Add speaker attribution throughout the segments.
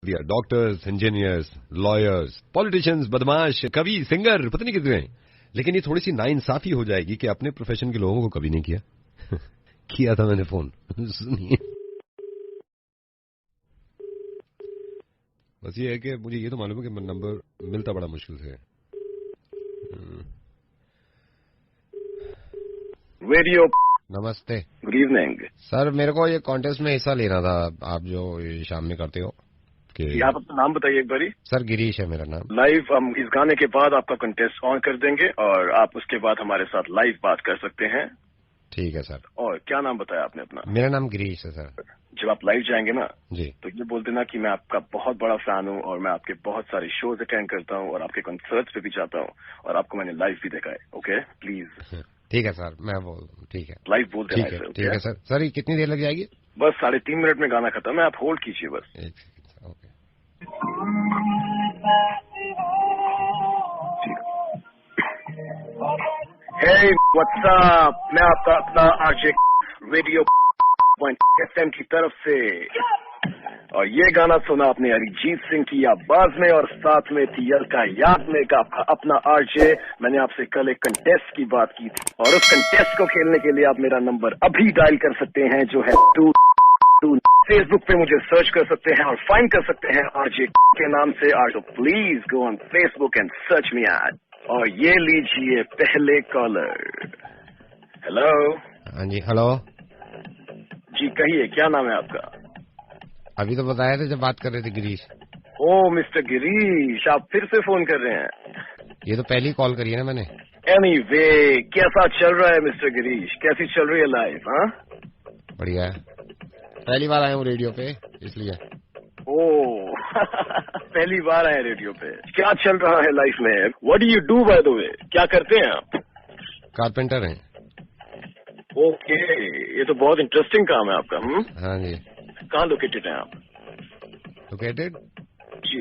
Speaker 1: दिया, doctors, engineers, lawyers, politicians, बदमाश, कवि, सिंगर, पता नहीं कितने हैं। लेकिन ये थोड़ी सी नाइंसाफी हो जाएगी कि अपने प्रोफेशन के लोगों को कभी नहीं किया। किया था मैंने फोन। सुनिए, बस ये है कि मुझे ये तो मालूम है कि नंबर मिलता बड़ा मुश्किल से है।
Speaker 2: रेडियो।
Speaker 1: नमस्ते,
Speaker 2: गुड इवनिंग
Speaker 1: सर। मेरे को ये कॉन्टेस्ट में हिस्सा लेना था, आप जो ये शाम में करते हो कि
Speaker 2: आप अपना नाम बताइए एक बारी।
Speaker 1: सर गिरीश है मेरा नाम।
Speaker 2: लाइव हम इस गाने के बाद आपका कंटेस्ट ऑन कर देंगे और आप उसके बाद हमारे साथ लाइव बात कर सकते हैं।
Speaker 1: ठीक है सर।
Speaker 2: और क्या नाम बताया आपने अपना?
Speaker 1: मेरा नाम गिरीश है सर।
Speaker 2: जब आप लाइव जाएंगे ना
Speaker 1: जी,
Speaker 2: तो ये बोल देना कि मैं आपका बहुत बड़ा फैन हूँ और मैं आपके बहुत सारे शोज अटेंड करता हूँ और आपके कंसर्ट्स पे भी जाता हूँ और आपको मैंने लाइव भी देखा है। Okay please.
Speaker 1: ठीक है सर, मैं बोल, ठीक है,
Speaker 2: लाइव बोल देना है।
Speaker 1: ठीक है सर। सर ये कितनी देर लग जाएगी?
Speaker 2: बस 3.5 मिनट में गाना खत्म है, आप होल्ड कीजिए बस।
Speaker 1: एक second. Okay.
Speaker 2: Hey what's up, मैं आपका अपना आरजे रेडियो FM की तरफ से, और ये गाना सुना आपने अरिजीत सिंह की आवाज में और साथ में थी अलका याग्निक का आपका अपना आरजे। मैंने आपसे कल एक कंटेस्ट की बात की थी और उस कंटेस्ट को खेलने के लिए आप मेरा नंबर अभी डायल कर सकते हैं जो है 22। फेसबुक पे मुझे सर्च कर सकते हैं और फाइंड कर सकते हैं आरजे के नाम से। RJ please go on Facebook and search me at. और ये लीजिए पहले कॉलर। हेलो।
Speaker 1: हाँ जी, हेलो
Speaker 2: जी कहिए, क्या नाम है आपका?
Speaker 1: अभी तो बताया था जब बात कर रहे थे, गिरीश।
Speaker 2: ओ मिस्टर गिरीश, आप फिर से फोन कर रहे हैं?
Speaker 1: ये तो पहली कॉल करी है ना मैंने।
Speaker 2: एनीवे, कैसा चल रहा है मिस्टर गिरीश? कैसी चल रही है लाइफ? हाँ
Speaker 1: बढ़िया है, पहली बार आया हूँ रेडियो पे इसलिए।
Speaker 2: ओ पहली बार आए रेडियो पे। क्या चल रहा है लाइफ में? What do you do by the way? क्या करते हैं आप?
Speaker 1: कारपेंटर हैं।
Speaker 2: ओके, ये तो बहुत इंटरेस्टिंग काम है आपका।
Speaker 1: हाँ जी।
Speaker 2: कहाँ लोकेटेड हैं आप?
Speaker 1: लोकेटेड
Speaker 2: जी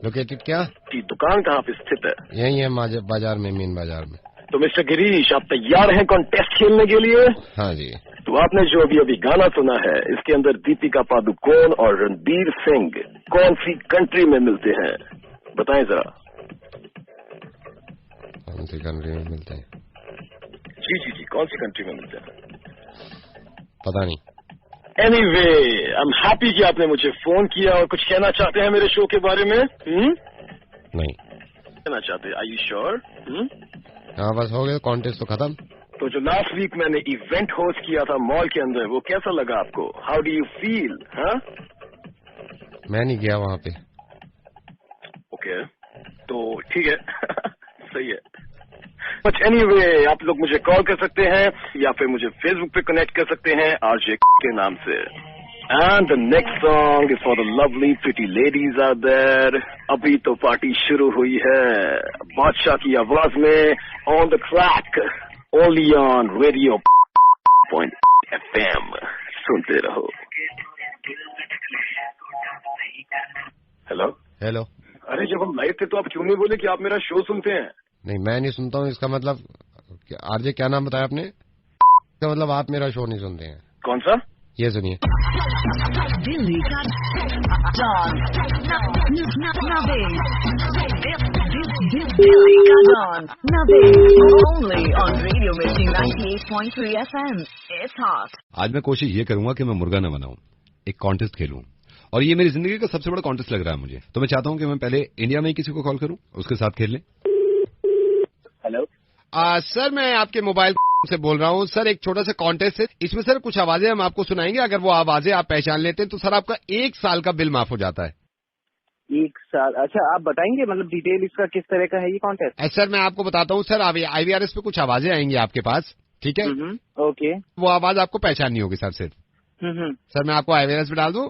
Speaker 1: लोकेटेड क्या?
Speaker 2: जी, दुकान कहाँ पे स्थित है?
Speaker 1: यही है बाजार में, मेन बाजार में।
Speaker 2: तो मिस्टर गिरीश, आप तैयार हैं कॉन्टेस्ट खेलने के लिए?
Speaker 1: हाँ जी।
Speaker 2: तो आपने जो अभी गाना सुना है, इसके अंदर दीपिका पादुकोण और रणबीर सिंह कौन सी कंट्री में मिलते हैं? बताएं जरा।
Speaker 1: कौन सी कंट्री में मिलते हैं?
Speaker 2: जी जी जी, कौन सी कंट्री में मिलते हैं?
Speaker 1: पता नहीं।
Speaker 2: एनीवे, आई एम हैप्पी कि आपने मुझे फोन किया। और कुछ कहना चाहते हैं मेरे शो के बारे में?
Speaker 1: नहीं
Speaker 2: कहना चाहते? Are you sure?
Speaker 1: हाँ बस हो गया, कॉन्टेस्ट तो खत्म।
Speaker 2: तो जो लास्ट वीक मैंने इवेंट होस्ट किया था मॉल के अंदर, वो कैसा लगा आपको? How do you feel? हाँ,
Speaker 1: मैं नहीं गया वहाँ पे।
Speaker 2: ओके, तो ठीक है। सही है। बट एनीवे, आप लोग मुझे कॉल कर सकते हैं या फिर मुझे फेसबुक पे कनेक्ट कर सकते हैं आरजे के नाम से। And the next song is for the lovely pretty ladies out there. अभी तो पार्टी शुरू हुई है बादशाह की आवाज में, on the track, only on radio FM। सुनते रहो। Hello
Speaker 1: hello.
Speaker 2: अरे जब हम लाइव थे तो आप क्यों नहीं बोले कि आप मेरा शो सुनते हैं?
Speaker 1: नहीं, मैं नहीं सुनता हूँ। इसका मतलब आरजे क्या नाम बताया आपने? इसका मतलब आप मेरा शो नहीं सुनते हैं।
Speaker 2: कौन सा?
Speaker 1: ये सुनिए।
Speaker 3: दिल्ली का डॉन, दिल्ली का don, only on Radio Mirchi 98.3 FM. It's hot.
Speaker 1: आज मैं कोशिश ये करूंगा कि मैं मुर्गा न बनाऊं, एक कॉन्टेस्ट खेलूं, और ये मेरी जिंदगी का सबसे बड़ा कॉन्टेस्ट लग रहा है मुझे। तो मैं चाहता हूं कि मैं पहले इंडिया में ही किसी को कॉल करूं, उसके साथ खेल लें।
Speaker 2: हेलो
Speaker 1: सर, मैं आपके मोबाइल से बोल रहा हूँ। सर, एक छोटा सा कॉन्टेस्ट है, इसमें सर कुछ आवाजें हम आपको सुनाएंगे। अगर वो आवाजें आप पहचान लेते हैं तो सर आपका 1 साल का बिल माफ हो जाता है।
Speaker 4: 1 साल? अच्छा, आप बताएंगे मतलब डिटेल इसका किस तरह का है ये कॉन्टेस्ट?
Speaker 1: सर मैं आपको बताता हूँ सर, IVRS पे कुछ आवाजें आएंगी आपके पास, ठीक है?
Speaker 4: ओके।
Speaker 1: वो आवाज आपको पहचाननी होगी सर सिर्फ। सर मैं आपको IVRS पे डाल दूं?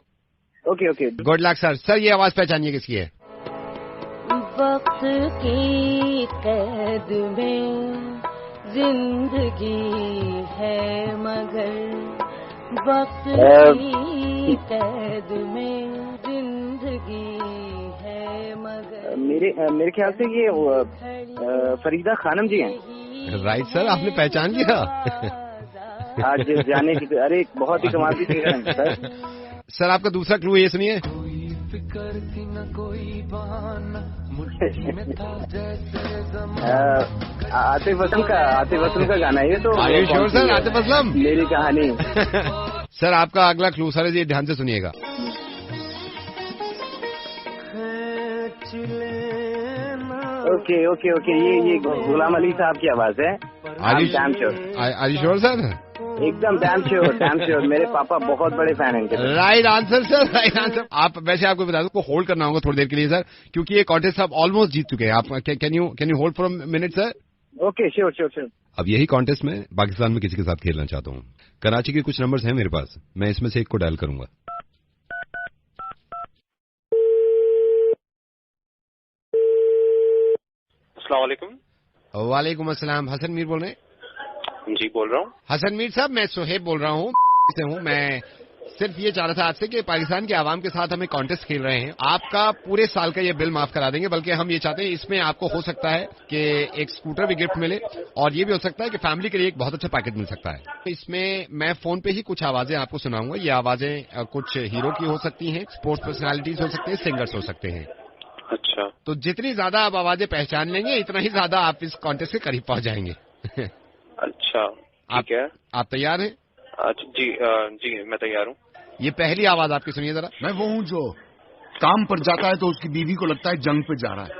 Speaker 4: Okay okay,
Speaker 1: good luck sir. Sir ये आवाज पहचानिए किसकी है?
Speaker 5: वक्त की कैद में जिंदगी है मगर, वक्त की कैद में जिंदगी है मगर।
Speaker 4: मेरे ख्याल से ये फरीदा खानम जी हैं।
Speaker 1: राइट सर, आपने पहचान लिया।
Speaker 4: आज जाने की। अरे बहुत ही कमाल की सिंगर हैं सर।
Speaker 1: सर आपका दूसरा क्लू ये सुनिए।
Speaker 4: आतिफ असलम का गाना है ये तो।
Speaker 1: Are you sure, sir? Atif Aslam
Speaker 4: मेरी कहानी।
Speaker 1: सर आपका अगला क्लू सर ये ध्यान से सुनिएगा।
Speaker 4: ओके ये गुलाम अली साहब की आवाज है।
Speaker 1: Are you sure, sir?
Speaker 4: एकदम डैम श्योर। मेरे पापा बहुत बड़े फैन हैं इनके।
Speaker 1: Right answer sir, right answer. आप वैसे आपको बता दूं को होल्ड करना होगा थोड़ी देर के लिए सर, क्योंकि ये कॉन्टेस्ट आप ऑलमोस्ट जीत चुके हैं। आप can you hold for a minute sir?
Speaker 4: Okay sure.
Speaker 1: अब यही कॉन्टेस्ट में पाकिस्तान में किसी के साथ खेलना चाहता हूँ। कराची के कुछ नंबर्स हैं मेरे पास, मैं इसमें से एक को डायल करूंगा।
Speaker 6: अस्सलाम वालेकुम।
Speaker 1: वालेकुम अस्सलाम। हसन मीर बोल रहे हैं?
Speaker 6: जी बोल रहा हूँ।
Speaker 1: हसन मीर साहब मैं सोहेब बोल रहा हूँ से हूँ। मैं सिर्फ ये चाह रहा था आपसे कि पाकिस्तान के आवाम के साथ हमें कॉन्टेस्ट खेल रहे हैं, आपका पूरे साल का ये बिल माफ करा देंगे, बल्कि हम ये चाहते हैं इसमें आपको हो सकता है कि एक स्कूटर भी गिफ्ट मिले और ये भी हो सकता है कि फैमिली के लिए एक बहुत अच्छा पैकेज मिल सकता है। इसमें मैं फोन पे ही कुछ आवाजें आपको सुनाऊंगा। ये आवाजें कुछ हीरो की हो सकती हैं, स्पोर्ट्स पर्सनैलिटीज हो सकते हैं, सिंगर्स हो सकते हैं।
Speaker 6: अच्छा,
Speaker 1: तो जितनी ज्यादा आप आवाजें पहचान लेंगे इतना ही ज्यादा आप इस कॉन्टेस्ट के करीब पहुंच जाएंगे।
Speaker 6: अच्छा ठीक है।
Speaker 1: आप तैयार हैं?
Speaker 6: अच्छा जी मैं तैयार हूँ।
Speaker 1: ये पहली आवाज आपकी सुनिए जरा।
Speaker 7: मैं वो हूँ जो काम पर जाता है तो उसकी बीवी को लगता है जंग पे जा रहा है,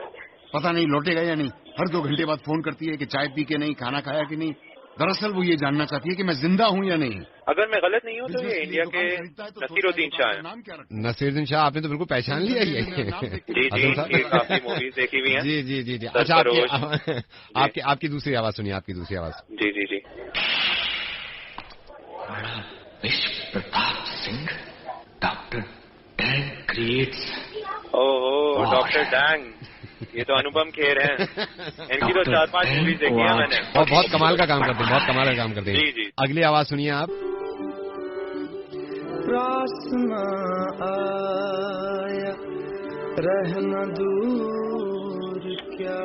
Speaker 7: पता नहीं लौटेगा या नहीं। हर 2 घंटे बाद फोन करती है कि चाय पी के नहीं, खाना खाया कि नहीं। दरअसल वो ये जानना चाहती है कि मैं जिंदा हूँ या नहीं।
Speaker 6: अगर मैं गलत नहीं हूँ तो ये इंडिया के नसीरुद्दीन शाह हैं।
Speaker 7: नाम क्या रखा?
Speaker 1: नसीरुद्दीन शाह आपने तो बिल्कुल पहचान लिया ये।
Speaker 6: जी काफी मूवीज देखी हुई हैं।
Speaker 1: जी। अच्छा आपकी दूसरी आवाज सुनिए, आपकी दूसरी आवाज।
Speaker 6: जी
Speaker 8: विश्व Pratap Singh, doctor dang creates.
Speaker 6: ओहो डॉक्टर डैंग, ये तो अनुपम खेर हैं। इनकी तो 4-5 मूवीज देखी है मैंने।
Speaker 1: बहुत कमाल का काम करते हैं, बहुत कमाल का काम करते हैं।
Speaker 6: जी।
Speaker 1: अगली आवाज सुनिए आप।
Speaker 9: आया रहना दूर क्या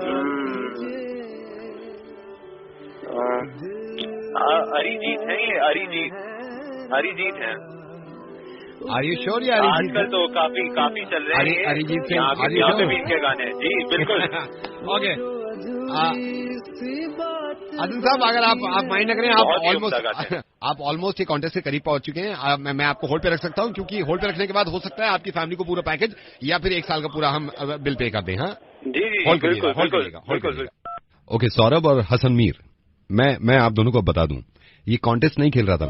Speaker 6: अरिजीत है ये, अरिजीत है।
Speaker 1: Are you sure या
Speaker 6: आजकल तो काफी चल रहे हैं
Speaker 1: अरिजीत सिंह?
Speaker 6: यहाँ पे भी इनके गाने। जी बिल्कुल।
Speaker 1: ओके अदिल साहब, अगर आप माइंड न करें, आप ऑलमोस्ट ये कॉन्टेस्ट के करीब पहुंच चुके हैं। मैं आपको होल्ड पे रख सकता हूं, क्योंकि होल्ड पे रखने के बाद हो सकता है आपकी फैमिली को पूरा पैकेज या फिर 1 साल का पूरा हम बिल पे कर दें। हाँ
Speaker 6: जी बिल्कुल।
Speaker 1: ओके सौरभ और हसन मीर, मैं आप दोनों को बता दूं, ये कॉन्टेस्ट नहीं खेल रहा था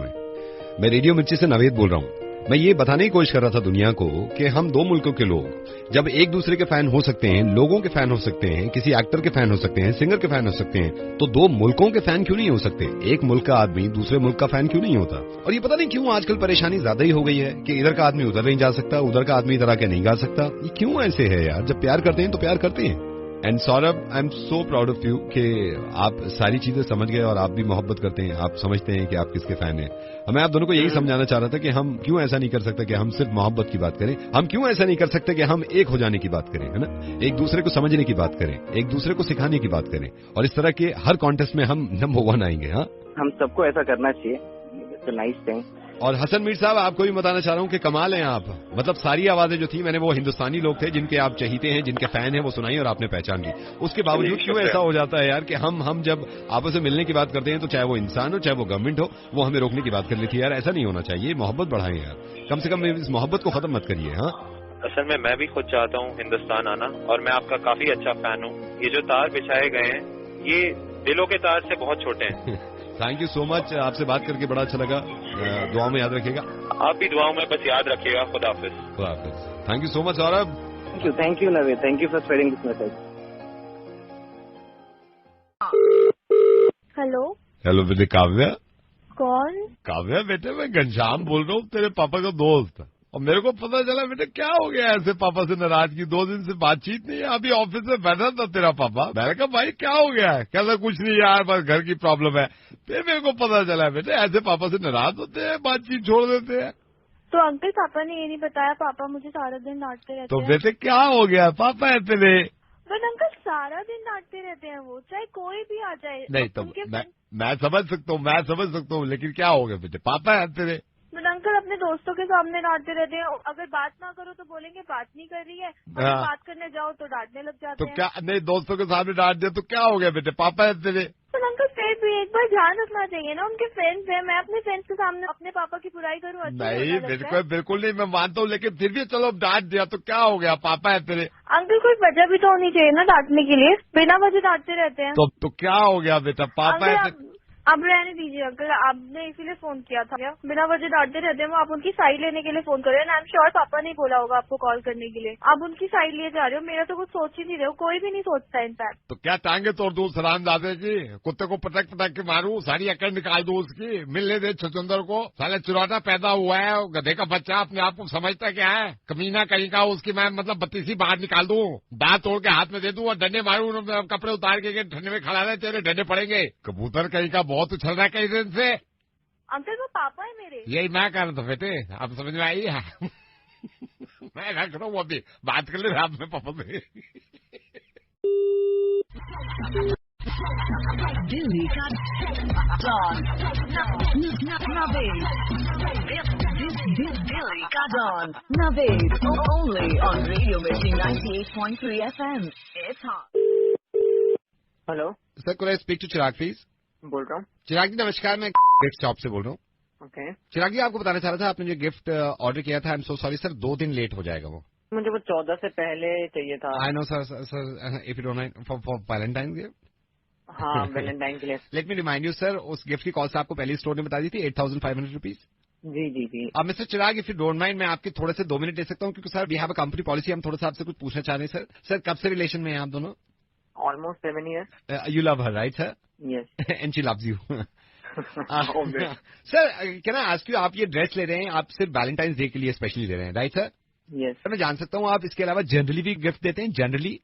Speaker 1: मैं रेडियो मिर्ची से नवेद बोल रहा हूं। मैं ये बताने की कोशिश कर रहा था दुनिया को कि हम 2 मुल्कों के लोग जब एक दूसरे के फैन हो सकते हैं, लोगों के फैन हो सकते हैं, किसी एक्टर के फैन हो सकते हैं, सिंगर के फैन हो सकते हैं, तो 2 मुल्कों के फैन क्यों नहीं हो सकते? एक मुल्क का आदमी दूसरे मुल्क का फैन क्यों नहीं होता? और ये पता नहीं क्यों आजकल परेशानी ज्यादा ही हो गई है कि इधर का आदमी उधर नहीं जा सकता, उधर का आदमी इधर आके नहीं गा सकता। ये क्यों ऐसे है यार? जब प्यार करते हैं तो प्यार करते हैं। And Saurabh, I am so proud of you कि आप सारी चीजें समझ गए और आप भी मोहब्बत करते हैं, आप समझते हैं कि आप किसके फैन हैं। मैं आप दोनों को यही समझाना चाह रहा था कि हम क्यों ऐसा नहीं कर सकते कि हम सिर्फ मोहब्बत की बात करें, हम क्यों ऐसा नहीं कर सकते कि हम एक हो जाने की बात करें, है ना, एक दूसरे को समझने की बात करें, एक दूसरे को सिखाने की बात करें, और इस तरह के हर कॉन्टेस्ट में हम नंबर 1 आएंगे। हाँ,
Speaker 4: हम सबको ऐसा करना चाहिए। Nice thing.
Speaker 1: और हसन मीर साहब, आपको भी बताना चाह रहा हूँ कि कमाल हैं आप। मतलब सारी आवाजें जो थी, मैंने वो हिंदुस्तानी लोग थे जिनके आप चहीते हैं, जिनके फैन हैं, वो सुनाई और आपने पहचान ली। उसके बावजूद क्यों ऐसा हो जाता है यार कि हम जब आपस में मिलने की बात करते हैं तो चाहे वो इंसान हो चाहे वो गवर्नमेंट हो, वो हमें रोकने की बात कर लेती है। यार ऐसा नहीं होना चाहिए, मोहब्बत बढ़ाएं यार, कम से कम इस मोहब्बत को खत्म मत करिए। हाँ,
Speaker 6: असल में मैं भी खुद चाहता हूँ हिंदुस्तान आना, और मैं आपका काफी अच्छा फैन हूँ। ये जो तार बिछाए गए हैं ये दिलों के तार से बहुत छोटे हैं।
Speaker 1: थैंक यू सो मच, आपसे बात करके बड़ा अच्छा लगा। दुआ में याद रखिएगा।
Speaker 6: आप भी दुआओं में बस याद रखिएगा। खुदा हाफिज।
Speaker 1: Thank you so much Saurabh.
Speaker 4: Thank you Naved, thank you for spreading this message.
Speaker 1: Hello बेटे काव्या।
Speaker 5: कौन?
Speaker 1: काव्या बेटे, मैं घनश्याम बोल रहा हूँ, तेरे पापा का दोस्त। और मेरे को पता चला बेटे क्या हो गया ऐसे पापा से नाराजगी, 2 दिन से बातचीत नहीं है। अभी ऑफिस में बैठा था तेरा पापा, मैंने कहा भाई क्या हो गया है? कहता कुछ नहीं यार, बस घर की प्रॉब्लम है। फिर मेरे को पता चला बेटे ऐसे पापा से नाराज होते हैं, बातचीत छोड़ देते हैं।
Speaker 5: तो अंकल पापा ने ये नहीं बताया, पापा मुझे सारा दिन डांटते रहते हैं।
Speaker 1: तो बेटे क्या हो गया? पापा है तेरे।
Speaker 5: बट अंकल सारा दिन डांटते रहते हैं वो, चाहे कोई भी आ जाए।
Speaker 1: नहीं तो मैं समझ सकता हूँ, लेकिन क्या हो गया बेटे, पापा है तेरे।
Speaker 5: बट अंकल अपने दोस्तों के सामने डांटते रहते हैं, अगर बात ना करो तो बोलेंगे बात नहीं कर रही है, अगर
Speaker 1: हाँ।
Speaker 5: बात करने जाओ तो डांटने लग जाते
Speaker 1: तो
Speaker 5: हैं।
Speaker 1: क्या नहीं, दोस्तों के सामने डांट दिया तो क्या हो गया बेटे, पापा है तेरे।
Speaker 5: पर अंकल फिर भी एक बार ध्यान रखना चाहिए ना, उनके फ्रेंड्स हैं, मैं अपने फ्रेंड्स के सामने अपने पापा की बुराई करूँ?
Speaker 1: नहीं बिल्कुल नहीं, मैं मानता हूँ, लेकिन फिर भी चलो डांट दिया तो क्या हो गया, पापा है तेरे।
Speaker 5: अंकल कोई वजह भी तो होनी चाहिए ना डांटने के लिए, बिना वजह डांटते रहते हैं।
Speaker 1: तो क्या हो गया बेटा, पापा है तेरे।
Speaker 5: अब रहने दीजिए अंकल, आपने इसीलिए फोन किया था क्या? बिना वजह डांटते रहते हैं, वो आप उनकी साइड लेने के लिए फोन कर रहे हैं। आई एम श्योर पापा नहीं बोला होगा आपको कॉल करने के लिए, आप उनकी साइड लिए जा रहे हो। मेरा तो कुछ सोच ही नहीं रहे हो, कोई भी नहीं सोचता इनफैक्ट।
Speaker 1: तो क्या टांगे तोड़ दूं सलाम दादे की, कुत्ते को पटक के मारूं, सारी अकड़ निकाल दूं उसकी, मिलने दे छुचुंदर को, साले चुराटा पैदा हुआ है, गधे का बच्चा अपने आप को समझता क्या है, कमीना कहीं का, उसकी मैं मतलब बत्तीसी बाहर निकाल दूं, दांत तोड़ के हाथ में दे दूं और डंडे मारूं, कपड़े उतार के ठंडे में खड़ा रहे, तेरे डंडे पड़ेंगे। कबूतर कहीं का बहुत उछल रहा है कहीं दिन से।
Speaker 5: अंकल वो पापा है मेरे।
Speaker 1: यही मैं कह रहा था बेटे, अब समझ में आई है। मैं रख रहा हूँ, अभी बात कर ले रात में पापा से।
Speaker 3: दिल्ली का डॉन दिल्ली का don Naved, only on radio Mirchi 98.3 FM। It's hot.
Speaker 4: Hello
Speaker 1: sir, could I speak to Chirag please?
Speaker 4: बोल रहा हूँ।
Speaker 1: चिराग जी नमस्कार, मैं गिफ्ट शॉप से बोल रहा हूँ।
Speaker 4: ओके।
Speaker 1: चिराग जी आपको बताना चाह रहा था, आपने जो गिफ्ट ऑर्डर किया था, I am so sorry sir, 2 दिन लेट हो जाएगा वो।
Speaker 4: मुझे वो 14 से पहले चाहिए था।
Speaker 1: I know sir, if you don't mind, for Valentine gift.
Speaker 4: हाँ, वैलेंटाइन के लिए।
Speaker 1: Let me remind you sir, उस गिफ्ट की कॉस्ट आपको पहले स्टोर ने बता दी थी, 8,500 रुपीज।
Speaker 4: जी जी जी।
Speaker 1: अब mister Chirag, if you don't mind, मैं आपके थोड़े से 2 मिनट दे सकता हूँ, क्योंकि sir we have a company policy, हम थोड़ा सा आपसे कुछ पूछना चाह रहे हैं सर। सर कब से रिलेशन में हैं आप दोनों?
Speaker 4: Almost 7 years।
Speaker 1: You love her right sir?
Speaker 4: Yes.
Speaker 1: And she loves you. Sir can I ask you, आप ये ड्रेस ले रहे हैं, आप सिर्फ वैलेंटाइंस डे के लिए स्पेशली ले रहे हैं राइट सर?
Speaker 4: यस।
Speaker 1: सर मैं जान सकता हूँ आप इसके अलावा जनरली भी गिफ्ट देते हैं? जनरली?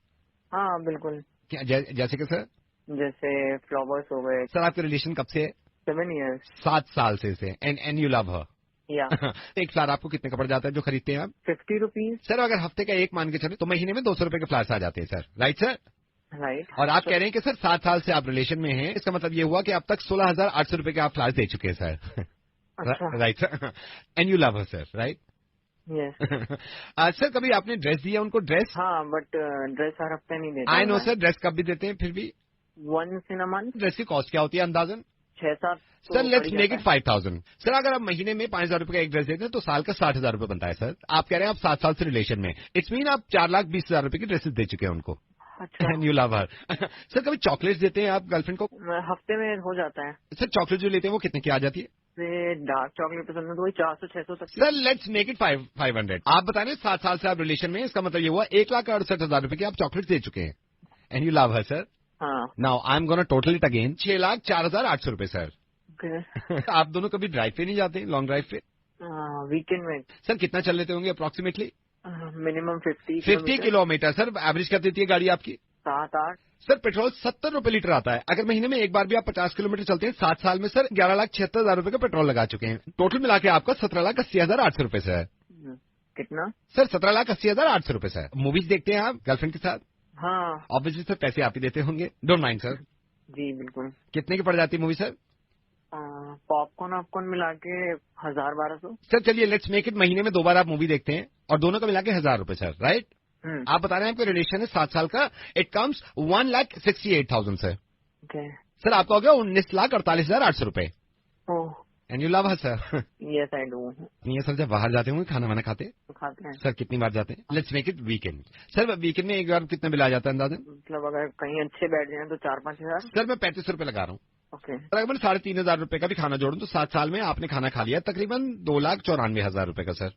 Speaker 4: हाँ बिल्कुल।
Speaker 1: जैसे कि सर?
Speaker 4: जैसे फ्लावर्स हो गए।
Speaker 1: सर आपके रिलेशन कब से है?
Speaker 4: 7 years।
Speaker 1: 7 साल से एंड यू लव हर?
Speaker 4: या।
Speaker 1: एक फ्लावर आपको कितने का पड़ जाता है जो खरीदते हैं आप?
Speaker 4: 50 रुपीज।
Speaker 1: सर अगर हफ्ते का एक मान के चले तो महीने में 200 रुपए के फ्लावर्स आ जाते हैं सर, राइट सर?
Speaker 4: राइट।
Speaker 1: और आप कह रहे हैं कि सर 7 साल से आप रिलेशन में हैं, इसका मतलब ये हुआ कि अब तक 16,800 रुपए के आप फ्लावर्स दे चुके हैं sir. Right sir? And you love her sir, right?
Speaker 4: Yes.
Speaker 1: Sir कभी आपने ड्रेस दिया उनको? ड्रेस?
Speaker 4: हाँ बट ड्रेस हर हफ्ते नहीं देते।
Speaker 1: आई नो सर, ड्रेस कब भी देते हैं फिर भी?
Speaker 4: once in a month।
Speaker 1: Dress की कॉस्ट क्या होती है अंदाजन?
Speaker 4: 6-7।
Speaker 1: Sir let's make it 5,000। Sir अगर आप महीने में 5,000 रुपए का एक ड्रेस देते हैं तो साल का 60,000 रुपए बनता है सर। आप कह रहे हैं आप 7 साल से रिलेशन में, इट्स मीन आप 4,20,000 रुपए की ड्रेसेस दे चुके हैं उनको।
Speaker 4: अच्छा।
Speaker 1: And you love her. Sir कभी चॉकलेट्स देते हैं आप गर्लफ्रेंड को?
Speaker 4: हफ्ते में हो जाता है।
Speaker 1: सर चॉकलेट जो लेते हैं वो कितने की आ जाती है?
Speaker 4: डार्क चॉकलेट पसंद है तो वही 400-600 तक।
Speaker 1: Sir let's make it 500। आप बता रहे हैं 7 साल से आप रिलेशन में, इसका मतलब ये हुआ 1,68,000 रुपए की आप चॉकलेट दे चुके हैं। And you love her sir?
Speaker 4: हाँ।
Speaker 1: Now I am gonna total it again, 6,04,800 रुपए सर।
Speaker 4: ओके।
Speaker 1: आप दोनों कभी ड्राइव पे नहीं जाते, लॉन्ग ड्राइव पे?
Speaker 4: वीकेंड में।
Speaker 1: सर कितना चल लेते होंगे approximately?
Speaker 4: Minimum
Speaker 1: 50 kilometre. Sir average कर देती है गाड़ी आपकी?
Speaker 4: 7-8।
Speaker 1: सर पेट्रोल 70 रुपए लीटर आता है। अगर महीने में एक बार भी आप 50 किलोमीटर चलते हैं, 7 साल में सर 11,76,000 रुपए का पेट्रोल लगा चुके हैं। टोटल मिला के आपका 17,80,800 रुपए से है।
Speaker 4: कितना?
Speaker 1: सर 17,80,800 रुपए से है। मूवीज देखते हैं आप गर्लफ्रेंड के साथ?
Speaker 4: हाँ।
Speaker 1: ऑब्वियसली सर पैसे आप ही देते होंगे, डोंट माइंड सर।
Speaker 4: जी बिल्कुल।
Speaker 1: कितने की पड़ जाती है मूवी सर?
Speaker 4: पॉपकॉर्न मिला के 1,000-1,200।
Speaker 1: सर चलिए लेट्स मेक इट, महीने में 2 बार आप मूवी देखते हैं और दोनों का मिला के 1,000 रुपए सर, राइट? आप बता रहे हैं आपका रिलेशन है 7 साल का, it comes 1,68,000 sir.
Speaker 4: Okay.
Speaker 1: Sir आपका हो गया 19,48,800 रुपए। And you love her sir?
Speaker 4: Yes I do.
Speaker 1: नहीं सर, जब बाहर जाते होंगे खाना वाना खाते?
Speaker 4: खाते हैं।
Speaker 1: सर कितनी बार जाते हैं? Let's make it weekend. Sir weekend में एक बार कितना बिल आ जाता है अंदाजन?
Speaker 4: मतलब अगर कहीं अच्छे बैठ जाए तो 4-5 हजार।
Speaker 1: सर मैं 35 रुपए लगा रहा हूँ।
Speaker 4: ओके।
Speaker 1: सर अगर मैं 3,500 रुपए का भी खाना जोड़ूं तो 7 साल में आपने खाना खा लिया तकरीबन 2,94,000 रुपए का सर।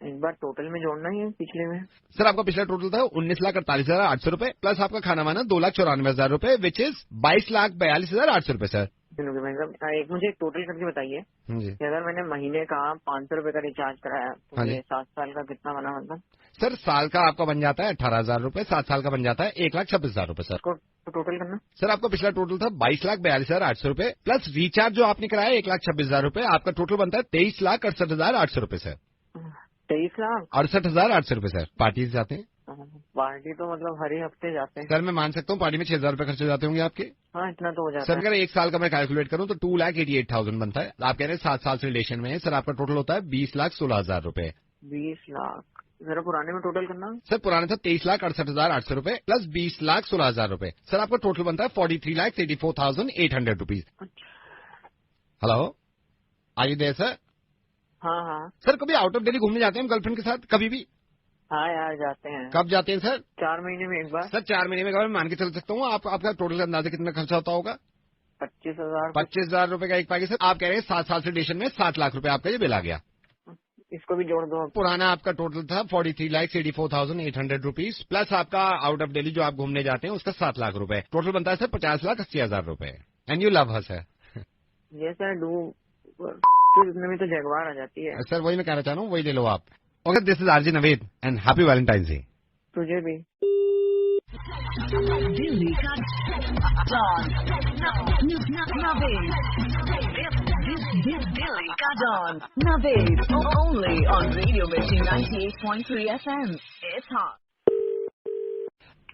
Speaker 4: एक बार टोटल में जोड़ना ही है पिछले में। सर
Speaker 1: आपका पिछला टोटल था 19,48,800 रुपए प्लस आपका खाना वाना 2,94,000 रुपए, विच इज 22,42,800 रुपए सर।
Speaker 4: भाई साहब एक मुझे एक टोटल करके बताइए कि अगर मैंने महीने का 500 रुपए का रिचार्ज कराया तो ये 7 साल का कितना बना मतलब?
Speaker 1: सर साल का आपका बन जाता है 18,000 रुपए, 7 साल का बन जाता है 1,26,000 रुपए सर।
Speaker 4: टोटल करना
Speaker 1: सर आपका पिछला टोटल था 22,42,800 रुपए प्लस रिचार्ज जो आपने कराया 1,26,000 रुपए, आपका टोटल बनता है 23,68,800 रुपए सर।
Speaker 4: 23,68,000
Speaker 1: रुपए सर। पार्टीज जाते हैं
Speaker 4: पार्टी तो मतलब हर ही हफ्ते जाते हैं
Speaker 7: सर। मैं मान सकता हूँ पार्टी में 6,000 रुपए खर्चे जाते होंगे आपके।
Speaker 4: हाँ, इतना तो हो जाता
Speaker 7: सर
Speaker 4: है।
Speaker 7: अगर 1 साल का मैं कैलकुलेट करूँ तो 2,88,000 बनता है। आप कह रहे हैं 7 साल से रिलेशन में है सर, आपका टोटल होता है 20,16,000 रुपए।
Speaker 4: 20 लाख जरा पुराने में टोटल करना।
Speaker 7: सर पुराने था 23,68,800 रुपए प्लस 20,16,000 रुपए। सर आपका टोटल बनता है 43,84,800 rupees. Hello, are you there sir?
Speaker 4: हाँ हाँ
Speaker 7: सर कभी आउट ऑफ दिल्ली घूमने जाते हैं गर्लफ्रेंड के साथ कभी भी?
Speaker 4: हाँ यार, जाते हैं।
Speaker 7: कब जाते हैं सर?
Speaker 4: 4 महीने में एक बार।
Speaker 7: सर 4 महीने में एक बार मान के चल सकता हूँ। आपका टोटल अंदाजा कितना खर्चा होता होगा?
Speaker 4: 25,000।
Speaker 7: 25,000 रुपए का एक पैकेज। सर आप कह रहे हैं 7 साल से रिलेशन में 7 लाख रुपए आपका ये बिल आ गया।
Speaker 4: इसको भी जोड़ दो।
Speaker 7: पुराना आपका टोटल था 43,84,800 रुपीज प्लस आपका आउट ऑफ दिल्ली जो आप घूमने जाते हैं उसका 7 लाख रुपए। टोटल बनता है सर 50,80,000 रुपए। And you love her sir?
Speaker 4: ये सर इतने में तो जगवार आ जाती है।
Speaker 7: सर वही मैं कहना चाह रहा हूँ, वही ले लो आप। Okay, this is RJ Naved and happy Valentine's day.
Speaker 4: तुझे भी।
Speaker 3: दिल्ली का डॉन दिल्ली का don Naved only on radio Mirchi 98.3 FM। It's hot.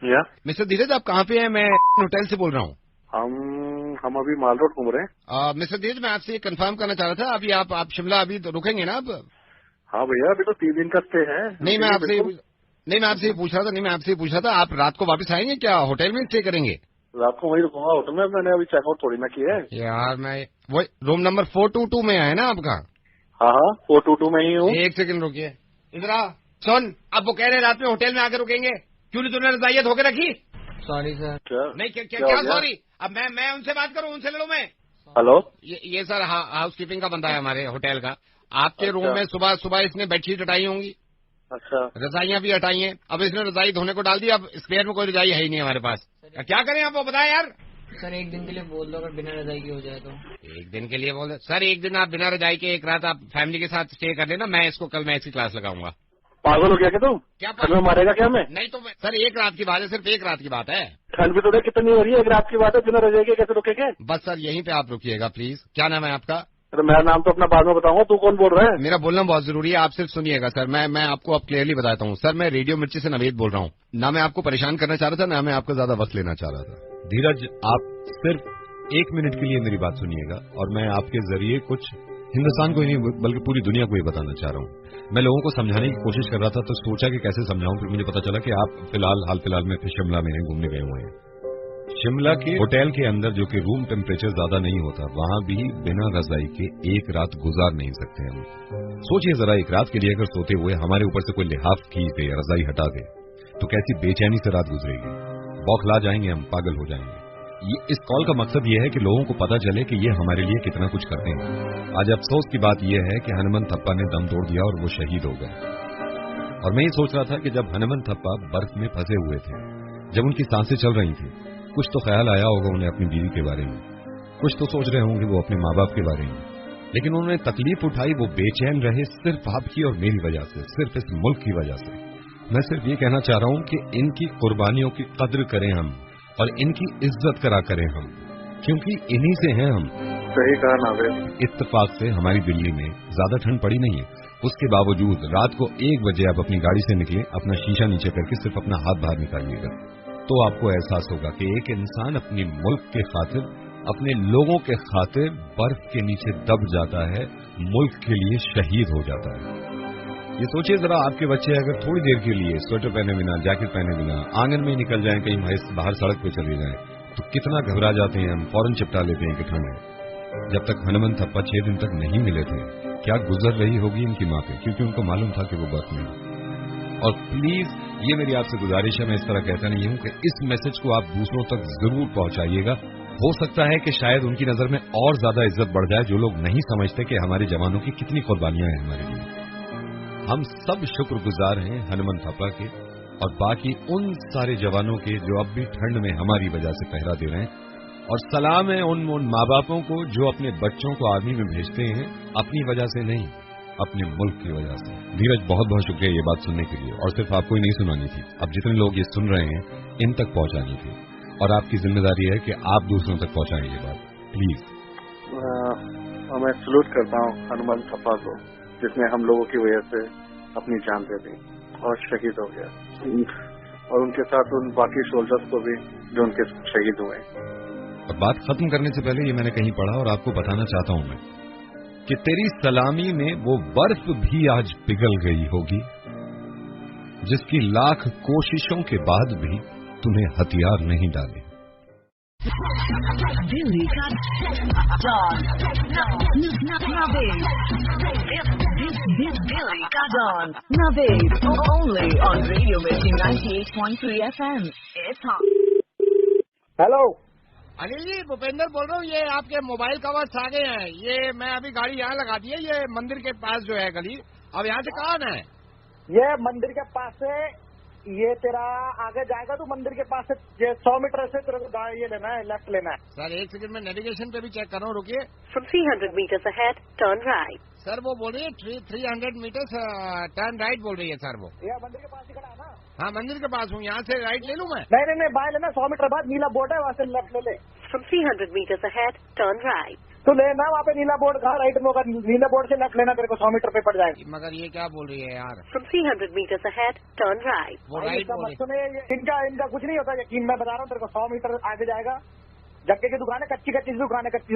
Speaker 2: या
Speaker 7: मिस्टर धीरज, आप कहाँ पे हैं? मैं होटल से बोल रहा हूँ।
Speaker 2: हम अभी माल रोड घूम रहे हैं।
Speaker 7: मिस्टर धीरज, मैं आपसे कंफर्म करना चाह रहा था, अभी आप शिमला अभी तो रुकेंगे ना अब?
Speaker 2: हाँ भैया, अभी तो 3 दिन का स्टे है।
Speaker 7: नहीं मैं आपसे ये पूछ रहा था आप रात को वापस आएंगे क्या? होटल में स्टे करेंगे?
Speaker 2: रात को वहीं रुकूंगा होटल में। मैंने अभी चेकआउट थोड़ी ना किया है
Speaker 7: यार। मैं वही रूम नंबर 422 में है ना आपका?
Speaker 2: हाँ 422 में ही हूँ।
Speaker 7: एक सेकंड रुकिए, इधर आ। सुन, अब वो कह रहे रात में होटल में आकर रुकेंगे, क्यों नहीं तुमने रजाइयाँ धोके रखी?
Speaker 4: Sorry sir.
Speaker 7: क्या सॉरी? अब मैं उनसे बात करूँ, उनसे लड़ूं मैं?
Speaker 2: हेलो,
Speaker 7: ये सर हाउस कीपिंग का बंदा है हमारे होटल का। आपके रूम में सुबह इसने बेडशीट हटाई होंगी।
Speaker 2: अच्छा।
Speaker 7: रजाइयाँ भी हटाई हैं। अब इसने रजाई धोने को डाल दी, अब स्पेयर में कोई रजाई है ही नहीं हमारे पास। क्या करें आप वो बताएं यार।
Speaker 4: सर 1 दिन के लिए बोल दो, अगर बिना रजाई की हो जाए तो।
Speaker 7: 1 दिन के लिए बोल सर? 1 दिन आप बिना रजाई के 1 रात आप फैमिली के साथ स्टे कर लेना। मैं इसको कल मैथ्स की क्लास लगाऊंगा।
Speaker 2: पागल हो गया क्या तुम?
Speaker 7: क्या
Speaker 2: में मारेगा क्या मैं?
Speaker 7: नहीं तो सर 1 रात की बात है, सिर्फ 1 रात की बात है।
Speaker 2: ठंड भी तो देख कितनी हो रही है। 1 रात की बात है, बिना रजाई के कैसे रुकेंगे?
Speaker 7: बस सर यहीं पे आप रुकिएगा प्लीज। क्या नाम है आपका?
Speaker 2: तो मेरा नाम तो अपना बाद में बताऊंगा। तू कौन बोल रहा है?
Speaker 7: मेरा बोलना बहुत जरूरी है, आप सिर्फ सुनिएगा सर। मैं आपको अब क्लियरली बताता हूँ सर। मैं रेडियो मिर्ची से नवेद बोल रहा हूँ। ना मैं आपको परेशान करना चाह रहा था, ना मैं आपका ज्यादा वक्त लेना चाह रहा था। धीरज, आप सिर्फ 1 मिनट के लिए मेरी बात सुनिएगा और मैं आपके जरिए कुछ हिंदुस्तान को ही नहीं बल्कि पूरी दुनिया को ही बताना चाह रहा हूँ। मैं लोगों को समझाने की कोशिश कर रहा था तो सोचा कि कैसे समझाऊं, फिर मुझे पता चला कि आप हाल फिलहाल में फिर शिमला में घूमने गए हुए हैं। शिमला के होटल के अंदर जो कि रूम टेम्परेचर ज्यादा नहीं होता, वहां भी बिना रजाई के 1 रात गुजार नहीं सकते हम। सोचिए जरा, 1 रात के लिए अगर सोते हुए हमारे ऊपर से कोई लिहाफ खींच दे, रजाई हटा दे, तो कैसी बेचैनी से रात गुजरेगी। बौखला जाएंगे हम, पागल हो जाएंगे। इस कॉल का मकसद ये है कि लोगों को पता चले कि ये हमारे लिए कितना कुछ करते हैं। आज अफसोस की बात यह है कि हनुमान थप्पा ने दम तोड़ दिया और वो शहीद हो गए। और मैं ये सोच रहा था कि जब हनुमान थप्पा बर्फ में फंसे हुए थे, जब उनकी सांसें चल रही थी, कुछ तो ख्याल आया होगा उन्हें अपनी बीवी के बारे में, कुछ तो सोच रहे होंगे वो अपने माँ बाप के बारे में। लेकिन उन्होंने तकलीफ उठाई, वो बेचैन रहे सिर्फ आपकी और मेरी वजह से, सिर्फ इस मुल्क की वजह से। मैं सिर्फ ये कहना चाह रहा हूँ कि इनकी कुर्बानियों की कद्र करें हम और इनकी इज्जत करा करें हम, क्योंकि इन्हीं से हैं हम।
Speaker 2: सही कहा नावेद।
Speaker 7: इत्तेफाक से हमारी दिल्ली में ज्यादा ठंड पड़ी नहीं है, उसके बावजूद रात को 1 बजे आप अपनी गाड़ी से निकले, अपना शीशा नीचे करके सिर्फ अपना हाथ बाहर निकालिएगा, तो आपको एहसास होगा कि एक इंसान अपने मुल्क के खातिर, अपने लोगों के खातिर बर्फ के नीचे दब जाता है, मुल्क के लिए शहीद हो जाता है। ये सोचिए जरा, आपके बच्चे अगर थोड़ी देर के लिए स्वेटर पहने बिना, जैकेट पहने बिना आंगन में निकल जाएं, कहीं बाहर सड़क पे चले जाएं, तो कितना घबरा जाते हैं हम, फौरन चिपटा लेते हैं कि ठंड है। जब तक हनुमान थप्पा 6 दिन तक नहीं मिले थे, क्या गुजर रही होगी इनकी माँ पे, क्योंकि उनको मालूम था कि वो बर्फ में है। और प्लीज, ये मेरी आपसे गुजारिश है, मैं इस तरह कहता नहीं हूं, कि इस मैसेज को आप दूसरों तक जरूर पहुंचाइएगा। हो सकता है कि शायद उनकी नजर में और ज्यादा इज्जत बढ़ जाए, जो लोग नहीं समझते कि हमारे जवानों की कितनी कुर्बानियां हैं हमारे लिए। हम सब शुक्रगुजार हैं हनुमान थप्पा के और बाकी उन सारे जवानों के जो अब भी ठंड में हमारी वजह से पहरा दे रहे हैं। और सलाम है उन माँ बापों को जो अपने बच्चों को आर्मी में भेजते हैं, अपनी वजह से नहीं, अपने मुल्क की वजह से। धीरज, बहुत बहुत शुक्रिया ये बात सुनने के लिए, और सिर्फ आपको ही नहीं सुनानी थी, अब जितने लोग ये सुन रहे हैं इन तक पहुंचानी थी, और आपकी जिम्मेदारी है कि आप दूसरों तक पहुंचाएं ये बात, प्लीज।
Speaker 2: मैं सलूट करता हूँ हनुमान थप्पा को, जिसने हम लोगों की वजह से अपनी जान दे दी और शहीद हो गया।
Speaker 10: और उनके साथ उन बाकी सोल्जर्स को भी जो उनके शहीद हुए।
Speaker 11: बात खत्म करने से पहले ये मैंने कहीं पढ़ा और आपको बताना चाहता हूं मैं कि तेरी सलामी में वो बर्फ भी आज पिघल गई होगी जिसकी लाख कोशिशों के बाद भी तुम्हें हथियार नहीं डाले।
Speaker 3: दिल्ली का डॉन दिल्ली का don Naved only on radio Mirchi 98.3 FM। It's hot.
Speaker 12: Hello
Speaker 13: Anil ji, Bhupendra बोल रहा हूँ। ये आपके मोबाइल कवर्स आ गए हैं। ये मैं अभी गाड़ी यहाँ लगा दी है, ये मंदिर के पास जो है गली। अब यहाँ से कहाँ आना है?
Speaker 12: ये मंदिर के पास से ये तेरा आगे जाएगा तो मंदिर के पास से ये 100 मीटर से तेरे को ये लेना है, लेफ्ट लेना है।
Speaker 13: सर एक सेकंड में नेविगेशन पे भी चेक कर रहा हूँ, रुकिए।
Speaker 14: From 300 meters ahead, turn right.
Speaker 13: Sir वो बोल रही है 300 मीटर्स टर्न राइट बोल रही है सर वो।
Speaker 12: ये मंदिर के पास ही खड़ा है ना?
Speaker 13: हाँ मंदिर के पास हूँ, यहाँ से राइट ले लूँ मैं?
Speaker 12: नहीं बाएं लेना, 100 मीटर बाद नीला बोर्ड है, वहाँ से लेफ्ट ले ले।
Speaker 14: From 300 meters ahead, turn right.
Speaker 12: तो लेना वहाँ पे नीला बोर्ड कहाँ, राइट में होगा, नीला बोर्ड से लेफ्ट लेना, तेरे को 100 मीटर पे पड़ जाएगी।
Speaker 13: मगर ये क्या बोल रही है यार?
Speaker 14: From 300 meters ahead, turn right.
Speaker 13: वो राइट बोल रही है।
Speaker 12: इनका कुछ नहीं होता यकीन, मैं बता रहा हूँ तेरे को। 100 मीटर आगे जाएगा, जग्गे की दुकान है, कच्ची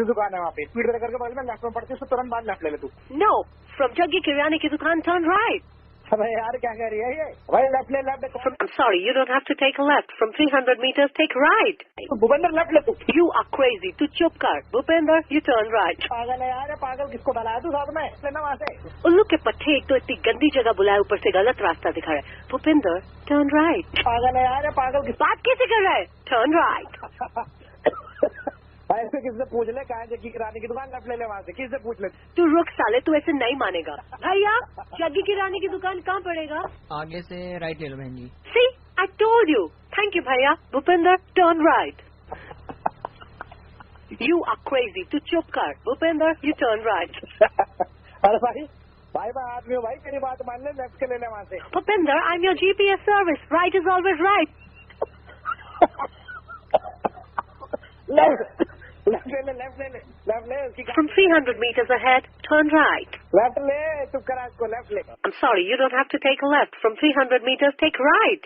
Speaker 12: दुकान है वहाँ पे, स्पीड ब्रेकर के बगल में लेफ्ट में पड़ती है, उससे तुरंत बाद लेफ्ट ले ले तू।
Speaker 14: No, from जग्गे किराने की दुकान, turn right.
Speaker 12: अबे यार क्या कह रही है ये? भाई लेफ्ट ले left.
Speaker 14: I'm sorry, you don't have to take a left. From 300 meters, take right.
Speaker 12: Bhupendra left ले तू।
Speaker 14: You are crazy. तू चुप कर। Bhupendra, you turn right.
Speaker 12: पागल है यार, पागल किसको डाला है तू साथ में? लेना वहाँ से।
Speaker 14: उल्लू के पट्टे, एक तो इतनी गंदी जगह बुलाए, ऊपर से गलत रास्ता दिखा रहा है। Bhupendra, turn right.
Speaker 12: पागल है यार, पागल किस
Speaker 14: बात कैसे कर रहा है? Turn right.
Speaker 12: ऐसे किससे पूछ ले, कहाँ जग्गी किराने की दुकान, लेफ्ट ले ले वहाँ से, किससे पूछ ले।
Speaker 14: तू रुक साले, तू ऐसे नहीं मानेगा। भैया जग्गी किराने की दुकान कहाँ पड़ेगा?
Speaker 15: आगे से राइट ले लो बहन जी।
Speaker 14: See, I told you. Thank you भैया। Bhupendra, turn right. You are crazy. तू चुप कर। Bhupendra, you turn right.
Speaker 12: अरे भाई आदमी हो भाई, मेरी बात मान ले, लेफ्ट के ले ले वहाँ से।
Speaker 14: Bhupendra, I'm your GPS service. Right is always right.
Speaker 12: Left ले।
Speaker 14: From 300 meters ahead, turn right.
Speaker 12: Left ले, चुप करा इसको, लेफ्ट ले।
Speaker 14: I'm sorry, you don't have to take a left. From 300 meters, take right.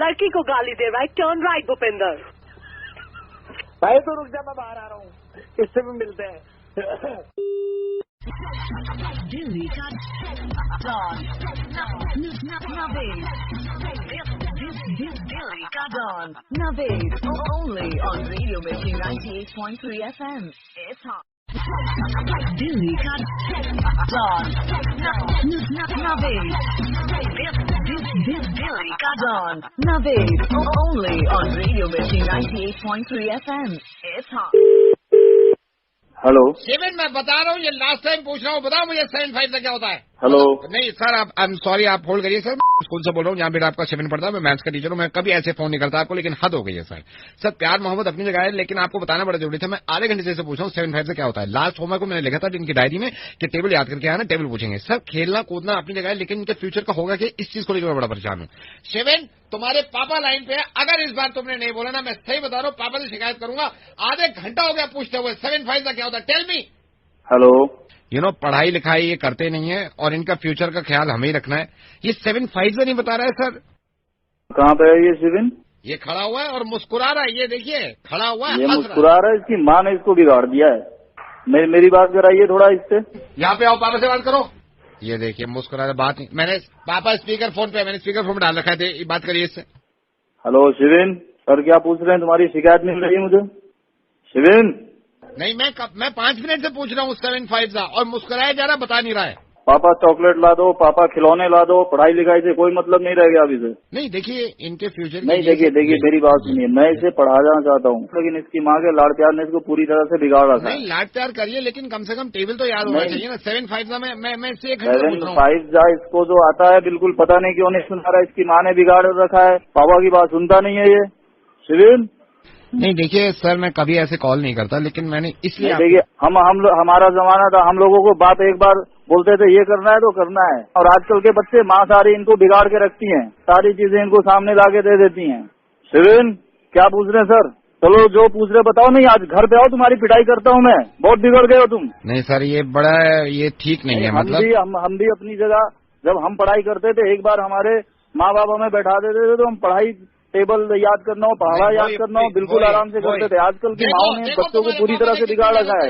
Speaker 14: लड़की को गाली दे, right? Turn right, Bhupendra.
Speaker 12: भाई तो रुक जा, मैं बाहर आ रहा हूँ, इससे भी मिलते हैं।
Speaker 3: दिल्ली का डॉन दिल्ली का don Naved only on radio Mirchi 98.3 FM। It's hot. Delhi का डॉन नवेद दिल्ली का don Naved only on radio Mirchi 98.3 FM। It's hot.
Speaker 10: Hello
Speaker 13: seven, मैं बता रहा हूँ, ये लास्ट टाइम पूछ रहा हूँ, बताओ मुझे 75 का क्या होता है?
Speaker 10: हेलो
Speaker 13: नहीं सर, आई एम सॉरी, आप होल्ड करिए सर। स्कूल से बोल रहा हूँ, जहाँ बेटा आपका 7 पढ़ता है, मैं मैथ्स का टीचर हूँ। मैं कभी ऐसे फोन नहीं करता आपको, लेकिन हद हो गई है सर। सर प्यार मोहब्बत अपनी जगह है, लेकिन आपको बताना बड़ा जरूरी था। मैं आधे घंटे से पूछ रहा हूँ 75 से क्या होता है। लास्ट होमवर्क को मैंने लिखा था इनकी डायरी में कि टेबल याद करके आना, टेबल पूछेंगे। सर खेलना कूदना अपनी जगह है, लेकिन इनके फ्यूचर का होगा कि इस चीज को लेकर मैं बड़ा परेशान हूँ। 7, तुम्हारे पापा लाइन पे है, अगर इस बार तुमने नहीं बोला ना, मैं सही बता रहा हूँ, पापा से शिकायत करूंगा। आधे घंटा हो गया पूछते हुए, 75 का क्या होता है? Tell me.
Speaker 10: हेलो
Speaker 13: पढ़ाई लिखाई ये करते नहीं है और इनका फ्यूचर का ख्याल हमें ही रखना है। ये 75 से नहीं बता रहा है सर।
Speaker 10: कहाँ पे है ये 7?
Speaker 13: ये खड़ा हुआ है और मुस्कुरा रहा है, ये देखिए खड़ा हुआ है,
Speaker 10: ये मुस्कुरा रहा है। इसकी माँ ने इसको बिगाड़ दिया है। मेरी बात कराइए थोड़ा इससे।
Speaker 13: यहाँ पे आओ, पापा से बात करो। ये देखिए मुस्कुरा रहा, बात नहीं। मैंने पापा स्पीकर फोन पे, मैंने स्पीकर फोन में डाल रखा है, बात करिए इससे।
Speaker 10: हेलो शिविन, सर क्या पूछ रहे हैं? तुम्हारी शिकायत मिल रही है मुझे। शिविन
Speaker 13: नहीं, मैं 5 मिनट से पूछ रहा हूँ 75 का, और मुस्कुराया जा रहा, बता नहीं रहा है।
Speaker 10: पापा चॉकलेट ला दो, पापा खिलौने ला दो, पढ़ाई लिखाई से कोई मतलब नहीं रह गया अभी से।
Speaker 13: नहीं देखिए इनके फ्यूचर
Speaker 10: नहीं, देखिए मेरी बात सुनिए, मैं इसे पढ़ाना चाहता हूँ, लेकिन इसकी माँ के लाड़ प्यार ने इसको पूरी तरह से बिगाड़ रखा है।
Speaker 13: नहीं लाड़ प्यार करिए, लेकिन कम से कम टेबल तो याद होना चाहिए ना। 75 का मैं इससे
Speaker 10: 75 जा, इसको जो आता है बिल्कुल पता नहीं क्यों नहीं सुना रहा। इसकी माँ ने बिगाड़ रखा है, पापा की बात सुनता नहीं है ये शिविन।
Speaker 13: नहीं देखिए सर, मैं कभी ऐसे कॉल नहीं करता, लेकिन मैंने इसलिए
Speaker 10: देखिए हमारा जमाना था, हम लोगों को बात एक बार बोलते थे ये करना है तो करना है। और आजकल के बच्चे माँ सारी इनको बिगाड़ के रखती हैं, सारी चीजें इनको सामने लाके दे देती हैं। शिविन क्या पूछ रहे हैं सर? चलो जो पूछ रहे बताओ। नहीं आज घर पे आओ, तुम्हारी पिटाई करता हूँ मैं, बहुत बिगड़ गए हो तुम।
Speaker 13: नहीं सर, ये ठीक नहीं है। मतलब
Speaker 10: हम भी अपनी जगह जब हम पढ़ाई करते थे, एक बार हमारे माँ बाप हमें बैठा देते थे तो हम पढ़ाई टेबल याद करना हो, पहाड़ा याद करना हो, बिल्कुल आराम से करते थे। आजकल की माओ ने बच्चों को पूरी तरह से बिगाड़ रखा है।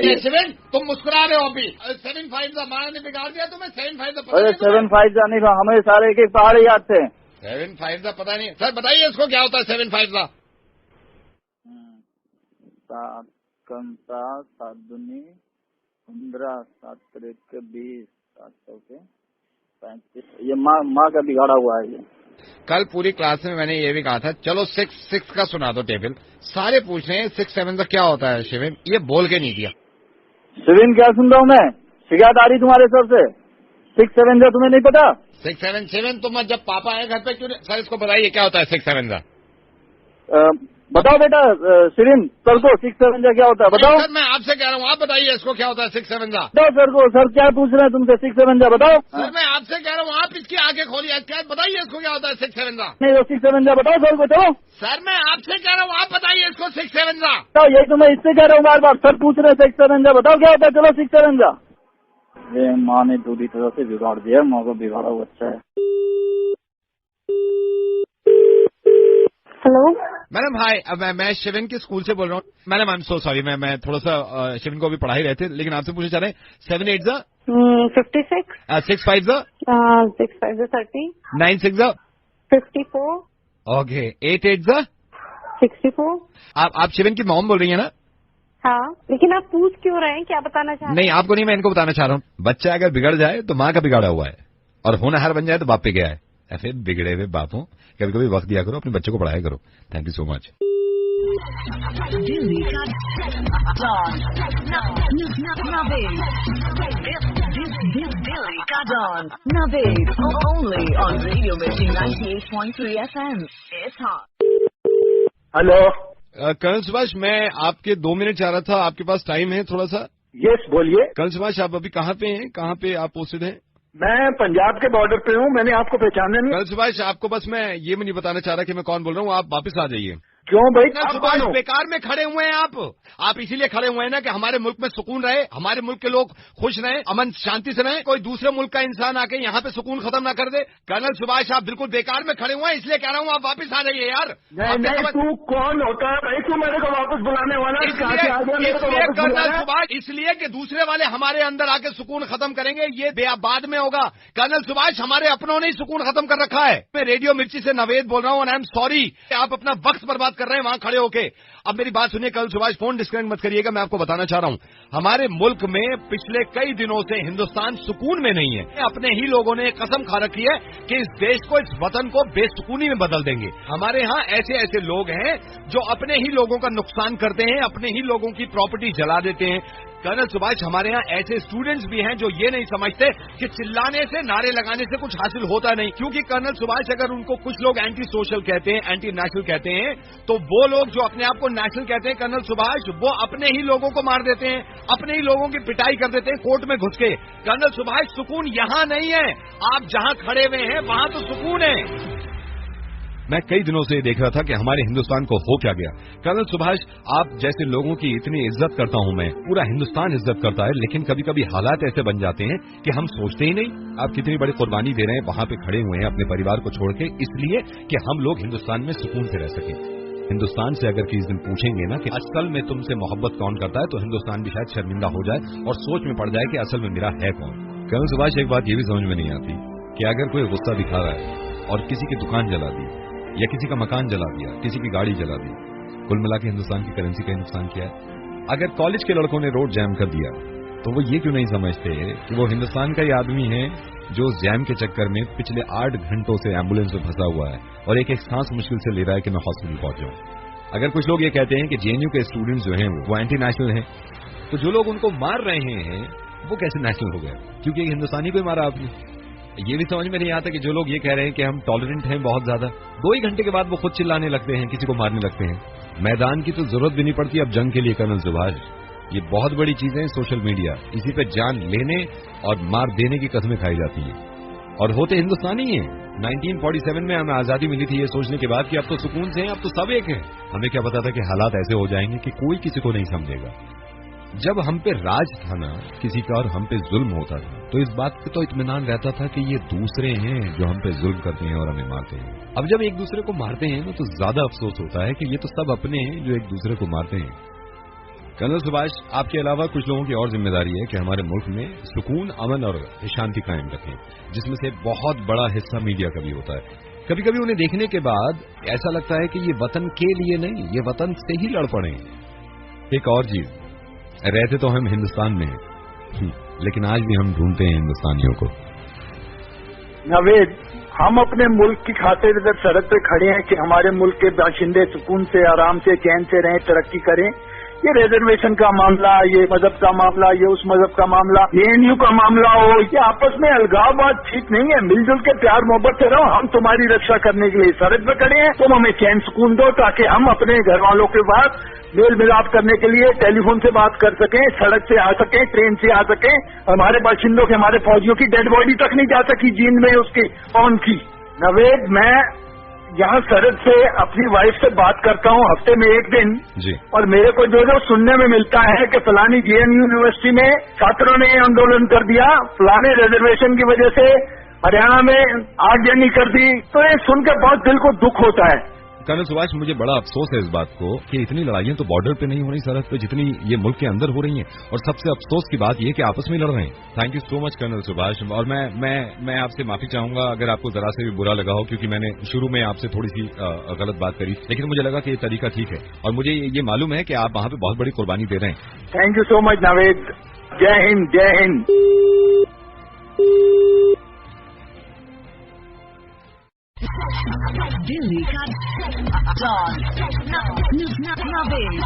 Speaker 13: तुम मुस्कुरा रहे हो अभी। 7-5 माँ ने बिगाड़ दिया तुम्हें। 7-5
Speaker 10: अरे 7-5 नहीं था, हमें सारे एक एक पहाड़े याद थे।
Speaker 13: 7-5 का पता नहीं। सर बताइए इसको क्या होता है 7-5 का?
Speaker 10: 7 कम 7 7 दूनी 15 7 3 20 7 चौके 35। ये माँ का बिगाड़ा हुआ है ये।
Speaker 13: कल पूरी क्लास में मैंने ये भी कहा था, चलो 6 का सुना दो टेबल। सारे पूछ रहे हैं 6-7 का क्या होता है शिविन, ये बोल के नहीं दिया।
Speaker 10: शिविन क्या सुन रहा हूँ मैं, शिकायत आ रही तुम्हारे सर से। 6-7 का तुम्हें नहीं पता?
Speaker 13: 6-7 तुम जब पापा आए घर पे क्यों? सर इसको बताइए क्या होता है 6-7 का?
Speaker 10: बताओ बेटा शिविन सर को 6-7 का क्या होता है बताओ।
Speaker 13: सर मैं आपसे कह रहा हूँ, आप बताइए इसको क्या होता है 6-7 का?
Speaker 10: बताओ सर को, सर क्या पूछ रहे हैं तुमसे 6-7 का बताओ।
Speaker 13: सर मैं आपसे कह रहा हूँ, आप इसकी आंखें खोलिए, क्या बताइए इसको क्या होता है 6-7 का?
Speaker 10: नहीं 6-7 का बताओ सर को। चलो
Speaker 13: सर मैं आपसे कह रहा हूँ, आप बताइए इसको 6-7 का।
Speaker 10: तो यही तो मैं इससे कह रहा हूँ बार बार, सर पूछ रहे हैं 6-7 का बताओ क्या होता है। चलो 6-7 का। ये माँ ने पूरी तरह से बिगाड़ दिया, माँ को बिगाड़ा हुआ अच्छा है।
Speaker 5: हेलो
Speaker 13: मैडम हाय, मैं शिविन के स्कूल से बोल रहा हूँ। Madam I am so sorry, मैं थोड़ा सा शिविन को अभी पढ़ा ही रहे थे, लेकिन आपसे पूछना चाह रहे हैं 7-8
Speaker 5: 56
Speaker 13: 6-5
Speaker 5: 6-5 30
Speaker 13: 9-6
Speaker 5: 54
Speaker 13: ओके 8-8
Speaker 5: 64।
Speaker 13: आप शिविन की मॉम बोल रही है ना?
Speaker 5: हाँ, लेकिन आप पूछ क्यों रहे हैं, क्या बताना चाह रहे हैं?
Speaker 13: नहीं आपको नहीं, मैं इनको बताना चाह रहा हूँ। बच्चा अगर बिगड़ जाए तो माँ का बिगाड़ा हुआ है, और होनहार बन जाए तो बाप पे गया है। ऐसे बिगड़े हुए बापों कभी कभी वक्त दिया करो, अपने बच्चों को पढ़ाया करो। Thank you so much.
Speaker 2: Hello
Speaker 1: colonel Subhash, मैं आपके 2 मिनट चाह रहा था, आपके पास टाइम है थोड़ा सा?
Speaker 2: यस बोलिए।
Speaker 1: कर्नल सुभाष आप अभी कहाँ पे हैं, कहाँ पे आप पोस्टेड हैं?
Speaker 2: मैं पंजाब के बॉर्डर पे हूँ, मैंने आपको पहचाना नहीं।
Speaker 1: कर्नल सुभाष आपको बस मैं ये भी नहीं बताना चाह रहा कि मैं कौन बोल रहा हूँ, आप वापस आ जाइए।
Speaker 2: क्यों भाई?
Speaker 13: सुभाष बेकार में खड़े हुए हैं आप इसीलिए खड़े हुए हैं ना कि हमारे मुल्क में सुकून रहे, हमारे मुल्क के लोग खुश रहे, अमन शांति से रहे, कोई दूसरे मुल्क का इंसान आके यहाँ पे सुकून खत्म ना कर दे। कर्नल सुभाष आप बिल्कुल बेकार में खड़े हुए हैं, इसलिए कह रहा हूँ आप वापस आ जाइए यार।
Speaker 2: तू कौन होता है भाई, तू मेरे को वापस बुलाने वाला?
Speaker 13: इसलिए कर्नल सुभाष, इसलिए कि दूसरे वाले हमारे अंदर आके सुकून खत्म करेंगे, ये बाद में होगा। कर्नल सुभाष हमारे अपनों ने ही सुकून खत्म कर रखा है। मैं रेडियो मिर्ची से नवेद बोल रहा हूँ, आई एम सॉरी आप अपना वक्त बर्बाद कर रहे हैं वहां खड़े होके। अब मेरी बात सुनिए कर्नल सुभाष, फोन डिस्कनेक्ट मत करिएगा, मैं आपको बताना चाह रहा हूं हमारे मुल्क में पिछले कई दिनों से हिंदुस्तान सुकून में नहीं है। अपने ही लोगों ने कसम खा रखी है कि इस देश को, इस वतन को बेसुकूनी में बदल देंगे। हमारे यहाँ ऐसे ऐसे लोग हैं जो अपने ही लोगों का नुकसान करते हैं, अपने ही लोगों की प्रॉपर्टी जला देते हैं। कर्नल सुभाष हमारे यहाँ ऐसे स्टूडेंट्स भी हैं जो ये नहीं समझते कि चिल्लाने से, नारे लगाने से कुछ हासिल होता नहीं। क्योंकि कर्नल सुभाष अगर उनको कुछ लोग एंटी सोशल कहते हैं, एंटी नेशनल कहते हैं, तो वो लोग जो अपने आप को नेशनल कहते हैं कर्नल सुभाष, वो अपने ही लोगों को मार देते हैं, अपने ही लोगों की पिटाई कर देते हैं कोर्ट में घुस के। कर्नल सुभाष सुकून यहाँ नहीं है, आप जहाँ खड़े हुए हैं वहां तो सुकून है।
Speaker 1: मैं कई दिनों से देख रहा था कि हमारे हिंदुस्तान को हो क्या गया। कर्नल सुभाष आप जैसे लोगों की इतनी इज्जत करता हूं मैं, पूरा हिंदुस्तान इज्जत करता है, लेकिन कभी कभी हालात ऐसे बन जाते हैं कि हम सोचते ही नहीं। आप कितनी बड़ी कुर्बानी दे रहे हैं, वहां पे खड़े हुए हैं अपने परिवार को छोड़ के, इसलिए कि हम लोग हिंदुस्तान में सुकून से रह सकें। हिंदुस्तान से अगर किसी दिन पूछेंगे ना कि असल में तुमसे मोहब्बत कौन करता है, तो हिंदुस्तान भी शायद शर्मिंदा हो जाए और सोच में पड़ जाए कि असल में मेरा है कौन। कर्नल सुभाष एक बात ये भी समझ में नहीं आती कि अगर कोई गुस्सा दिखा रहा है और किसी की दुकान जला दी या किसी का मकान जला दिया, किसी की गाड़ी जला दी, कुल मिला के हिंदुस्तान की करेंसी का नुकसान किया है। अगर कॉलेज के लड़कों ने रोड जैम कर दिया तो वो ये क्यों नहीं समझते कि वो हिंदुस्तान का ही आदमी है जो जैम के चक्कर में पिछले 8 घंटों से एम्बुलेंस में फंसा हुआ है और एक एक सांस मुश्किल से ले रहा है कि मैं हॉस्पिटल पहुंचाऊं। अगर कुछ लोग ये कहते हैं कि जेएनयू के स्टूडेंट्स जो हैं वो एंटी नेशनल हैं, तो जो लोग उनको मार रहे हैं वो कैसे नेशनल हो गए? क्योंकि हिंदुस्तानी को मारा आपने। ये भी समझ में नहीं आता कि जो लोग ये कह रहे हैं कि हम टॉलरेंट हैं बहुत ज्यादा, 2 ही घंटे के बाद वो खुद चिल्लाने लगते हैं, किसी को मारने लगते हैं। मैदान की तो जरूरत भी नहीं पड़ती अब जंग के लिए कर्नल सुभाष। ये बहुत बड़ी चीजें हैं सोशल मीडिया, इसी पे जान लेने और मार देने की कस्में खाई जाती हैं और होते हिंदुस्तानी हैं। 1947 में हमें आजादी मिली थी ये सोचने के बाद कि अब तो सुकून से हैं, अब तो सब एक हैं। हमें क्या पता था कि हालात ऐसे हो जाएंगे कि कोई किसी को नहीं समझेगा।
Speaker 11: जब हम पे राज था ना किसी का और हम पे जुल्म होता था तो इस बात का तो इत्मीनान रहता था कि ये दूसरे हैं जो हम पे जुल्म करते हैं और हमें मारते हैं। अब जब एक दूसरे को मारते हैं ना तो ज्यादा अफसोस होता है कि ये तो सब अपने हैं जो एक दूसरे को मारते हैं। कर्नल सुभाष, आपके अलावा कुछ लोगों की और जिम्मेदारी है कि हमारे मुल्क में सुकून, अमन और शांति कायम रखें, जिसमें से बहुत बड़ा हिस्सा मीडिया का भी होता है। कभी कभी उन्हें देखने के बाद ऐसा लगता है कि ये वतन के लिए नहीं, ये वतन से ही लड़ पड़े। एक और चीज, रहते तो हम हिंदुस्तान में हैं, लेकिन आज भी हम ढूंढते हैं हिंदुस्तानियों को।
Speaker 10: नवेद, हम अपने मुल्क की खातिर इधर सड़क पे खड़े हैं कि हमारे मुल्क के बाशिंदे सुकून से, आराम से, चैन से रहें, तरक्की करें। ये रिजर्वेशन का मामला, ये मजहब का मामला, ये उस मजहब का मामला, ANU का मामला हो, ये आपस में अलगाववाद ठीक नहीं है। मिलजुल के प्यार मोहब्बत से रहो। हम तुम्हारी रक्षा करने के लिए सड़क पे खड़े हैं, तुम हमें चैन सुकून दो ताकि हम अपने घर वालों के बाद मेल मिलाप करने के लिए टेलीफोन से बात कर सकें, सड़क से आ सकें, ट्रेन से आ सकें। हमारे बाशिंदों के, हमारे फौजियों की डेड बॉडी तक नहीं जा सकी जींद में उसकी कौन की। नवेद, मैं यहाँ सरहद से अपनी वाइफ से बात करता हूँ हफ्ते में एक दिन
Speaker 11: जी।
Speaker 10: और मेरे को जो सुनने में मिलता है कि फलानी JNU यूनिवर्सिटी में छात्रों ने आंदोलन कर दिया, फलाने रिजर्वेशन की वजह से हरियाणा में आगजनी कर दी, तो ये सुन के बहुत दिल को दुख होता है।
Speaker 11: कर्नल सुभाष, मुझे बड़ा अफसोस है इस बात को कि इतनी लड़ाइयां तो बॉर्डर पे नहीं हो रही सरहद पे, जितनी ये मुल्क के अंदर हो रही हैं। और सबसे अफसोस की बात ये कि आपस में लड़ रहे हैं। Thank you so much colonel Subhash. और मैं आपसे माफी चाहूंगा अगर आपको जरा से भी बुरा लगा हो, क्योंकि मैंने शुरू में आपसे थोड़ी सी गलत बात करी, लेकिन मुझे लगा कि ये तरीका ठीक है और मुझे ये मालूम है कि आप वहां पे बहुत बड़ी कुर्बानी दे रहे हैं।
Speaker 10: Thank you so much Naved. जय हिंद, जय हिंद।
Speaker 3: दिल्ली का डॉन नवेद,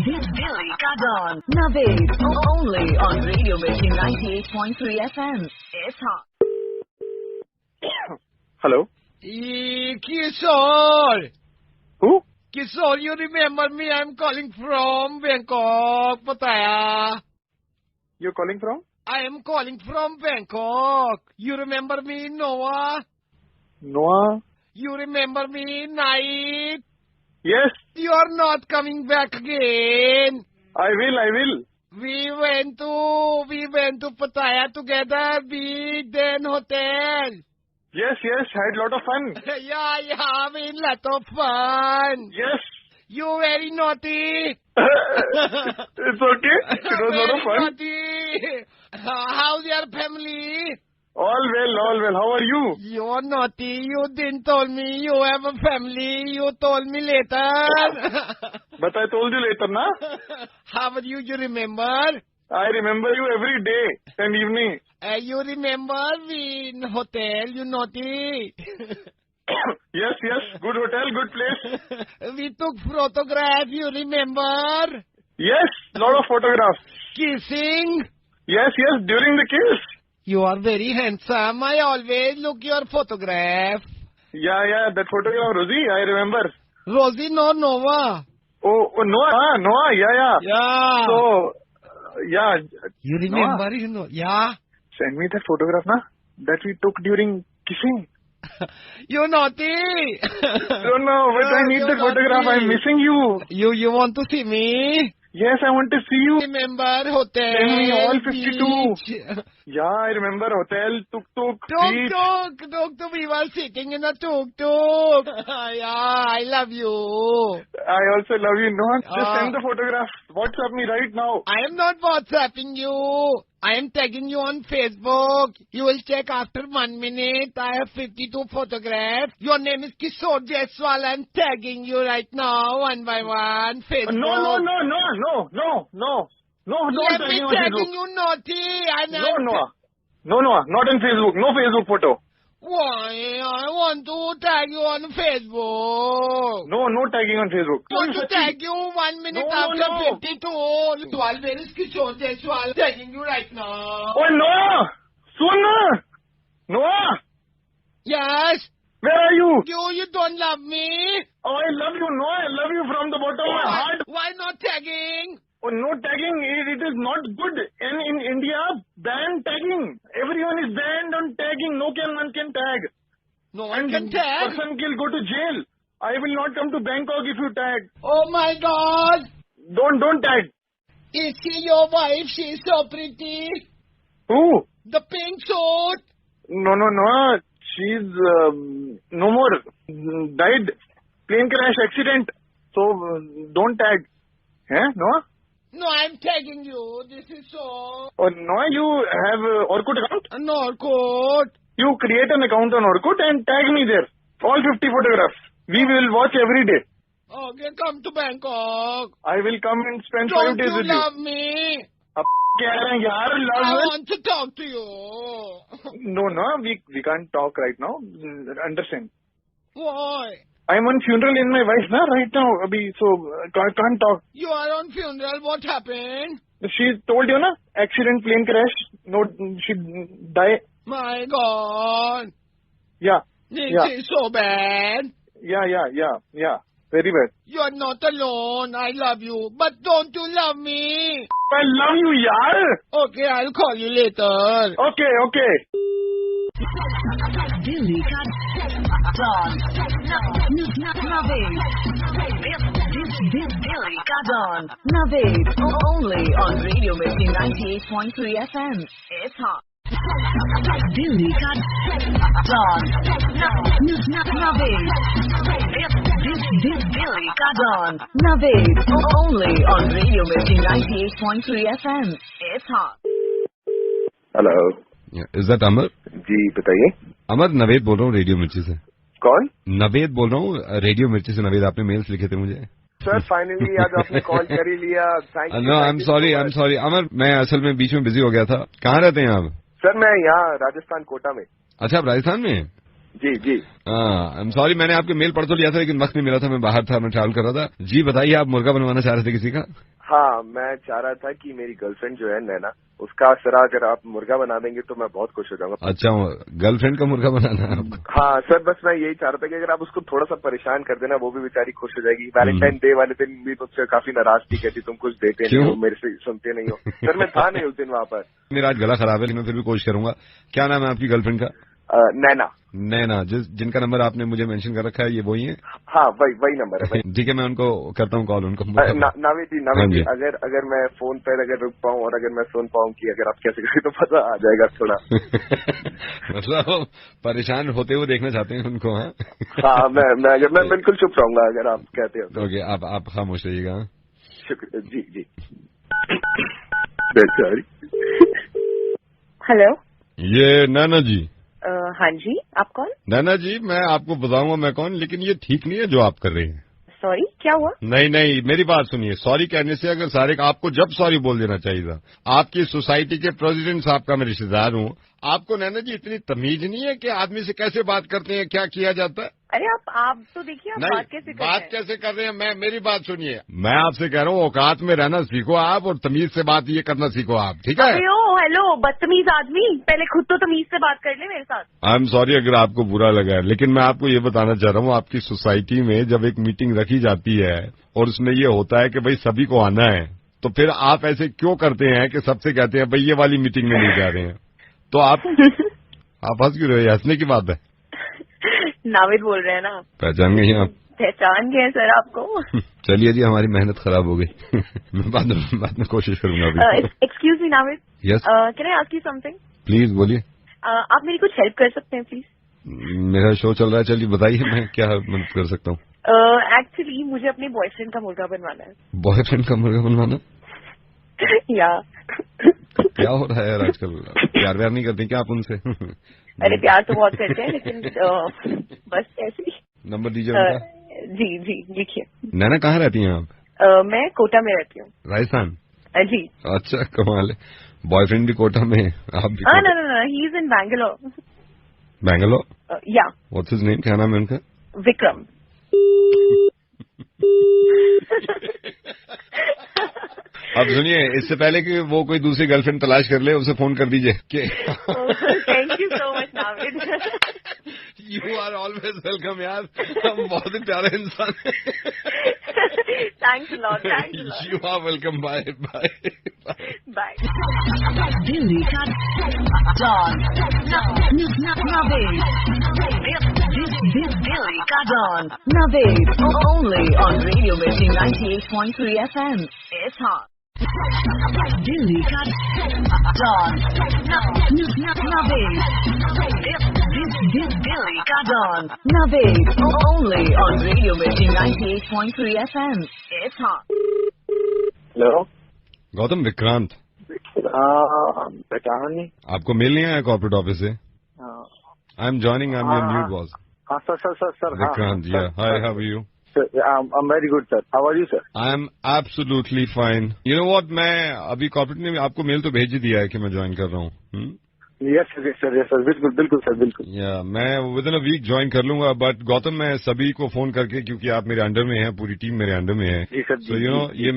Speaker 3: दिल्ली का don Naved, only on radio Mirchi 98.3 FM। It's hot.
Speaker 2: Hello.
Speaker 13: Kishore.
Speaker 2: Who?
Speaker 13: Kishore, you remember me? I'm calling from Bangkok. Pataya.
Speaker 2: You're calling from?
Speaker 13: I am calling from Bangkok. You remember me, Noah?
Speaker 2: Noah?
Speaker 13: You remember me, Night?
Speaker 2: Yes.
Speaker 13: You're not coming back again.
Speaker 2: I will.
Speaker 13: We went to Pattaya together, beach, then hotel.
Speaker 2: Yes, had lot of fun.
Speaker 13: Yeah, we had lot of fun.
Speaker 2: Yes.
Speaker 13: You very naughty.
Speaker 2: It's okay. It was lot of fun.
Speaker 13: Naughty. How's your family?
Speaker 2: All well. How are you?
Speaker 13: You're naughty. You didn't tell me you have a family. You told me later.
Speaker 2: But I told you later, na?
Speaker 13: How are you? You remember?
Speaker 2: I remember you every day and evening.
Speaker 13: You remember we in hotel, you naughty.
Speaker 2: Yes. Good hotel, good place.
Speaker 13: We took photograph, you remember?
Speaker 2: Yes, lot of photographs.
Speaker 13: Kissing?
Speaker 2: Yes, during the kiss.
Speaker 13: You are very handsome. I always look your photograph.
Speaker 2: Yeah, that photograph, Rosie, I remember.
Speaker 13: Rosie, no, Noah.
Speaker 2: Oh, Noah, yeah.
Speaker 13: Yeah.
Speaker 2: So, yeah.
Speaker 13: You remember,
Speaker 2: Noah,
Speaker 13: you know, yeah.
Speaker 2: Send me that photograph, na? That we took during kissing.
Speaker 13: You naughty.
Speaker 2: No, but I need the photograph. I'm missing you.
Speaker 13: You want to see me?
Speaker 2: Yes, I want to see you.
Speaker 13: Remember hotel?
Speaker 2: Send me all 52.
Speaker 13: Beach.
Speaker 2: Yeah, I remember hotel, tuk-tuk, beach.
Speaker 13: Tuk-tuk. We were sitting in a tuk-tuk. Yeah, I love you.
Speaker 2: I also love you. No, just send the photograph. WhatsApp me right now.
Speaker 13: I am not WhatsApping you. I am tagging you on Facebook. You will check after 1 minute. I have 52 photographs. Your name is Kishore Jaiswal. I am tagging you right now, one by one. Facebook.
Speaker 2: No.
Speaker 13: Let me tagging you, naughty.
Speaker 2: No, not on Facebook. No Facebook photo.
Speaker 13: Why? I want to tag you on Facebook.
Speaker 2: No tagging on Facebook.
Speaker 13: I want to tag you 1 minute after 52. Where is Kishore Jaiswal? Tagging you right now.
Speaker 2: Oh, no! Soon! Noah!
Speaker 13: Yes?
Speaker 2: Where are you?
Speaker 13: You don't love me?
Speaker 2: Oh, I love you, Noah. I love you from the bottom of my heart.
Speaker 13: Why not tagging?
Speaker 2: Oh, no tagging. It is not good. And in India, ban tagging. Everyone is banned on tagging. No one can tag.
Speaker 13: No one can tag?
Speaker 2: Person will go to jail. I will not come to Bangkok if you tag.
Speaker 13: Oh my God.
Speaker 2: Don't tag.
Speaker 13: Is she your wife? She's so pretty.
Speaker 12: Who?
Speaker 13: The pink suit.
Speaker 12: No. She's no more. Died. Plane crash accident. So don't tag. Huh? No?
Speaker 13: No, I'm tagging you. This is so...
Speaker 12: Oh, no, you have Orkut account?
Speaker 13: No, Orkut.
Speaker 12: You create an account on Orkut and tag me there. All 50 photographs. We will watch every day.
Speaker 13: Okay, come to Bangkok.
Speaker 12: I will come and spend
Speaker 13: Don't
Speaker 12: 5 days with you.
Speaker 13: Don't you love me?
Speaker 12: Ab kya hai yaar, love
Speaker 13: I
Speaker 12: will...
Speaker 13: want to talk to you.
Speaker 12: No, we can't talk right now. Understand?
Speaker 13: Why?
Speaker 12: I'm on funeral in my wife, na, right now, abhi, so can't talk.
Speaker 13: You are on funeral. What happened?
Speaker 12: She told you, na? Accident, plane crash. No, she died.
Speaker 13: My God.
Speaker 12: Yeah.
Speaker 13: This is so bad.
Speaker 12: Yeah. Very bad.
Speaker 13: You are not alone. I love you. But don't you love me?
Speaker 12: I love you, yaar.
Speaker 13: Okay, I'll call you later.
Speaker 12: Okay.
Speaker 3: Delhi ka Dawn. Naveed. Delhi ka Dawn. Naveed. Only on Radio Mirchi 98.3 FM. It's hot. Delhi ka Dawn. Naveed. Delhi ka Dawn. Naveed. Only on Radio Mirchi 98.3 FM. It's hot.
Speaker 2: Hello,
Speaker 1: is that Amar?
Speaker 2: जी बताइए।
Speaker 1: अमर, नवेद बोल रहा हूँ radio मिर्ची से।
Speaker 2: कौन?
Speaker 1: नवेद बोल रहा हूँ रेडियो मिर्ची से। नवेद, आपने मेल्स लिखे थे मुझे।
Speaker 2: सर फाइनली आज आपने कॉल कर ही लिया। Thank you.
Speaker 1: No, I am sorry Amar, मैं असल में बीच में बिजी हो गया था। कहाँ रहते हैं आप?
Speaker 2: सर मैं यहाँ राजस्थान कोटा में।
Speaker 1: अच्छा, आप राजस्थान में?
Speaker 2: जी।
Speaker 1: आई एम सॉरी, मैंने आपके मेल पढ़ तो लिया था लेकिन वक्त नहीं मिला था, मैं बाहर था, मैं ट्रैवल कर रहा था। जी बताइए, आप मुर्गा बनवाना चाह रहे थे किसी का?
Speaker 2: हाँ, मैं चाह रहा था कि मेरी गर्लफ्रेंड जो है नैना, उसका सर अगर आप मुर्गा बना देंगे तो मैं बहुत खुश हो जाऊंगा।
Speaker 1: अच्छा, गर्लफ्रेंड का मुर्गा बनाना है आपको?
Speaker 2: हाँ सर, बस मैं यही चाह रहा था कि अगर आप उसको थोड़ा सा परेशान कर देना, वो भी बेचारी खुश हो जाएगी। वैलेंटाइन डे वाले दिन भी मुझसे काफी नाराज थी, कहती तुम कुछ देते नहीं हो, मेरे से सुनते नहीं हो। सर मैं था नहीं उस दिन वहाँ पर।
Speaker 1: मेरा आज गला खराब है लेकिन मैं फिर भी कोशिश करूंगा। क्या नाम है आपकी गर्लफ्रेंड का? नैना, जिनका नंबर आपने मुझे मेंशन कर रखा है, ये वही है?
Speaker 2: हाँ, वही नंबर है।
Speaker 1: ठीक है, मैं उनको करता हूँ कॉल। उनको
Speaker 2: नावेद जी, अगर मैं फोन पर अगर रुक पाऊँ और अगर मैं सुन पाऊँ कि अगर आप कैसे करें तो पता आ जाएगा थोड़ा।
Speaker 1: मतलब परेशान होते हुए देखना चाहते हैं उनको?
Speaker 2: हाँ, मैं बिल्कुल चुप रहूंगा अगर आप कहते हो।
Speaker 1: ओके, आप खामोश रहिएगा।
Speaker 2: शुक्रिया जी।
Speaker 16: हेलो,
Speaker 1: ये नैना जी?
Speaker 16: हाँ जी, आप कौन?
Speaker 1: नैना जी, मैं आपको बताऊंगा मैं कौन, लेकिन ये ठीक नहीं है जो आप कर रहे हैं।
Speaker 16: सॉरी, क्या हुआ?
Speaker 1: नहीं, मेरी बात सुनिए। सॉरी कहने से अगर सारे आपको जब सॉरी बोल देना चाहिए था। आपकी सोसाइटी के प्रेसिडेंट साहब का मैं रिश्तेदार हूँ। आपको नैना जी इतनी तमीज नहीं है कि आदमी से कैसे बात करते हैं, क्या किया जाता है?
Speaker 16: अरे आप तो देखिए, बात कैसे
Speaker 1: कर रहे हैं? मेरी बात सुनिए, मैं आपसे कह रहा हूँ औकात में रहना सीखो आप, और तमीज से बात ये करना सीखो आप, ठीक है?
Speaker 16: हेलो बदतमीज आदमी, पहले खुद तो तमीज से बात कर ले मेरे साथ।
Speaker 1: आई एम सॉरी अगर आपको बुरा लगा है, लेकिन मैं आपको ये बताना चाह रहा हूँ, आपकी सोसाइटी में जब एक मीटिंग रखी जाती है और उसमें ये होता है कि भाई सभी को आना है, तो फिर आप ऐसे क्यों करते हैं कि सबसे कहते हैं भाई ये वाली मीटिंग में नहीं जा रहे हैं? तो आप हंस क्यों रहे? हंसने की बात है।
Speaker 16: नावेद बोल रहे हैं ना? पहचान
Speaker 1: गई आप?
Speaker 16: पहचान गए सर आपको।
Speaker 1: चलिए जी, हमारी मेहनत खराब हो गई। मैं बाद में कोशिश करूंगा।
Speaker 16: Excuse me Naved.
Speaker 1: Yes,
Speaker 16: can I ask you something?
Speaker 1: Please बोलिए।
Speaker 16: आप मेरी कुछ हेल्प कर सकते हैं प्लीज?
Speaker 1: मेरा शो चल रहा है, चलिए बताइए मैं क्या मदद कर सकता हूँ।
Speaker 16: एक्चुअली मुझे अपने बॉयफ्रेंड का मुर्गा बनवाना है।
Speaker 1: बॉयफ्रेंड का मुर्गा बनवाना?
Speaker 16: या
Speaker 1: क्या हो रहा है यार आजकल? प्यार नहीं करते क्या आप उनसे?
Speaker 16: अरे प्यार तो बहुत करते हैं, लेकिन बस ऐसे ही।
Speaker 1: नंबर दीजिए उनका।
Speaker 16: जी लिखिए।
Speaker 1: नैना, कहाँ रहती हैं आप?
Speaker 16: मैं कोटा में रहती हूँ।
Speaker 1: राजस्थान?
Speaker 16: जी।
Speaker 1: अच्छा, कमाल है। बॉयफ्रेंड भी कोटा में, आप भी?
Speaker 16: No, he is in Bangalore.
Speaker 1: Bangalore?
Speaker 16: Yeah.
Speaker 1: What's his name? क्या नाम है उनका?
Speaker 16: विक्रम।
Speaker 1: अब सुनिए, इससे पहले कि वो कोई दूसरी गर्लफ्रेंड तलाश कर ले, उसे फोन कर दीजिए कि
Speaker 16: thank you so much Naved.
Speaker 1: You are always welcome यार, हम बहुत ही प्यारे इंसान हैं।
Speaker 16: Thanks a lot.
Speaker 1: You are welcome. Bye.
Speaker 3: Delhi ka Dawn. Delhi ka Dawn. Naveed. Only on Radio Mirchi 98.3 FM. It's hot. Delhi का डॉन नवेद दिल्ली का don Naved only on radio Mirchi 98.3 FM it's hot.
Speaker 10: Hello
Speaker 1: Gautam, Vikrant
Speaker 10: पहचाना नहीं
Speaker 1: आपको मेल नहीं आया corporate office से? I am joining, I am your new boss.
Speaker 10: हाँ sir
Speaker 1: Vikrant, yeah hi, how are you?
Speaker 10: I'm very good, sir. How are you, sir?
Speaker 1: I am absolutely fine. You know what, मैं अभी corporate ने आपको mail तो भेज ही दिया है कि मैं ज्वाइन कर रहा हूँ।
Speaker 10: Yes, sir. बिल्कुल सर, बिल्कुल।
Speaker 1: या मैं विद इन अ वीक ज्वाइन कर लूंगा। बट गौतम, मैं सभी को फोन करके, क्योंकि आप मेरे अंडर में हैं, पूरी टीम मेरे अंडर में है, तो यू नो ये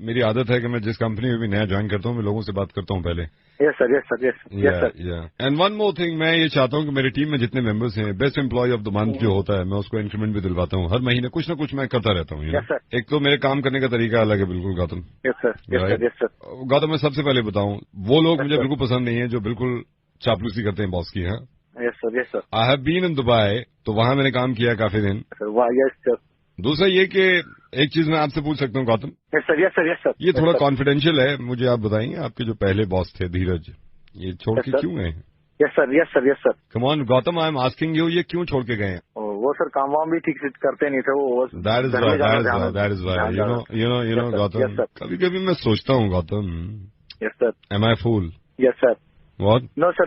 Speaker 1: मेरी आदत है कि मैं जिस कंपनी में भी नया ज्वाइन करता हूँ, मैं लोगों से बात करता हूँ पहले।
Speaker 10: Yes, sir.
Speaker 1: And one more thing, मैं ये चाहता हूँ कि मेरी टीम में जितने मेंबर्स हैं, best employee of the month जो होता है, मैं उसको इंक्रीमेंट भी दिलवाता हूँ। हर महीने कुछ ना कुछ मैं करता रहता हूँ। एक तो मेरे काम करने का तरीका अलग है बिल्कुल गौतम।
Speaker 10: Yes, sir.
Speaker 1: गौतम, मैं सबसे पहले बताऊँ, वो लोग मुझे बिल्कुल पसंद नहीं है जो बिल्कुल चापलूसी करते हैं बॉस की। हाँ,
Speaker 10: Yes, sir.
Speaker 1: I have been in Dubai, तो वहां मैंने काम किया काफी दिन।
Speaker 10: Yes, sir.
Speaker 1: दूसरा ये कि एक चीज मैं आपसे पूछ सकता हूँ गौतम?
Speaker 10: Yes, sir.
Speaker 1: ये थोड़ा कॉन्फिडेंशियल है, मुझे आप बताएंगे, आपके जो पहले बॉस थे धीरज, ये छोड़ के क्यों गए?
Speaker 10: Yes, sir.
Speaker 1: Come on Gautam, I am asking you, ये क्यों छोड़ के गए?
Speaker 10: वो सर काम वाम भी ठीक से करते नहीं थे वो।
Speaker 1: That is why you know Gautam, कभी कभी मैं सोचता हूँ Gautam,
Speaker 10: Yes, sir.
Speaker 1: Am I fool?
Speaker 10: Yes, sir.
Speaker 1: What?
Speaker 10: No, sir.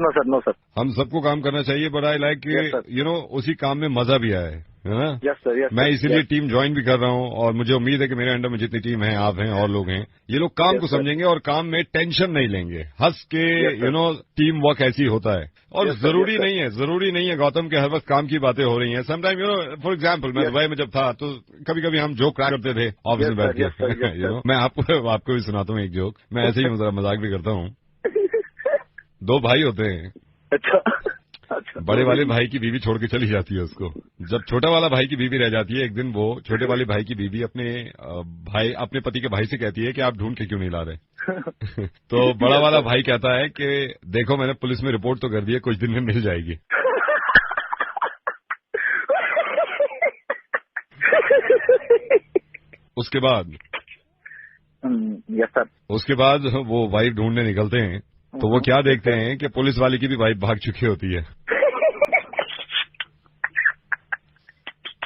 Speaker 1: हम सबको काम करना चाहिए, but I like you know उसी काम में मजा भी आए, है ना?
Speaker 10: Yes, sir.
Speaker 1: मैं इसीलिए टीम ज्वाइन भी कर रहा हूँ, और मुझे उम्मीद है कि मेरे अंडर में जितनी टीम है, आप हैं और लोग हैं, ये लोग काम को समझेंगे और काम में टेंशन नहीं लेंगे, हंस के यू नो टीम वर्क ऐसी होता है। और जरूरी नहीं है गौतम के हर वक्त काम की बातें हो रही हैं। Sometime you know, for example, मैं दुबई में जब था तो कभी कभी हम जोक क्रैक करते थे ऑफिस में बैठ के। यू नो, मैं आपको भी सुनाता हूँ एक जोक, मैं ऐसे ही मजाक भी करता हूँ। दो भाई होते हैं। अच्छा। बड़े वाले भाई की बीवी छोड़ के चली जाती है उसको। जब छोटा वाला भाई की बीवी रह जाती है, एक दिन वो छोटे वाले भाई की बीवी अपने पति के भाई से कहती है कि आप ढूंढ के क्यों नहीं ला रहे? तो बड़ा वाला भाई कहता है कि देखो, मैंने पुलिस में रिपोर्ट तो कर दी है, कुछ दिन में मिल जाएगी। उसके बाद वो वाइफ ढूंढने निकलते हैं, तो वो क्या देखते हैं कि पुलिस वाले की भी वाइफ भाग चुकी होती है।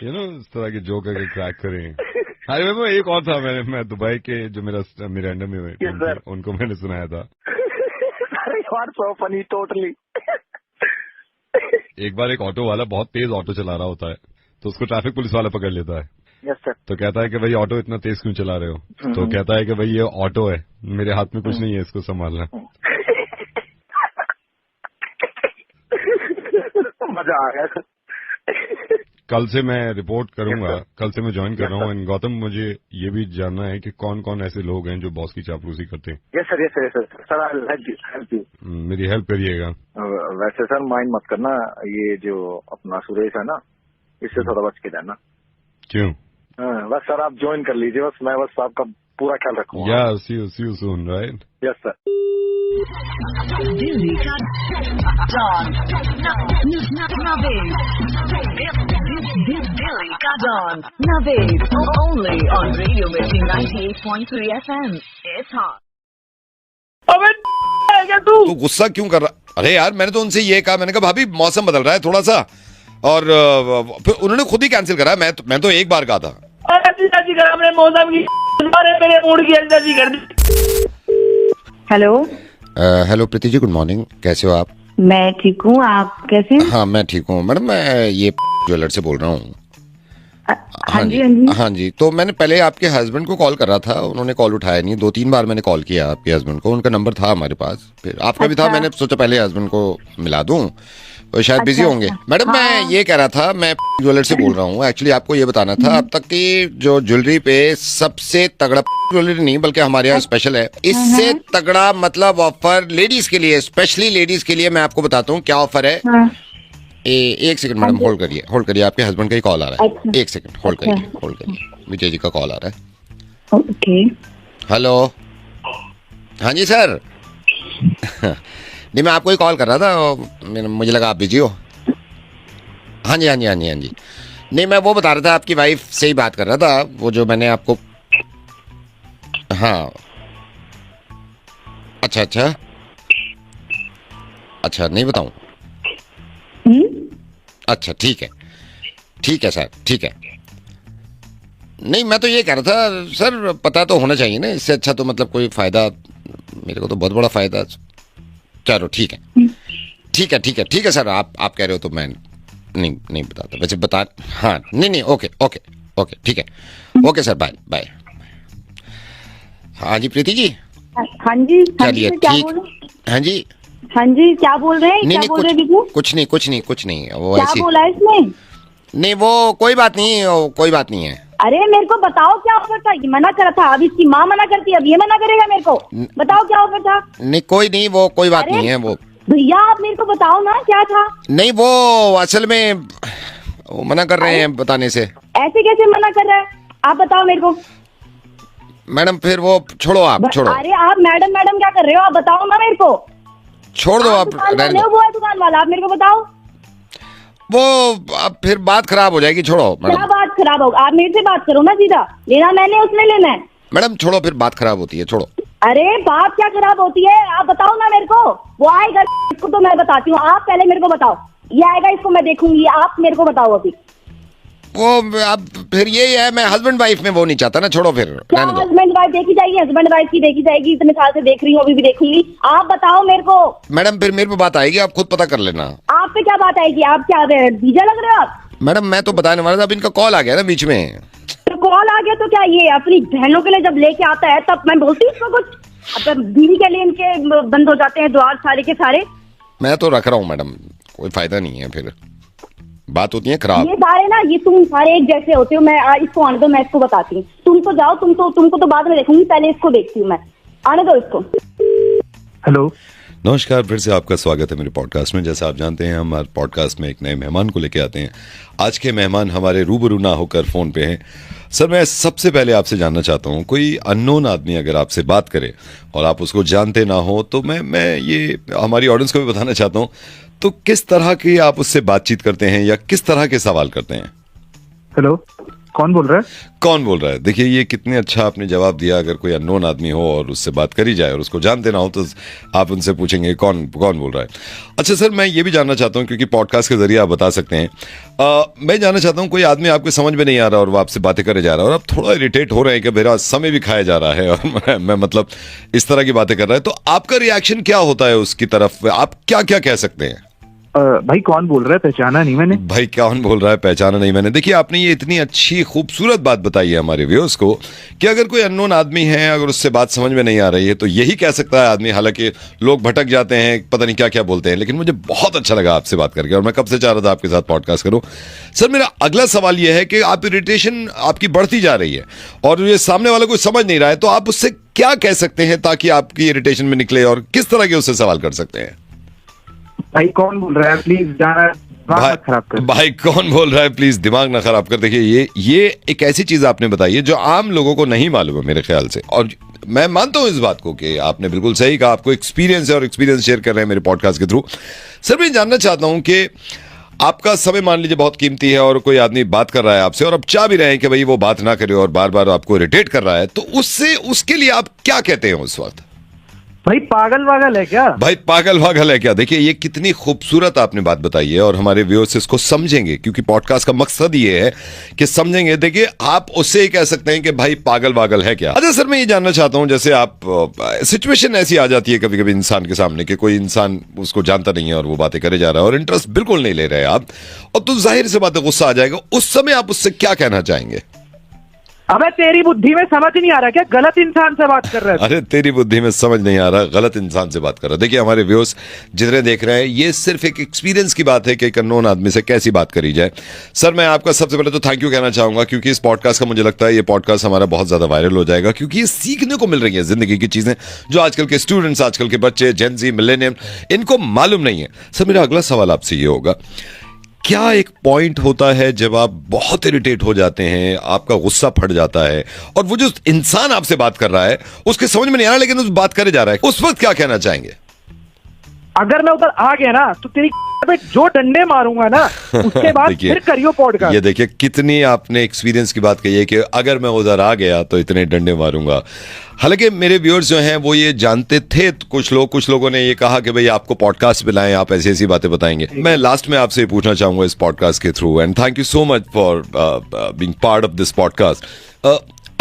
Speaker 1: यू नो, इस तरह के जोक अगर क्रैक करें। अरे वो एक और था, मैं दुबई के जो मेरे अंडर में हुए उनको मैंने सुनाया था।
Speaker 10: so funny, totally.
Speaker 1: एक बार एक ऑटो वाला बहुत तेज ऑटो चला रहा होता है, तो उसको ट्रैफिक पुलिस वाला पकड़ लेता है।
Speaker 10: Yes, sir.
Speaker 1: तो कहता है कि भाई ऑटो इतना तेज क्यों चला रहे हो? तो कहता है कि भाई ये ऑटो है, मेरे हाथ में कुछ नहीं है इसको संभालना।
Speaker 10: मजा आ गया।
Speaker 1: कल से मैं रिपोर्ट करूंगा, कल से मैं ज्वाइन कर रहा हूँ। एंड गौतम, मुझे ये भी जानना है कि कौन कौन ऐसे लोग हैं जो बॉस की चापलूसी करते हैं।
Speaker 10: Yes, sir. Help you.
Speaker 1: मेरी हेल्प करिएगा।
Speaker 10: वैसे सर माइंड मत करना, ये जो अपना सुरेश है ना, इससे थोड़ा बच के रहना।
Speaker 1: क्यों?
Speaker 10: बस सर आप ज्वाइन कर लीजिए, बस मैं आपका पूरा ख्याल रखूंगा।
Speaker 1: Yeah, see you soon, right?
Speaker 10: Yes, sir.
Speaker 3: Delhi का डॉन दिल्ली का don Naved only on radio Mirchi 98.3 FM it's hot.
Speaker 17: अबे क्या तू
Speaker 18: गुस्सा क्यों कर रहा? अरे यार, मैंने तो उनसे ये कहा, मैंने कहा भाभी मौसम बदल रहा है थोड़ा सा, और फिर उन्होंने खुद ही कैंसिल करा। मैं तो एक बार कहा था।
Speaker 17: अपने मौसम की मेरे मूड की अंदाजी कर दी।
Speaker 18: Hello Preeti ji, good morning, कैसे हो आप?
Speaker 16: मैं ठीक हूँ, आप कैसे हैं?
Speaker 18: हाँ मैं ठीक हूँ मैडम, मैं ये ज्वेलर से बोल रहा हूँ। हाँ जी। तो मैंने पहले आपके हस्बैंड को कॉल कर रहा था, उन्होंने कॉल उठाया नहीं। 2-3 बार मैंने कॉल किया आपके हस्बैंड को, उनका नंबर था हमारे पास, फिर आपका भी था। मैंने सोचा पहले हस्बैंड को मिला दूं, तो शायद बिजी होंगे। मैडम मैं ये कह रहा था, मैं ज्वेलर से बोल रहा हूँ। एक्चुअली आपको ये बताना था, अब तक की जो ज्वेलरी पे सबसे तगड़ा ज्वेलरी नहीं बल्कि हमारे यहाँ स्पेशल है, इससे तगड़ा मतलब ऑफर लेडीज के लिए, स्पेशली लेडीज के लिए मैं आपको बताता हूँ क्या ऑफर है। एक सेकंड मैडम, होल्ड करिए, आपके हस्बैंड का ही कॉल आ रहा है। एक सेकंड होल्ड करिए, विजय जी का कॉल आ रहा है।
Speaker 16: ओके।
Speaker 18: हेलो, हाँ जी सर। नहीं मैं आपको ही कॉल कर रहा था, मुझे लगा आप बिजी हो। हाँ जी। नहीं मैं वो बता रहा था, आपकी वाइफ से ही बात कर रहा था, वो जो मैंने आपको, हाँ अच्छा अच्छा अच्छा, नहीं बताऊं? अच्छा ठीक है सर, ठीक है। नहीं, मैं तो ये कह रहा था सर, पता तो होना चाहिए ना, इससे अच्छा तो मतलब कोई फायदा, मेरे को तो बहुत बड़ा फायदा। चलो ठीक है सर, आप कह रहे हो तो मैं नहीं बताता, वैसे बता, हाँ नहीं ओके ठीक है, ओके सर, बाय। हाँ जी प्रीति जी।
Speaker 16: हाँ जी,
Speaker 18: चलिए ठीक। हाँ जी
Speaker 16: क्या बोल रहे हैं?
Speaker 18: नहीं,
Speaker 16: बोल रहे हैं?
Speaker 18: कुछ नहीं वो
Speaker 16: क्या
Speaker 18: ऐसी
Speaker 16: बोला इसमें?
Speaker 18: नहीं, वो कोई बात नहीं है।
Speaker 16: अरे मेरे को बताओ क्या ऑफर था? ये मना करा था, अब इसकी माँ मना करती है, अब ये मना करेगा मेरे को? बताओ क्या ऑफर था?
Speaker 18: नहीं वो कोई बात नहीं है। वो
Speaker 16: भैया आप मेरे को बताओ ना क्या था?
Speaker 18: नहीं, वो असल में वो मना कर रहे हैं बताने से।
Speaker 16: ऐसे कैसे मना कर रहा है? आप बताओ मेरे को।
Speaker 18: मैडम फिर वो छोड़ो, आप छोड़ो।
Speaker 16: अरे आप मैडम क्या कर रहे हो? आप बताओ ना मेरे को।
Speaker 18: छोड़ दो आप।
Speaker 16: वो है दुकान वाला, आप मेरे को बताओ।
Speaker 18: वो अब फिर बात खराब हो जाएगी, छोड़ो मैडम।
Speaker 16: क्या बात खराब होगा? आप मेरे से बात करो ना सीधा, लेना मैंने उसने लेना है।
Speaker 18: मैडम छोड़ो, फिर बात खराब होती है, छोड़ो।
Speaker 16: अरे बात क्या खराब होती है? आप बताओ ना मेरे को। वो आएगा, इसको तो मैं बताती हूँ, आप पहले मेरे को बताओ। ये आएगा, इसको मैं देखूंगी, आप मेरे को बताओ अभी।
Speaker 18: वो अब फिर यही है, मैं हस्बैंड वाइफ में वो नहीं चाहता ना, छोड़ो फिर।
Speaker 16: क्या हस्बैंड वाइफ देखी जाएगी? हस्बैंड वाइफ की देखी जाएगी, इतने साल से देख रही हूँ, अभी भी देखूंगी। आप बताओ मेरे को।
Speaker 18: मैडम फिर मेरे पे बात आएगी, आप खुद पता कर लेना।
Speaker 16: आप पे क्या बात आएगी? आप क्या बीजा लग रहे हो आप?
Speaker 18: मैडम मैं तो बताने वाला था, अब इनका कॉल आ गया ना बीच में।
Speaker 16: तो कॉल आ गया तो क्या, ये अपनी बहनों के लिए जब लेके आता है तब मैं बोलती हूँ इसको कुछ? अब बीवी के लिए इनके बंद हो जाते हैं द्वार सारे के सारे।
Speaker 18: मैं तो रख रहा हूँ मैडम, कोई फायदा नहीं है, फिर बात होती है खराब।
Speaker 16: ये सारे ना, ये तुम सारे एक जैसे होते हो। मैं इसको आने दो, मैं इसको बताती हूँ। तुम तो जाओ, तुमको तो बाद में देखूंगी, पहले इसको देखती हूँ मैं। आने दो इसको।
Speaker 11: हेलो, नमस्कार, फिर से आपका स्वागत है मेरे पॉडकास्ट में। जैसा आप जानते हैं, हम हमारे पॉडकास्ट में एक नए मेहमान को लेके आते हैं। आज के मेहमान हमारे रूबरू ना होकर फोन पे हैं। सर, मैं सबसे पहले आपसे जानना चाहता हूँ, कोई अननोन आदमी अगर आपसे बात करे और आप उसको जानते ना हो, तो मैं ये हमारी ऑडियंस को भी बताना चाहता हूँ, तो किस तरह की आप उससे बातचीत करते हैं या किस तरह के सवाल करते हैं?
Speaker 19: हेलो, कौन बोल रहा है?
Speaker 11: देखिए, ये कितने अच्छा आपने जवाब दिया। अगर कोई अननोन आदमी हो और उससे बात करी जाए और उसको जानते ना हो, तो आप उनसे पूछेंगे कौन बोल रहा है। अच्छा सर, मैं ये भी जानना चाहता हूँ, क्योंकि पॉडकास्ट के जरिए आप बता सकते हैं, मैं जानना चाहता हूँ, कोई आदमी आपके समझ में नहीं आ रहा और वो आपसे बातें करे जा रहा है और आप थोड़ा इरिटेट हो रहे हैं कि मेरा समय भी खाया जा रहा है और मैं मतलब इस तरह की बातें कर रहा है, तो आपका रिएक्शन क्या होता है उसकी तरफ? आप क्या कह सकते हैं?
Speaker 19: भाई कौन बोल रहा है? पहचाना नहीं मैंने।
Speaker 11: भाई कौन बोल रहा है? पहचाना नहीं मैंने। देखिए, आपने ये इतनी अच्छी खूबसूरत बात बताई है हमारे व्यूअर्स को कि अगर कोई अननोन आदमी है, अगर उससे बात समझ में नहीं आ रही है, तो यही कह सकता है आदमी। हालांकि लोग भटक जाते हैं, पता नहीं क्या बोलते हैं, लेकिन मुझे बहुत अच्छा लगा आपसे बात करके और मैं कब से चाह रहा था आपके साथ पॉडकास्ट करूं। सर, मेरा अगला सवाल यह है कि आप इरिटेशन आपकी बढ़ती जा रही है और ये सामने वाला कोई समझ नहीं रहा है, तो आप उससे क्या कह सकते हैं ताकि आपकी इरिटेशन में निकले और किस तरह के उससे सवाल कर सकते हैं?
Speaker 19: भाई कौन बोल रहा है? प्लीज दिमाग खराब कर।
Speaker 11: भाई कौन बोल रहा है? प्लीज दिमाग ना खराब कर। देखिए, ये एक ऐसी चीज आपने बताई है जो आम लोगों को नहीं मालूम है मेरे ख्याल से, और मैं मानता हूं इस बात को कि आपने बिल्कुल सही कहा, आपको एक्सपीरियंस है और एक्सपीरियंस शेयर कर रहे हैं मेरे पॉडकास्ट के थ्रू। सर, मैं जानना चाहता हूं कि आपका समय मान लीजिए बहुत कीमती है और कोई आदमी बात कर रहा है आपसे और आप चाह भी रहे हैं कि भाई वो बात ना करे और बार बार आपको इरिटेट कर रहा है, तो उसके लिए आप क्या कहते हैं उस वक्त?
Speaker 19: भाई पागल वागल है क्या?
Speaker 11: भाई पागल वागल है क्या? देखिए, ये कितनी खूबसूरत आपने बात बताई है और हमारे व्यूअर्स इसको समझेंगे, क्योंकि पॉडकास्ट का मकसद ये है कि समझेंगे। देखिए, आप उससे ही कह सकते हैं कि भाई पागल वागल है क्या। अच्छा सर, मैं ये जानना चाहता हूं, जैसे आप सिचुएशन ऐसी आ जाती है कभी कभी इंसान के सामने कि कोई इंसान उसको जानता नहीं है और वो बातें करे जा रहा है और इंटरेस्ट बिल्कुल नहीं ले रहे आप, और तो जाहिर सी बात है गुस्सा आ जाएगा। उस समय आप उससे क्या कहना चाहेंगे?
Speaker 19: अबे तेरी बुद्धि में समझ नहीं आ रहा क्या? गलत इंसान से बात कर रहा है।
Speaker 11: अरे तेरी बुद्धि में समझ नहीं आ रहा, गलत इंसान से बात कर रहा है। देखिए, हमारे व्यूअर्स जितने देख रहे हैं, ये सिर्फ एक एक्सपीरियंस की बात है कि एक अननोन आदमी से कैसी बात करी जाए। सर, मैं आपका सबसे पहले तो थैंक यू कहना चाहूंगा, क्योंकि इस पॉडकास्ट का मुझे लगता है ये पॉडकास्ट हमारा बहुत ज्यादा वायरल हो जाएगा, क्योंकि ये सीखने को मिल रही है जिंदगी की चीजें जो आजकल के स्टूडेंट्स, आजकल के बच्चे, जेनजी, मिलेनियम, इनको मालूम नहीं है। सर, मेरा अगला सवाल आपसे ये होगा, क्या एक पॉइंट होता है जब आप बहुत इरिटेट हो जाते हैं, आपका गुस्सा फट जाता है और वो जो इंसान आपसे बात कर रहा है उसके समझ में नहीं आ रहा, लेकिन उस बात करे जा रहा है, उस वक्त क्या कहना चाहेंगे?
Speaker 19: अगर मैं उधर आ गया ना तो तेरी अबे जो डंडे मारूंगा ना उसके बाद फिर करियो पॉडकास्ट।
Speaker 18: ये देखिए कितनी आपने एक्सपीरियंस की बात कही है कि अगर मैं उधर आ गया तो इतने डंडे मारूंगा। हालांकि मेरे व्यूअर्स जो हैं वो ये जानते थे, कुछ लोगों ने ये कहा कि भाई आपको पॉडकास्ट पे लाएं, आप ऐसी ऐसी बातें बताएंगे। मैं लास्ट में आपसे पूछना चाहूंगा इस पॉडकास्ट के through, and thank you so much for being part of this podcast.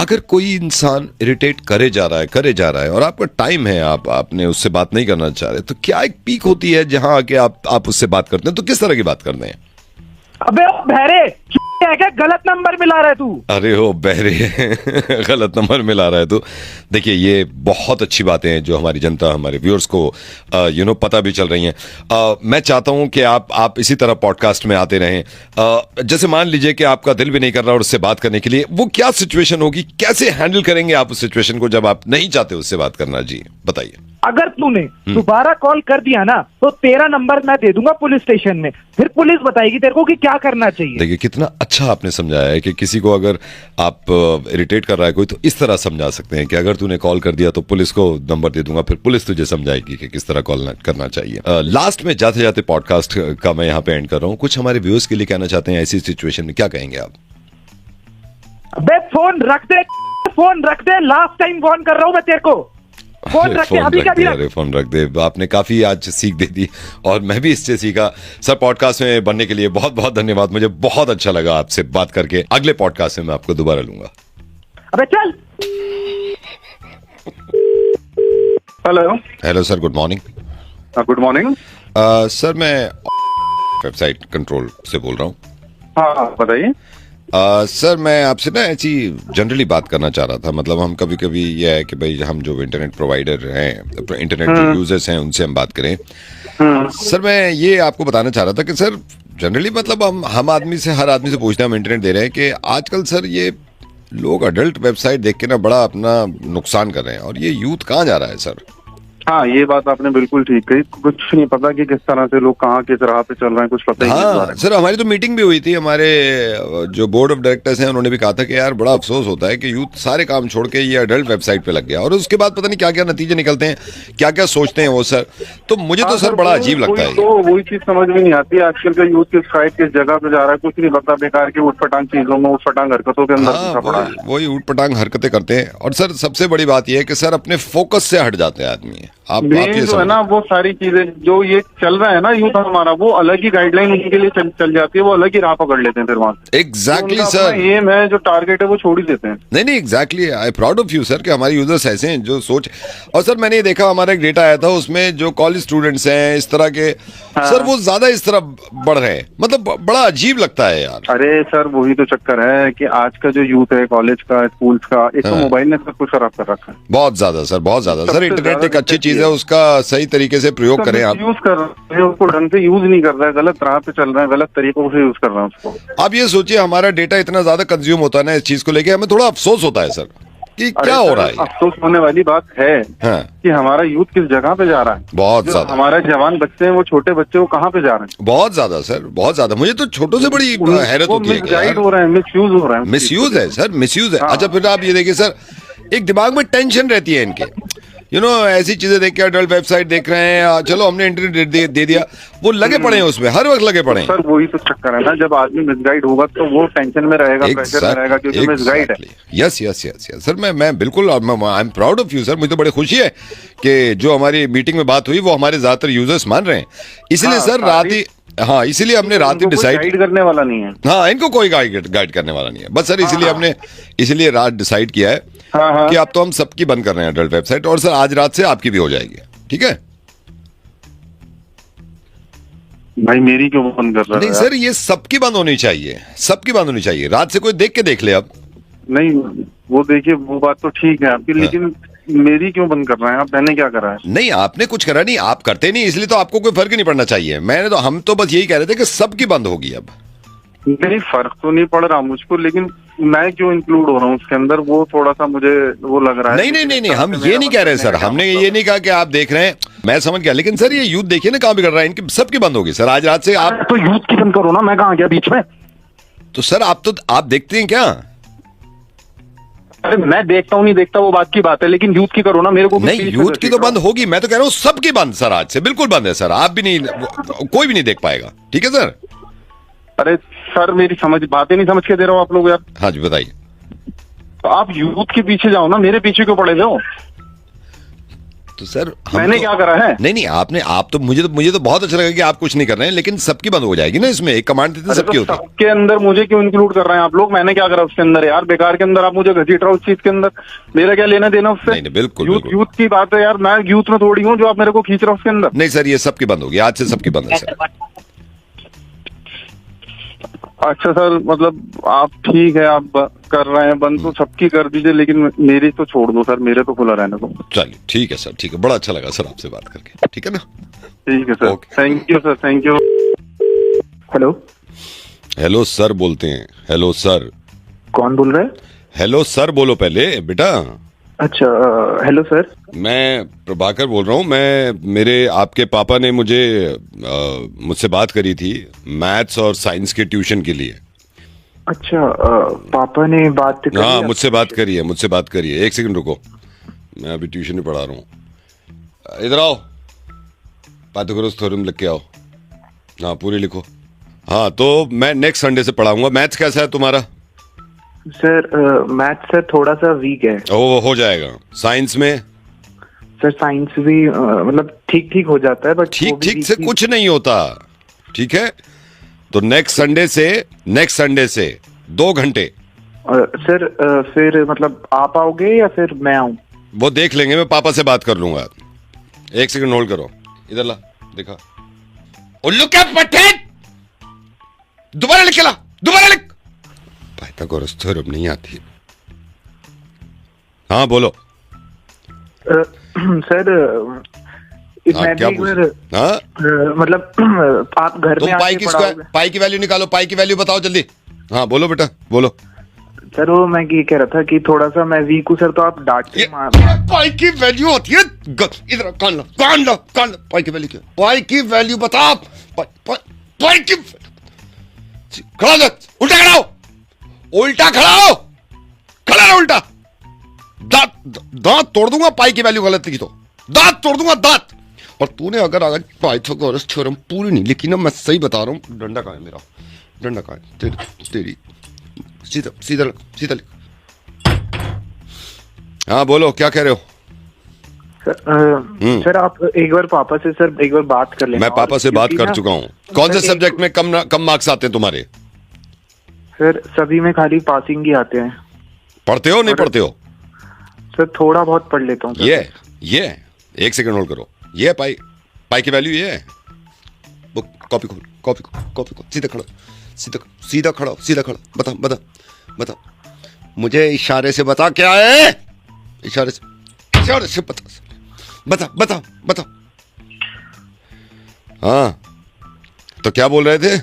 Speaker 18: अगर कोई इंसान इरिटेट करे जा रहा है और आपका टाइम है, आपने उससे बात नहीं करना चाह रहे, तो क्या एक पीक होती है जहां आके आप उससे बात करते हैं? तो किस तरह की बात करते हैं?
Speaker 19: अबे बहरे है क्या, गलत नंबर मिला रहा है तू?
Speaker 18: अरे हो बहरे गलत नंबर मिला रहा है तू। देखिए ये बहुत अच्छी बातें हैं जो हमारी जनता, हमारे व्यूअर्स को पता भी चल रही हैं। मैं चाहता हूं कि आप इसी तरह पॉडकास्ट में आते रहें। जैसे मान लीजिए कि आपका दिल भी नहीं कर रहा और उससे बात करने के लिए, वो क्या सिचुएशन होगी, कैसे हैंडल करेंगे आप उस सिचुएशन को जब आप नहीं चाहते उससे बात करना? जी बताइए।
Speaker 19: अगर तूने दोबारा कॉल कर दिया ना तो तेरा नंबर मैं दे दूंगा पुलिस स्टेशन में, फिर पुलिस बताएगी तेरे को कि क्या करना चाहिए।
Speaker 18: देखिए कितना अच्छा आपने समझाया है कि किसी को अगर आप इरिटेट कर रहा है कोई, तो इस तरह समझा सकते हैं कि अगर तूने कॉल कर दिया तो पुलिस को नंबर दे दूंगा, फिर पुलिस तुझे समझाएगी कि किस तरह कॉल करना चाहिए। लास्ट में जाते जाते पॉडकास्ट का मैं यहाँ पे एंड कर रहा हूँ, कुछ हमारे व्यूअर्स के लिए कहना चाहते हैं ऐसी सिचुएशन में, क्या कहेंगे आप?
Speaker 19: अबे फोन रख दे, लास्ट टाइम फोन कर रहा हूँ मैं तेरे को, फोन रख दे अभी का भी।
Speaker 18: अरे फोन रख दे, आपने काफी आज सीख दे दी और मैं भी इससे सीखा। सर पॉडकास्ट में बनने के लिए बहुत बहुत धन्यवाद, मुझे बहुत अच्छा लगा आपसे बात करके। अगले पॉडकास्ट में मैं आपको दोबारा लूंगा।
Speaker 19: अबे चल।
Speaker 18: Hello sir, good morning.
Speaker 20: Good morning
Speaker 18: sir, मैं वेबसाइट कंट्रोल से बोल रहा हूँ।
Speaker 20: हाँ बताइए।
Speaker 18: सर मैं आपसे ना ऐसी जनरली बात करना चाह रहा था, मतलब हम कभी कभी यह है कि भाई हम जो इंटरनेट प्रोवाइडर हैं, इंटरनेट जो यूजर्स हैं, उनसे हम बात करें। सर मैं ये आपको बताना चाह रहा था कि सर जनरली मतलब हम आदमी से, हर आदमी से पूछते हैं, हम इंटरनेट दे रहे हैं कि आजकल सर ये लोग अडल्ट वेबसाइट देख के ना बड़ा अपना नुकसान कर रहे हैं, और ये यूथ कहाँ जा रहा है सर?
Speaker 20: हाँ ये बात आपने बिल्कुल ठीक कही। कुछ नहीं पता कि किस तरह से लोग कहाँ किस राह पे चल रहे हैं, कुछ पता ही नहीं।
Speaker 18: हाँ सर, हमारी तो मीटिंग भी हुई थी, हमारे जो बोर्ड ऑफ डायरेक्टर्स हैं उन्होंने भी कहा था कि यार बड़ा अफसोस होता है कि यूथ सारे काम छोड़ के ये अडल्ट वेबसाइट पे लग गया, और उसके बाद पता नहीं क्या क्या नतीजे निकलते हैं, क्या क्या सोचते हैं वो सर। तो मुझे तो सर बड़ा अजीब लगता है।
Speaker 20: तो वही चीज समझ में नहीं आती आजकल का यूथ किस साइड किस जगह पे जा रहा है, कुछ नहीं पता, बेकार की उठपटांग चीजों में, उठपटांग हरकतों के अंदर
Speaker 18: वही उठपटांग हरकतें करते हैं। और सर सबसे बड़ी बात यह है कि सर अपने फोकस से हट जाते हैं आदमी। आप
Speaker 20: जो है ना वो सारी चीजें जो ये चल रहा है ना यूथ हमारा, वो अलग ही गाइडलाइन उनके लिए चल जाती है, वो अलग ही राह पकड़ लेते हैं फिर वहां।
Speaker 18: एग्जैक्टली सर,
Speaker 20: एम है जो टारगेट है वो छोड़ ही देते हैं।
Speaker 18: नहीं exactly, I proud of you sir कि हमारे यूजर्स ऐसे हैं जो सोच। और सर मैंने ये देखा, हमारा एक डेटा आया था उसमें जो कॉलेज स्टूडेंट्स हैं इस तरह के, सर वो ज्यादा इस तरह बढ़ रहे हैं, मतलब बड़ा अजीब लगता है यार।
Speaker 20: अरे सर वही तो चक्कर है कि आज का जो यूथ है कॉलेज का, स्कूल्स का, एक तो मोबाइल ने सब कुछ खराब कर रखा है।
Speaker 18: बहुत ज्यादा सर, बहुत ज्यादा सर। इंटरनेट एक अच्छी चीज है, उसका सही तरीके से प्रयोग करें आप।
Speaker 20: यूज कर रहे हैं उसको, ढंग से यूज नहीं कर रहा है, गलत राह पे चल रहा है, गलत तरीकों से यूज कर रहा है उसको।
Speaker 18: आप ये सोचिए हमारा डेटा इतना ज्यादा कंज्यूम होता है ना इस चीज को लेके, हमें थोड़ा अफसोस होता है सर कि क्या हो रहा है।
Speaker 20: अफसोस होने वाली बात है कि हमारा यूथ किस जगह पे जा रहा है।
Speaker 18: बहुत ज्यादा
Speaker 20: हमारे जवान बच्चे हैं, वो छोटे बच्चे वो कहाँ पे जा रहे हैं?
Speaker 18: बहुत ज्यादा सर, बहुत ज्यादा। मुझे तो छोटों से बड़ी हैरत होती है।
Speaker 20: मिसगाइड हो रहे हैं, मिसयूज हो रहे हैं।
Speaker 18: मिसयूज है सर, मिसयूज है। अच्छा फिर आप ये देखिए सर, एक दिमाग में टेंशन रहती है इनके, ऐसी चीजें देख के, अडल्ट वेबसाइट देख रहे हैं, चलो हमने इंटरनेट दे दिया, वो लगे पड़े हैं उसमें, हर वक्त लगे पड़े हैं।
Speaker 20: सर वही तो चक्कर है ना, जब आदमी मिसगाइड होगा तो वो टेंशन में रहेगा, प्रेशर में रहेगा, क्योंकि मिसगाइड है।
Speaker 18: Yes yes yes yes sir, मैं बिल्कुल, I am proud of you sir. मुझे तो बड़ी खुशी है कि जो हमारी मीटिंग में बात हुई वो हमारे ज्यादातर यूजर्स मान रहे हैं। इसलिए सर रात ही, हाँ इसीलिए हमने रात ही डिसाइड,
Speaker 20: गाइड करने वाला नहीं है।
Speaker 18: हाँ इनको कोई गाइड करने वाला नहीं है बस सर, इसलिए हमने इसलिए रात डिसाइड किया है कि अब तो हम सबकी बंद कर रहे हैं अडल्ट वेबसाइट, और सर आज रात से आपकी भी हो जाएगी, ठीक है?
Speaker 20: भाई मेरी क्यों बंद कर रहा है?
Speaker 18: नहीं सर, ये सबकी बंद होनी चाहिए, सबकी बंद होनी चाहिए। रात से कोई देख के देख ले। अब
Speaker 20: नहीं वो देखिए, वो बात तो ठीक है आपकी, लेकिन मेरी क्यों बंद कर रहे हैं आप? मैंने क्या करा है?
Speaker 18: नहीं आपने कुछ करा नहीं, आप करते नहीं, इसलिए तो आपको कोई फर्क ही नहीं पड़ना चाहिए। हम तो बस यही कह रहे थे कि सबकी बंद होगी अब।
Speaker 20: नहीं फर्क तो नहीं पड़ रहा मुझको, लेकिन मैं क्यों इंक्लूड हो रहा हूँ उसके अंदर, वो थोड़ा सा मुझे वो लग रहा है।
Speaker 18: नहीं, हम ये नहीं कह रहे सर, हमने ये नहीं कहा कि आप देख रहे हैं, मैं समझ गया, लेकिन सर ये यूथ देखिए ना कहाँ बिगड़ रहा है, इनकी सबकी बंद होगी सर आज रात से। आप
Speaker 20: तो यूथ की बंद करो ना, मैं कहाँ गया बीच में?
Speaker 18: तो सर आप देखते हैं क्या?
Speaker 20: अरे मैं देखता हूँ नहीं देखता वो बात की बात है, लेकिन यूथ की करो ना, मेरे को
Speaker 18: नहीं यूथ की तो बंद होगी, मैं तो कह रहा हूँ सबकी बंद सर, आज से बिल्कुल बंद है सर, आप भी नहीं, कोई भी नहीं देख पाएगा, ठीक है सर।
Speaker 20: अरे सर मेरी बातें नहीं समझ के दे रहा हूँ आप लोग यार।
Speaker 18: हाँ जी बताइए।
Speaker 20: तो आप यूथ के पीछे जाओ ना, मेरे पीछे क्यों पड़े जाओ?
Speaker 18: तो सर
Speaker 20: मैंने क्या करा है?
Speaker 18: नहीं आप तो मुझे तो बहुत अच्छा लगा कि आप कुछ नहीं कर रहे हैं, लेकिन सबकी बंद हो जाएगी ना इसमें, एक कमांड देते सबकी होती है।
Speaker 20: सबके अंदर मुझे क्यों इंक्लूड कर रहे हैं आप लोग? मैंने क्या करा उसके अंदर यार? बेकार के अंदर आप मुझे घसीट रहा हो उस चीज के अंदर, मेरा क्या लेना देना उससे?
Speaker 18: नहीं बिल्कुल
Speaker 20: यूथ की बात है यार, मैं यूथ में थोड़ी हूँ जो आप मेरे को खींच रहे हो उसके अंदर।
Speaker 18: नहीं सर ये सबकी बंद होगी, आज से सबकी बंद है सर।
Speaker 20: अच्छा सर, मतलब आप ठीक है, आप कर रहे हैं बंद तो सबकी कर दीजिए, लेकिन मेरी तो छोड़ दो सर, मेरे तो खुला रहने दो।
Speaker 18: चलिए ठीक है सर, ठीक है, बड़ा अच्छा लगा सर आपसे बात करके, ठीक है ना?
Speaker 20: ठीक है sir, thank you sir, thank you.
Speaker 18: Hello sir बोलते हैं। Hello sir.
Speaker 19: कौन बोल रहा है?
Speaker 18: हेलो सर बोलो पहले बेटा।
Speaker 19: अच्छा हेलो सर।
Speaker 18: मैं प्रभाकर बोल रहा हूँ। मेरे आपके पापा ने मुझसे बात करी थी मैथ्स और साइंस के ट्यूशन के लिए।
Speaker 19: अच्छा पापा ने बात करी?
Speaker 18: हाँ मुझसे बात करी है। एक सेकंड रुको, मैं अभी ट्यूशन में पढ़ा रहा हूँ। इधर आओ, पाइथागोरस थ्योरम लिख के आओ। हाँ पूरी लिखो। हाँ तो मैं नेक्स्ट संडे से पढ़ाऊंगा। मैथ्स कैसा है तुम्हारा?
Speaker 19: सर मैथ्स सर थोड़ा सा वीक है।
Speaker 18: ओ हो जाएगा। साइंस में?
Speaker 19: सर साइंस भी मतलब ठीक ठीक हो जाता है, बट
Speaker 18: ठीक से कुछ नहीं होता, ठीक है? तो नेक्स्ट संडे से 2 घंटे।
Speaker 19: सर फिर मतलब आप आओगे या फिर मैं आऊं?
Speaker 18: वो देख लेंगे, मैं पापा से बात कर लूंगा। एक सेकंड होल्ड करो, इधर ला, देखा उल्लू क्या पट्टे, दोबारा लिख के ला, दोबारा लिख। पाइथागोरस थ्योरम नहीं आती। हाँ बोलो।
Speaker 19: सर
Speaker 18: हाँ, क्या
Speaker 19: मतलब आप घर में आके
Speaker 18: पाई की वैल्यू निकालो, पाई की वैल्यू बताओ जल्दी। हाँ बोलो बेटा बोलो।
Speaker 19: सर वो मैं ये कह रहा था कि थोड़ा सा मैं वीक हूँ सर, तो आप डांट के मार।
Speaker 18: पाई की वैल्यू होती है, इधर कान लो, पाई की वैल्यू क्या? पाई की वैल्यू बता। पाई की खड़ा दो, उल्टा खड़ा हो, उल्टा खड़ा हो, खड़ा रहो उल्टा। दांत तोड़ दूंगा पाई की वैल्यू गलत लिखी तो, दांत तोड़ दूंगा दांत। और तूने अगर पाइथागोरस थ्योरम पूरी नहीं लिखी ना, मैं सही बता रहा हूँ। डंडा कहाँ है मेरा? डंडा कहाँ है? तेरी सीधा लिख। हाँ बोलो, क्या कह रहे हो?
Speaker 19: सर आप एक बार पापा से सर एक बार बात कर लेना।
Speaker 18: मैं पापा से बात कर चुका हूँ। कौन से सब्जेक्ट में कम मार्क्स आते हैं तुम्हारे?
Speaker 19: सर सभी में खाली पासिंग ही आते हैं।
Speaker 18: पढ़ते हो नहीं पढ़ते हो?
Speaker 19: सर थोड़ा बहुत पढ़ लेता हूँ।
Speaker 18: ये एक सेकंड होल्ड करो। ये पाई की वैल्यू ये है। बुक कॉपी खोल, सीधा खड़ा, बता। मुझे इशारे से बता क्या है? इशारे से बता। हाँ तो क्या बोल रहे थे?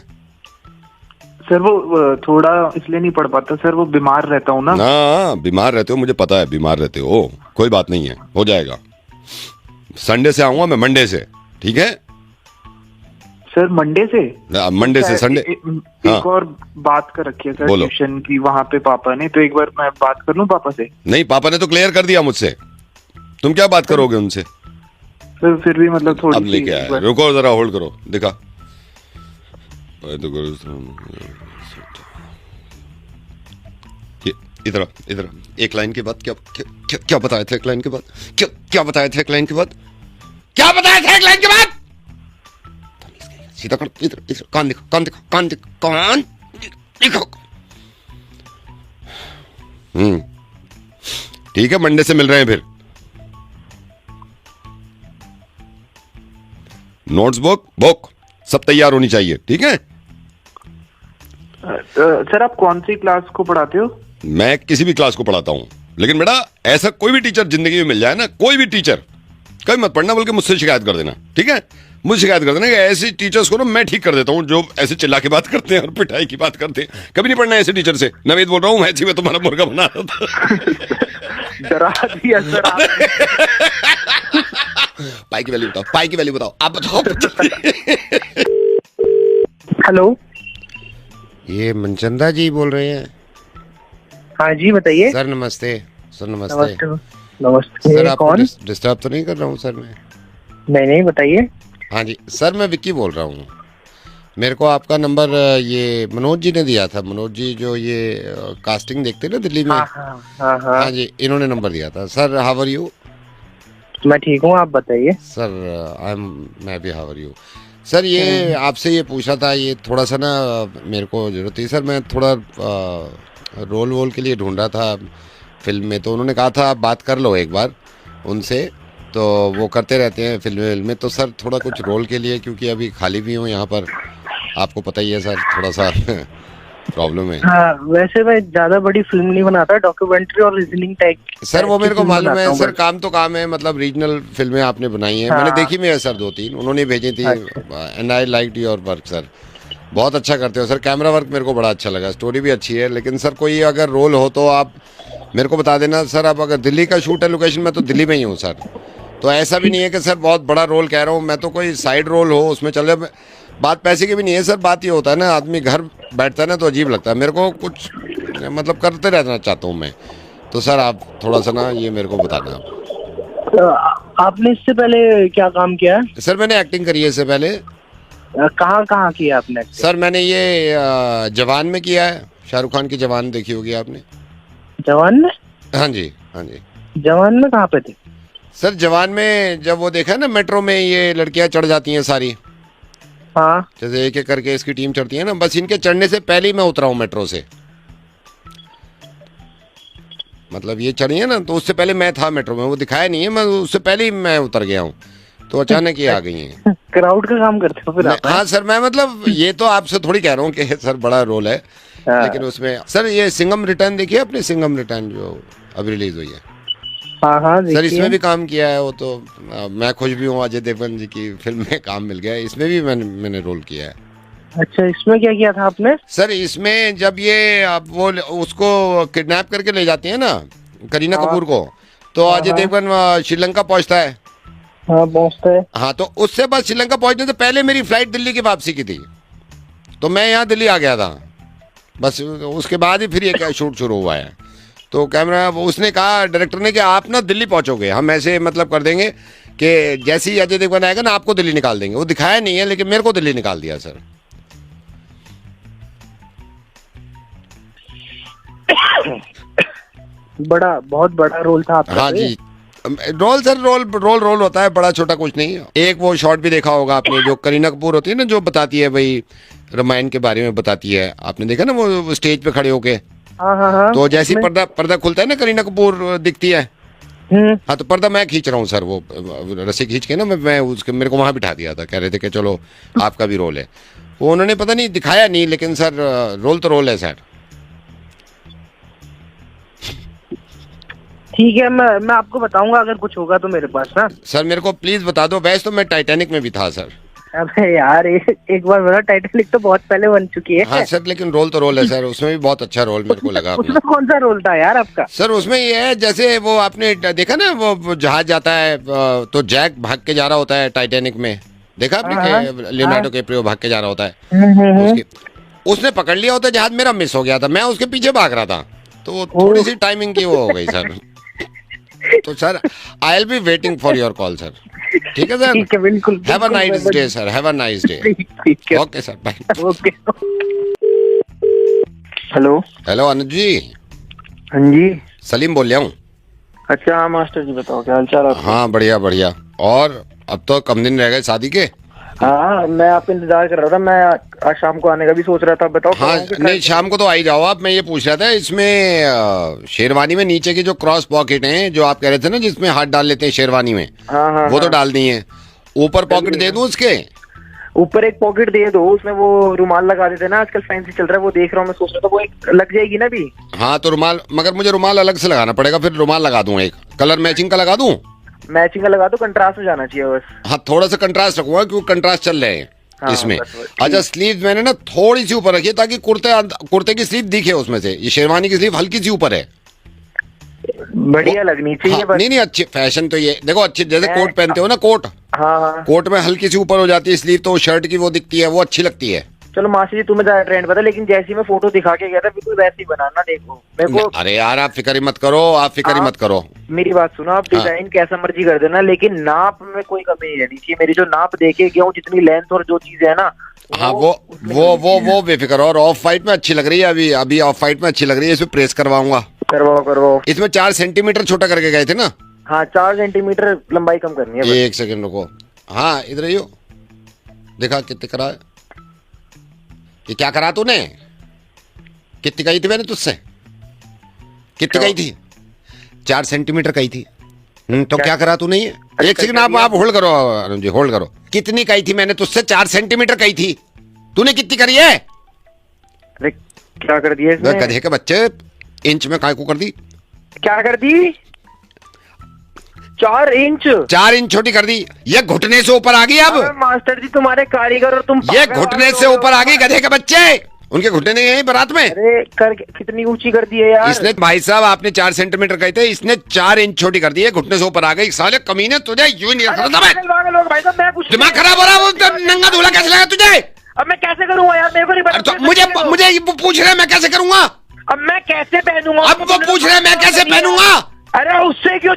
Speaker 19: सर वो थोड़ा इसलिए नहीं पढ़ पाता सर, वो बीमार रहता हूँ ना।
Speaker 18: हाँ बीमार रहते हो, मुझे पता है बीमार रहते हो, कोई बात नहीं है, हो जाएगा। संडे से आऊंगा मैं, मंडे से, ठीक है?
Speaker 19: सर मंडे से संडे। एक और बात कर रखी है सर ट्यूशन की, वहाँ पे पापा ने, तो एक बार मैं बात कर लूँ पापा से? नहीं,
Speaker 18: पापा ने तो क्लियर कर दिया मुझसे, तुम क्या बात करोगे उनसे?
Speaker 19: सर फिर भी मतलब थोड़ी
Speaker 18: अब लेके आया, रुको जरा होल्ड करो, दिखा। इधर एक लाइन के बाद क्या बताया था? एक लाइन के बाद क्या बताया था? एक लाइन के बाद क्या बताया था? एक लाइन के बाद सीधा कर, इधर कान दिखो। ठीक है, मंडे से मिल रहे हैं फिर। नोट्स बुक सब तैयार होनी चाहिए, ठीक है?
Speaker 19: सर आप कौन सी क्लास को पढ़ाते हो?
Speaker 18: मैं किसी भी क्लास को पढ़ाता हूँ, लेकिन बेटा ऐसा कोई भी टीचर जिंदगी में मिल जाए ना, कोई भी टीचर, कभी मत पढ़ना, बल्कि मुझसे शिकायत कर देना, ठीक है? मुझे शिकायत कर देना कि ऐसे टीचर्स को ना मैं ठीक कर देता हूँ जो ऐसे चिल्ला के बात करते हैं और पिटाई की बात करते हैं। कभी नहीं पढ़ना ऐसे टीचर से। नवेद बोल रहा हूँ, ऐसे में तुम्हारा मुर्गा बना रहा था।
Speaker 19: डरा दिया सर आपने।
Speaker 18: पाई की वैल्यू बताओ, आप बताओ।
Speaker 19: हेलो,
Speaker 21: ये मनचंदा जी बोल रहे हैं? हाँ जी बताइए।
Speaker 18: सर नमस्ते। सर नमस्ते।
Speaker 21: नमस्ते। नमस्ते।
Speaker 18: सर आपको डिस्टर्ब तो नहीं कर रहा हूँ सर मैं?
Speaker 21: नहीं बताइए।
Speaker 18: हाँ जी सर, मैं विक्की बोल रहा हूँ। मेरे को आपका नंबर ये मनोज जी ने दिया था। मनोज जी जो ये कास्टिंग देखते हैं ना दिल्ली में। हाँ जी, इन्होंने नंबर दिया था। Sir how are you?
Speaker 21: मैं ठीक हूँ, आप बताइए।
Speaker 18: सर मैं भी हाउ आर यू? सर ये आपसे ये पूछा था, ये थोड़ा सा ना मेरे को जरूरत थी सर। मैं थोड़ा रोल वोल के लिए ढूंढ रहा था फिल्म में, तो उन्होंने कहा था आप बात कर लो एक बार उनसे, तो वो करते रहते हैं फिल्म में। तो सर थोड़ा कुछ रोल के लिए, क्योंकि अभी खाली भी हूँ यहाँ पर, आपको पता ही है सर, थोड़ा सा प्रॉब्लम है।
Speaker 21: हाँ, वैसे मैं ज्यादा बड़ी फिल्म नहीं बनाता, डॉक्यूमेंट्री और रीजनिंग टाइप।
Speaker 18: सर वो मेरे को मालूम है सर, काम तो काम है, मतलब रीजनल फिल्में आपने बनाई हैं। मैंने देखी भी है सर 2-3, उन्होंने भेजी थी। And I liked your work sir, बहुत अच्छा करते हो सर। कैमरा वर्क मेरे को बड़ा अच्छा लगा, स्टोरी भी अच्छी है। लेकिन सर कोई अगर रोल हो तो आप मेरे को बता देना सर। आप अगर दिल्ली का शूट है लोकेशन में, तो दिल्ली में ही हूँ सर। तो ऐसा भी नहीं है कि सर बहुत बड़ा रोल कह रहा हूँ मैं, तो कोई साइड रोल हो उसमें चले। बात पैसे की भी नहीं है सर, बात ये होता है ना, आदमी घर बैठता है ना तो अजीब लगता है। मेरे को कुछ मतलब करते रहना चाहता हूँ मैं। तो सर आप थोड़ा सा ना ये मेरे को बताना।
Speaker 21: आपने इससे पहले क्या काम किया है?
Speaker 18: सर मैंने एक्टिंग करी है इससे पहले।
Speaker 21: कहाँ किया आपने?
Speaker 18: सर मैंने ये जवान में किया है, शाहरुख खान की जवान देखी होगी आपने।
Speaker 21: जवान में?
Speaker 18: हाँ जी हाँ जी।
Speaker 21: जवान में कहाँ पे थे?
Speaker 18: सर जवान में जब वो देखा ना मेट्रो में ये लड़कियां चढ़ जाती हैं सारी।
Speaker 21: हाँ,
Speaker 18: जैसे एक एक करके इसकी टीम चढ़ती है ना, बस इनके चढ़ने से पहले ही मैं उतरा हूँ मेट्रो से। मतलब ये चढ़ी है ना, तो उससे पहले मैं था मेट्रो में, वो दिखाया नहीं है, मैं उससे पहले ही मैं उतर गया हूँ। तो अचानक ये आ गई हैं।
Speaker 21: क्राउड का काम करते हो फिर आप?
Speaker 18: हाँ सर, मैं मतलब ये तो आपसे थोड़ी कह रहा हूँ कि सर बड़ा रोल है, लेकिन उसमें सर ये सिंघम रिटर्न देखिए आपने? सिंघम रिटर्न जो अभी रिलीज हुई है।
Speaker 21: हाँ
Speaker 18: सर इसमें भी काम किया है वो, तो मैं खुश भी हूँ। अजय देवगन जी की फिल्म में काम मिल गया है, इसमें भी मैंने रोल किया है।
Speaker 21: अच्छा, इसमें क्या किया था आपने?
Speaker 18: सर इसमें जब ये वो उसको किडनैप करके ले जाती है ना करीना कपूर को, तो अजय देवगन श्रीलंका पहुंचता है।
Speaker 21: हाँ पहुंचता है।
Speaker 18: हाँ, तो उससे बस श्रीलंका पहुंचने से पहले मेरी फ्लाइट दिल्ली की वापसी की थी, तो मैं यहाँ दिल्ली आ गया था। बस उसके बाद ही फिर ये क्या शूट शुरू हुआ है। तो कैमरा उसने कहा डायरेक्टर ने कि आप ना दिल्ली पहुंचोगे, हम ऐसे मतलब कर देंगे कि जैसे ही अजय देवगन आएगा ना आपको दिल्ली निकाल देंगे। वो दिखाया नहीं है, लेकिन मेरे को दिल्ली निकाल दिया सर।
Speaker 21: बहुत बड़ा रोल था आपका।
Speaker 18: हाँ जी, रोल सर रोल होता है, बड़ा छोटा कुछ नहीं। एक वो शॉट भी देखा होगा आपने, जो करीना कपूर होती है ना, जो बताती है भाई रामायण के बारे में बताती है, आपने देखा ना वो स्टेज पे खड़े होके।
Speaker 21: हाँ।
Speaker 18: तो जैसे पर्दा खुलता है ना, करीना कपूर दिखती है। हाँ, तो पर्दा मैं खींच रहा हूँ सर, वो रस्सी खींच के ना मैं उसके, मेरे को वहां बिठा दिया था। कह रहे थे कि चलो आपका भी रोल है। वो उन्होंने पता नहीं दिखाया नहीं, लेकिन सर रोल तो रोल है सर।
Speaker 21: ठीक है, मैं आपको बताऊंगा अगर कुछ होगा तो मेरे पास ना।
Speaker 18: सर मेरे को प्लीज बता दो। वैसे तो मैं टाइटैनिक में भी था सर।
Speaker 21: अबे यार एक बार बता, टाइटैनिक तो बहुत पहले बन चुकी है।
Speaker 18: हाँ सर, लेकिन रोल तो रोल है सर, उसमें भी बहुत अच्छा रोल मेरे को लगा।
Speaker 21: उसमें कौन सा रोल था यार आपका?
Speaker 18: सर उसमें ये है, जैसे वो आपने देखा ना, वो जहाज जाता है तो जैक भाग के जा रहा होता है टाइटैनिक में, देखा आपने? लियोनार्डो कैप्रियो भाग के जा रहा होता है, उसने पकड़ लिया होता है जहाज, मेरा मिस हो गया था, मैं उसके पीछे भाग रहा था, तो थोड़ी सी टाइमिंग की वो हो गई सर। तो sir I will be waiting for your call sir. ठीक है सर,
Speaker 21: ठीक है, बिल्कुल।
Speaker 18: Have a nice day sir, have a nice day. Okay sir, bye.
Speaker 21: Okay. Hello
Speaker 18: Anuj ji.
Speaker 21: हाँ जी,
Speaker 18: सलीम बोल रहा हूँ।
Speaker 21: अच्छा हाँ मास्टर जी, बताओ क्या हाल चाल है?
Speaker 18: हाँ बढ़िया बढ़िया। और अब तो कम दिन रह गए शादी के।
Speaker 21: हाँ, मैं आपका इंतजार कर रहा था, मैं आज शाम को आने का भी सोच रहा था। बताओ।
Speaker 18: हाँ नहीं, शाम को तो आ ही जाओ आप। मैं ये पूछ रहा था, इसमें शेरवानी में नीचे की जो क्रॉस पॉकेट है, जो आप कह रहे थे ना जिसमें हाथ डाल लेते हैं शेरवानी में, वो तो डाल दी है। ऊपर पॉकेट दे दूं उसके?
Speaker 21: ऊपर एक पॉकेट दे दो, उसमें वो रुमाल लगा देते ना, आजकल फैंसी चल रहा है, वो देख रहा हूँ मैं, सोच रहा था वो एक लग जाएगी ना भी।
Speaker 18: हाँ तो रुमाल, मगर मुझे रुमाल अलग से लगाना पड़ेगा, फिर रुमाल लगा दूं एक कलर मैचिंग का लगा दूं?
Speaker 21: मैचिंग का लगा दो, कंट्रास्ट हो जाना चाहिए बस।
Speaker 18: हाँ थोड़ा सा कंट्रास्ट रखूंगा, क्योंकि कंट्रास्ट चल रहे हैं इसमें। अच्छा, स्लीव मैंने ना थोड़ी सी ऊपर रखी है, ताकि कुर्ते की स्लीव दिखे उसमें से। ये शेरवानी की स्लीव हल्की सी ऊपर है,
Speaker 21: बढ़िया लगनी चाहिए।
Speaker 18: हाँ, नहीं अच्छी फैशन तो ये देखो, अच्छी जैसे कोट पहनते हो ना, कोट,
Speaker 21: हाँ,
Speaker 18: कोट में हल्की सी ऊपर हो जाती है स्लीव, तो शर्ट की वो दिखती है, वो अच्छी लगती है।
Speaker 21: चलो मासी जी तुम्हें ज्यादा ट्रेंड पता, लेकिन जैसी मैं फोटो दिखा के गया था बिल्कुल वैसी बनाना देखो मेरे को।
Speaker 18: अरे यार आप फिक्र मत करो, आप फिक्र मत करो।
Speaker 21: मेरी बात सुनो, आप डिजाइन कैसा मर्जी कर देना, लेकिन नाप में कोई कमी नहीं रहनी चाहिए। मेरी जो नाप देके गया हूँ, जितनी लेंथ और जो चीज है ना,
Speaker 18: हाँ वो बेफिक्र। और ऑफ वाइट में अच्छी लग रही है, अभी ऑफ वाइट में अच्छी लग रही है। इसमें प्रेस करवाऊंगा।
Speaker 21: करवाओ।
Speaker 18: इसमें 4 सेंटीमीटर छोटा करके गए थे ना?
Speaker 21: हाँ 4 सेंटीमीटर लंबाई कम करनी है।
Speaker 18: एक सेकंड रुको। हाँ इधर ही हो, देखा कितने करा। ये क्या करा तूने? कितनी कही थी मैंने तुझसे? कितनी कही थी? 4 सेंटीमीटर कही थी। तो क्या करा तूने? ये एक सेकंड आप होल्ड करो अरुण जी, होल्ड करो। कितनी कही थी मैंने तुझसे? 4 सेंटीमीटर कही थी। तूने कितनी करी है?
Speaker 21: अरे क्या कर दिया इसने?
Speaker 18: गधे के बच्चे, इंच में काय को कर दी?
Speaker 21: क्या कर दी? 4 इंच
Speaker 18: छोटी कर दी। ये घुटने से ऊपर आ गई। अब
Speaker 21: मास्टर जी तुम्हारे कारीगर और तुम
Speaker 18: ये घुटने से ऊपर आ गई गधे के बच्चे। उनके घुटने नहीं है बारात में।
Speaker 21: अरे कितनी ऊंची कर दी है यार
Speaker 18: इसने। भाई साहब आपने 4 सेंटीमीटर कही थे, इसने 4 इंच छोटी कर दी है, घुटने से ऊपर आ गई। साले कमीने, तुझे यूं नहीं करता मैं। दिमाग खराब हो रहा है। नंगा धूला कैसे लगा तुझे?
Speaker 21: अब मैं कैसे करूंगा यार, मेरे को नहीं पता।
Speaker 18: मुझे पूछ रहे मैं कैसे करूंगा?
Speaker 21: अब मैं कैसे पहनूंगा?
Speaker 18: अब वो पूछ रहे मैं कैसे पहनूंगा?
Speaker 21: अरे उसे क्यों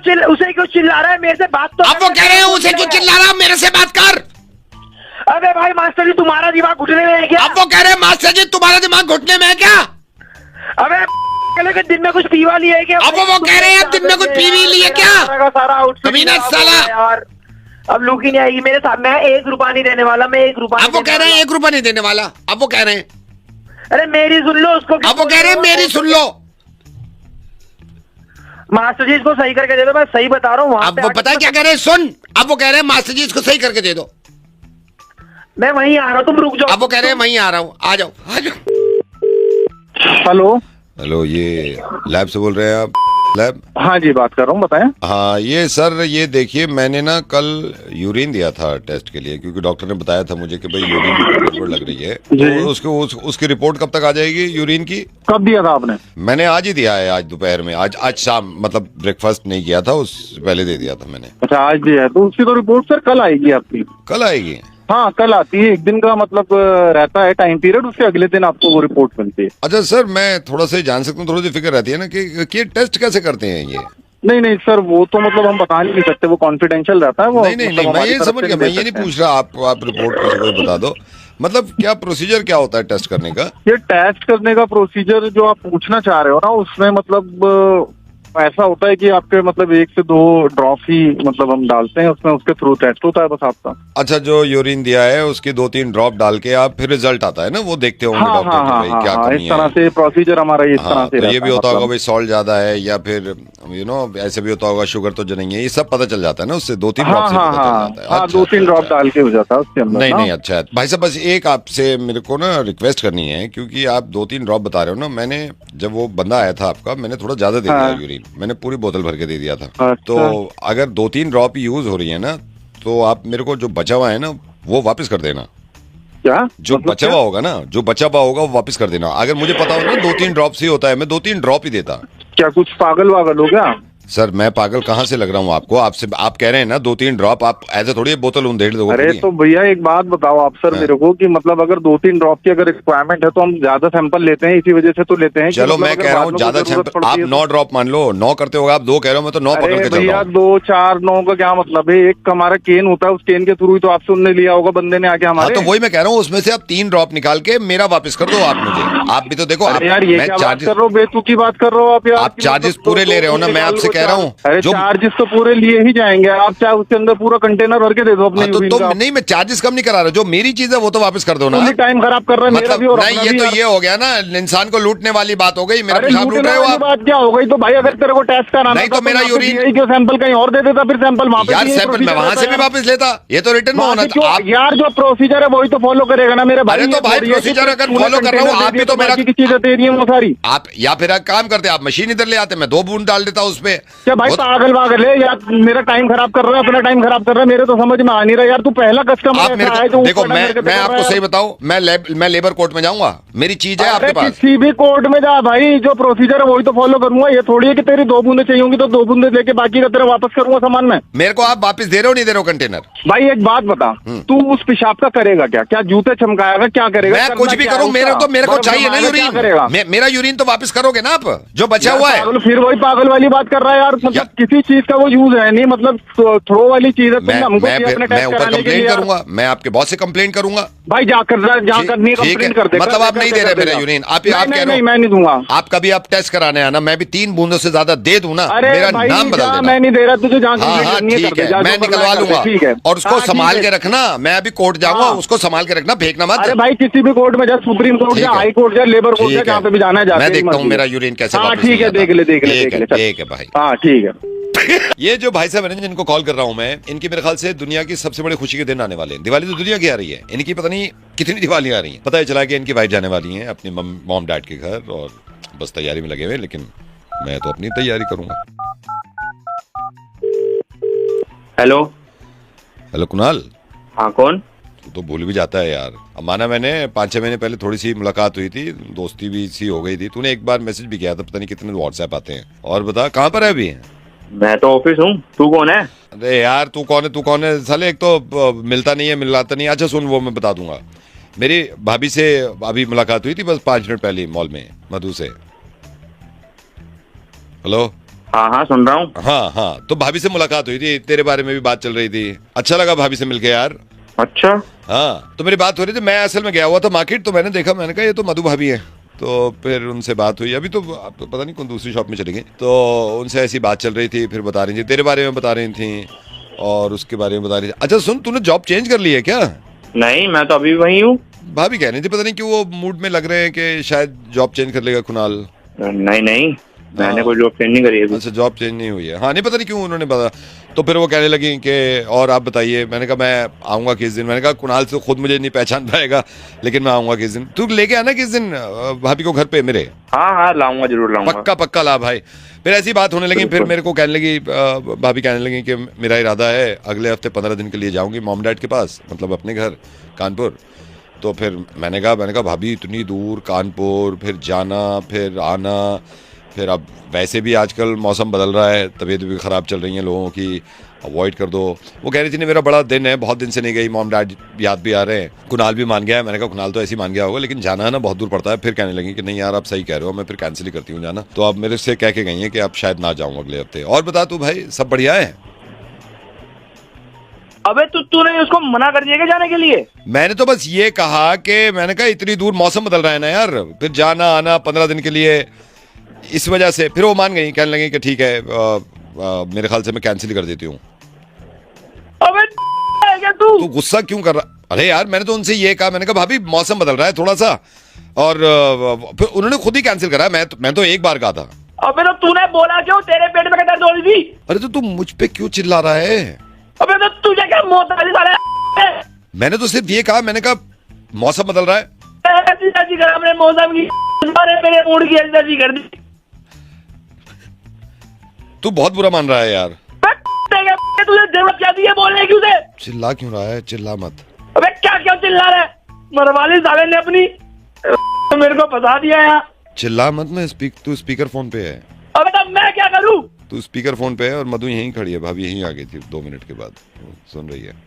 Speaker 21: चिल्ला रहा है? मेरे से बात तो।
Speaker 18: अब वो कह रहे हैं उसे क्यों चिल्ला रहा है? मेरे से बात कर।
Speaker 21: अबे भाई मास्टर जी तुम्हारा दिमाग घुटने में है क्या?
Speaker 18: अब वो कह रहे हैं मास्टर जी तुम्हारा दिमाग घुटने में है क्या?
Speaker 21: अबे दिन में कुछ पीवा लिया है क्या?
Speaker 18: अब वो कह रहे हैं दिन में कुछ पीवी लिया क्या?
Speaker 21: सारा
Speaker 18: कमीना साला
Speaker 21: यार। अब लुक ही नहीं आएगी मेरे साथ। मैं 1 रुपया नहीं देने वाला, मैं 1 रुपया।
Speaker 18: अब वो कह रहे हैं 1 रुपया नहीं देने वाला। अब वो कह रहे हैं
Speaker 21: अरे मेरी सुन लो उसको।
Speaker 18: अब वो कह रहे हैं मेरी सुन लो।
Speaker 21: मास्टर जी इसको सही करके दे दो, मैं सही बता रहा हूँ।
Speaker 18: अब वो पता है क्या कह रहे हैं? सुन, अब वो कह रहे हैं मास्टर जी इसको सही करके दे दो।
Speaker 21: मैं वहीं आ रहा हूँ, तुम रुक जाओ।
Speaker 18: अब वो कह रहे हैं वहीं आ रहा हूँ, आ जाओ। हेलो, ये लैब से बोल रहे हैं आप? लैब?
Speaker 20: हाँ जी बात कर रहा हूँ, बताएं।
Speaker 18: हाँ ये सर, ये देखिए मैंने ना कल यूरिन दिया था टेस्ट के लिए, क्योंकि डॉक्टर ने बताया था मुझे कि भाई यूरिन की गड़बड़ लग रही है। तो उसकी रिपोर्ट कब तक आ जाएगी यूरिन की?
Speaker 20: कब दिया था आपने?
Speaker 18: मैंने आज ही दिया है, आज दोपहर में। आज शाम, मतलब ब्रेकफास्ट नहीं किया था, उससे पहले दे दिया था मैंने।
Speaker 20: अच्छा आज दिया है, तो उसकी तो रिपोर्ट सर कल आएगी आपकी।
Speaker 18: कल आएगी?
Speaker 20: हाँ कल आती है, 1 दिन का मतलब रहता है टाइम पीरियड, उसके अगले दिन आपको वो रिपोर्ट मिलती है।
Speaker 18: अच्छा सर, मैं थोड़ा सा जान सकता हूँ, थोड़ी सी फिक्र रहती है ना कि टेस्ट कैसे करते हैं ये?
Speaker 20: नहीं सर, वो तो मतलब हम बता नहीं सकते, वो कॉन्फिडेंशियल रहता है। वो
Speaker 18: नहीं, मैं ये समझ गया, मैं ये नहीं पूछ रहा आप रिपोर्ट किसी को बता दो। मतलब क्या प्रोसीजर क्या होता है टेस्ट करने का?
Speaker 20: ये टेस्ट करने का प्रोसीजर जो आप पूछना चाह रहे हो ना, उसमें मतलब ऐसा होता है कि आपके मतलब 1 से 2 ड्रॉप ही मतलब हम डालते हैं उसमें, उसके थ्रू टेस्ट होता है बस आपका।
Speaker 18: अच्छा, जो यूरिन दिया है उसके 2-3 ड्रॉप डाल के आप फिर रिजल्ट आता है ना, वो देखते होंगे डॉक्टर की भाई क्या कमी है।
Speaker 20: इस तरह से प्रोसीजर हमारा इस तरह से।
Speaker 18: तो ये भी होता होगा भाई सॉल्ट ज्यादा है, या फिर ऐसे भी होता होगा शुगर तो नहीं है, ये सब पता चल जाता है ना उससे 2-3 ड्रॉप से पता चल जाता है।
Speaker 20: 2-3 ड्रॉप डाल के हो जाता है उसके अंदर।
Speaker 18: नहीं अच्छा है भाई साहब, बस एक आपसे मेरे को ना रिक्वेस्ट करनी है, क्योंकि आप 2-3 ड्रॉप बता रहे हो ना, मैंने जब वो बंदा आया था आपका, मैंने थोड़ा ज्यादा दे दिया यूरिन, मैंने पूरी बोतल भर के दे दिया था।
Speaker 20: अच्छा।
Speaker 18: तो अगर 2-3 ड्रॉप यूज हो रही है ना, तो आप मेरे को जो बचा हुआ है ना वो वापस कर देना।
Speaker 20: क्या?
Speaker 18: जो बचा हुआ होगा ना, जो बचा हुआ होगा वो वापस कर देना। अगर मुझे पता हो ना 2-3 ड्रॉप से होता है, मैं 2-3 ड्रॉप ही देता।
Speaker 20: क्या कुछ पागल वागल हो गया?
Speaker 18: सर मैं पागल कहाँ से लग रहा हूँ आपको? आपसे आप कह रहे हैं ना 2-3 ड्रॉप, आप ऐसे थोड़ी बोतल उंधेड़ दोगे।
Speaker 20: अरे तो भैया एक बात बताओ आप सर मेरे को, कि मतलब अगर 2-3 ड्रॉप की अगर रिक्वायरमेंट है तो हम ज्यादा सैंपल लेते हैं, इसी वजह से तो लेते हैं।
Speaker 18: चलो मैं कह रहा हूँ ज्यादा सैंपल, आप 9 ड्रॉप मान लो, 9 करते होगा, आप 2 कह रहे हो, मैं तो 9 पकड़ के चल रहा हूं।
Speaker 20: 2, 4, 9 का क्या मतलब है? एक हमारा केन होता है, उस केन के थ्रू ही तो आपसे उनने लिया होगा बंदे ने आके हमारे।
Speaker 18: तो वही मैं कह रहा हूँ, उसमें से आप 3 ड्रॉप निकाल के मेरा वापस कर दो आप मुझे। आप भी तो देखो
Speaker 20: यार, ये क्या बात कर रहे हो? बेतुकी बात कर रहे हो आप यार।
Speaker 18: आप चार्जेस पूरे ले रहे हो ना, मैं आपसे कह रहा हूँ।
Speaker 20: चार्जेस तो पूरे लिए ही जाएंगे, आप चाहे उसके अंदर पूरा कंटेनर भर के दे दो अपने।
Speaker 18: तो नहीं, मैं चार्जेस कम नहीं करा रहा, जो मेरी चीज है वो तो वापस कर दो ना।
Speaker 20: टाइम खराब कर रहे हैं मेरा भी और
Speaker 18: नहीं, ये तो ये हो गया ना, इंसान को लूटने वाली बात हो गई। मेरा पेशाब लूट रहे हो आप।
Speaker 20: बात क्या हो गई? तो भाई अगर तेरे को टेस्ट कराना
Speaker 18: नहीं तो मेरा यूरिन
Speaker 20: के सैंपल कहीं और दे देता, फिर सैंपल वहाँ पे।
Speaker 18: यार सैंपल मैं वहाँ से भी वापस लेता, ये तो रिटर्न में होना था।
Speaker 20: यार जो प्रोसीजर है वही तो फॉलो करेगा ना मेरे भाई।
Speaker 18: तो भाई प्रोसीजर अगर फॉलो कर रहा हूँ, आप भी तो मेरा
Speaker 20: की चीजें दे रही है वो सारी।
Speaker 18: आप या फिर एक काम करते, आप मशीन इधर ले आते, मैं 2 बूंद डाल देता उस पे।
Speaker 20: क्या भाई पागल है यार, मेरा टाइम खराब कर रहा है, अपना टाइम खराब कर रहा है, मेरे तो समझ में आ नहीं रहा यार। तू पहला कस्टमर है जो
Speaker 18: देखो मैं आपको सही बताऊं, मैं लेबर कोर्ट में जाऊंगा, मेरी चीज है आपके पास।
Speaker 20: किसी भी कोर्ट में जा भाई, जो प्रोसीजर है वही तो फॉलो करूंगा। ये थोड़ी है कि तेरी 2 बूंदे चाहिए होंगी तो 2 बूंदे लेके बाकी का तेरा वापस करूंगा सामान में।
Speaker 18: मेरे को आप वापस दे रहे हो नहीं दे रहे हो कंटेनर?
Speaker 20: भाई एक बात बता, तू उस पेशाब का करेगा क्या जूते चमकाएगा, क्या करेगा?
Speaker 18: मैं कुछ भी करूं, मेरे को चाहिए ना यूरिन, मेरा यूरिन तो वापस करोगे ना आप, जो बचा हुआ है।
Speaker 20: फिर वही पागल वाली बात कर रहा है यार, मतलब किसी चीज का वो यूज है नहीं, मतलब थ्रो वाली चीज है।
Speaker 18: मैं ऊपर कंप्लेंट करूंगा, मैं आपके बॉस से कंप्लेंट करूंगा।
Speaker 20: भाई जाकर कंप्लेंट कर दे।
Speaker 18: मतलब आप नहीं दे रहे मेरा यूरिन? आप कह रहे हो
Speaker 20: मैं नहीं दूंगा।
Speaker 18: आप कभी आप टेस्ट कराने आना, मैं भी 3 बूंदों से ज्यादा दे दूं ना, मेरा नाम बदल देना।
Speaker 20: मैं नहीं दे रहा तुझे,
Speaker 18: हाँ ठीक है, मैं निकलवा लूंगा। और उसको संभाल के रखना, मैं अभी कोर्ट जाऊंगा, उसको संभाल के रखना, फेंकना मत।
Speaker 20: अरे भाई किसी भी कोर्ट में जा, सुप्रीम कोर्ट जा, हाई कोर्ट जा, लेबर कोर्ट जा, जहाँ पे भी जाना है।
Speaker 18: मैं देखता हूँ मेरा यूरिन कैसे।
Speaker 20: हाँ ठीक है, देख ले
Speaker 18: ठीक है भाई।
Speaker 20: हाँ ठीक है।
Speaker 18: ये जो भाई साहब है जिनको कॉल कर रहा हूं मैं, इनकी मेरे ख्याल से दुनिया की सबसे बड़ी खुशी के दिन आने वाले हैं। दिवाली तो दुनिया की आ रही है, इनकी पता नहीं कितनी दिवालियां आ रही हैं। पता है चला कि इनकी वाइफ जाने वाली हैं अपने मॉम डैड के घर, और बस तैयारी में लगे हुए, लेकिन मैं तो अपनी तैयारी करूंगा। हेलो कुणाल।
Speaker 21: हाँ कौन?
Speaker 18: तू तो भूल भी जाता है यार। अब माना मैंने 5-6 महीने पहले थोड़ी सी मुलाकात हुई थी, दोस्ती भी सी हो गई थी, तूने एक बार मैसेज भी किया था, पता नहीं कितने व्हाट्सएप आते हैं। और बता कहाँ पर है अभी?
Speaker 21: मैं तो ऑफिस हूँ, तू कौन है?
Speaker 18: अरे यार तू कौन है साले, एक तो मिलता नहीं है, मिलाता नहीं। अच्छा सुन, वो मैं बता दूंगा, मेरी भाभी से अभी मुलाकात हुई थी बस 5 मिनट पहले मॉल में, मधु से। हेलो।
Speaker 21: हाँ सुन रहा हूँ।
Speaker 18: हाँ तो भाभी से मुलाकात हुई थी, तेरे बारे में भी बात चल रही थी। अच्छा लगा भाभी से मिलके यार।
Speaker 21: अच्छा।
Speaker 18: हाँ तो मेरी बात हो रही थी, मैं असल में गया हुआ था मार्केट, तो मैंने देखा, मैंने कहा ये तो मधु भाभी है। तो फिर उनसे बात हुई, अभी तो पता नहीं कौन दूसरी शॉप में चली गई, तो उनसे ऐसी बात चल रही थी, फिर बता रही थी तेरे बारे में बता रही थी और उसके बारे में बता रही थी। अच्छा सुन, तूने जॉब चेंज कर ली है क्या?
Speaker 21: नहीं मैं तो अभी वही हूँ।
Speaker 18: भाभी कह रही थी, पता नहीं क्यों वो मूड में लग रहे हैं कि शायद जॉब चेंज कर लेगा कुणाल।
Speaker 21: नहीं मैंने कोई जॉब चेंज नहीं करी है।
Speaker 18: अच्छा जॉब चेंज नहीं हुई है। हाँ नहीं पता नहीं क्यों उन्होंने बता। तो फिर वो कहने लगी कि और आप बताइए। मैंने कहा मैं आऊंगा किस दिन। मैंने कहा कुणाल से खुद मुझे नहीं पहचान पाएगा, लेकिन मैं आऊंगा किस दिन। तू लेके आना किस दिन भाभी को घर पे मेरे।
Speaker 21: हाँ लाऊंगा, जरूर लाऊंगा।
Speaker 18: पक्का ला भाई। फिर ऐसी बात होने लगी, फिर मेरे को कहने लगी, भाभी कहने लगी कि मेरा इरादा है अगले हफ्ते 15 दिन के लिए जाऊंगी मॉम डैड के पास, मतलब अपने घर कानपुर। तो फिर मैंने कहा भाभी इतनी दूर कानपुर, फिर जाना फिर आना, फिर अब वैसे भी आजकल मौसम बदल रहा है, तबीयत भी ख़राब चल रही है लोगों की, अवॉइड कर दो। वो कह रही थी नहीं मेरा बड़ा दिन है, बहुत दिन से नहीं गई, मॉम डैड याद भी आ रहे हैं। कुणाल भी मान गया है। मैंने कहा कुणाल तो ऐसे ही मान गया होगा, लेकिन जाना है ना बहुत दूर पड़ता है। फिर कहने लगी कि नहीं यार आप सही कह रहे हो, मैं फिर कैंसिल ही करती हूँ जाना। तो अब मेरे से कह के गई है कि अब शायद ना जाऊँ अगले हफ्ते। और बता तू भाई सब बढ़िया है?
Speaker 17: अबे तूने उसको मना कर दिया क्या जाने के लिए?
Speaker 18: मैंने तो बस ये कहा कि मैंने कहा इतनी दूर मौसम बदल रहा है ना यार, फिर जाना आना 15 दिन के लिए, इस वजह से। फिर वो मान गई, कहने लगी कि ठीक है मेरे ख्याल से मैं कैंसिल ही कर देती हूँ।
Speaker 17: अबे क्या तू
Speaker 18: गुस्सा क्यों कर रहा? अरे यार मैंने तो उनसे ये कहा, मैंने कहा भाभी मौसम बदल रहा है थोड़ा सा, और फिर उन्होंने खुद ही कैंसिल करा। मैं तो एक बार कहा था।
Speaker 17: अबे तो तूने बोला क्यों? तेरे पेट में दर्द हो रही थी।
Speaker 18: अरे तो तू मुझ पे क्यों चिल्ला रहा है?
Speaker 17: अबे तो तुझे क्या मौत आ रही साले?
Speaker 18: मैंने तो सिर्फ ये कहा, मैंने कहा मौसम बदल रहा है।
Speaker 17: मौसम की मेरे मूड की एलर्जी कर दी।
Speaker 18: तू बहुत बुरा मान रहा है यार।
Speaker 17: तुझे जरूरत क्या दी है बोलने की? उसे
Speaker 18: चिल्ला क्यों रहा है? चिल्ला मत।
Speaker 17: अबे क्या क्यों चिल्ला रहा है? मरवाली साले ने अपनी मेरे को फंसा दिया यार।
Speaker 18: चिल्ला मत। तू स्पीकर फोन पे है।
Speaker 17: अबे तब मैं क्या करूं?
Speaker 18: तू स्पीकर फोन पे है और मधु यहीं खड़ी है, भाभी यहीं आ गई थी 2 मिनट के बाद, सुन रही है।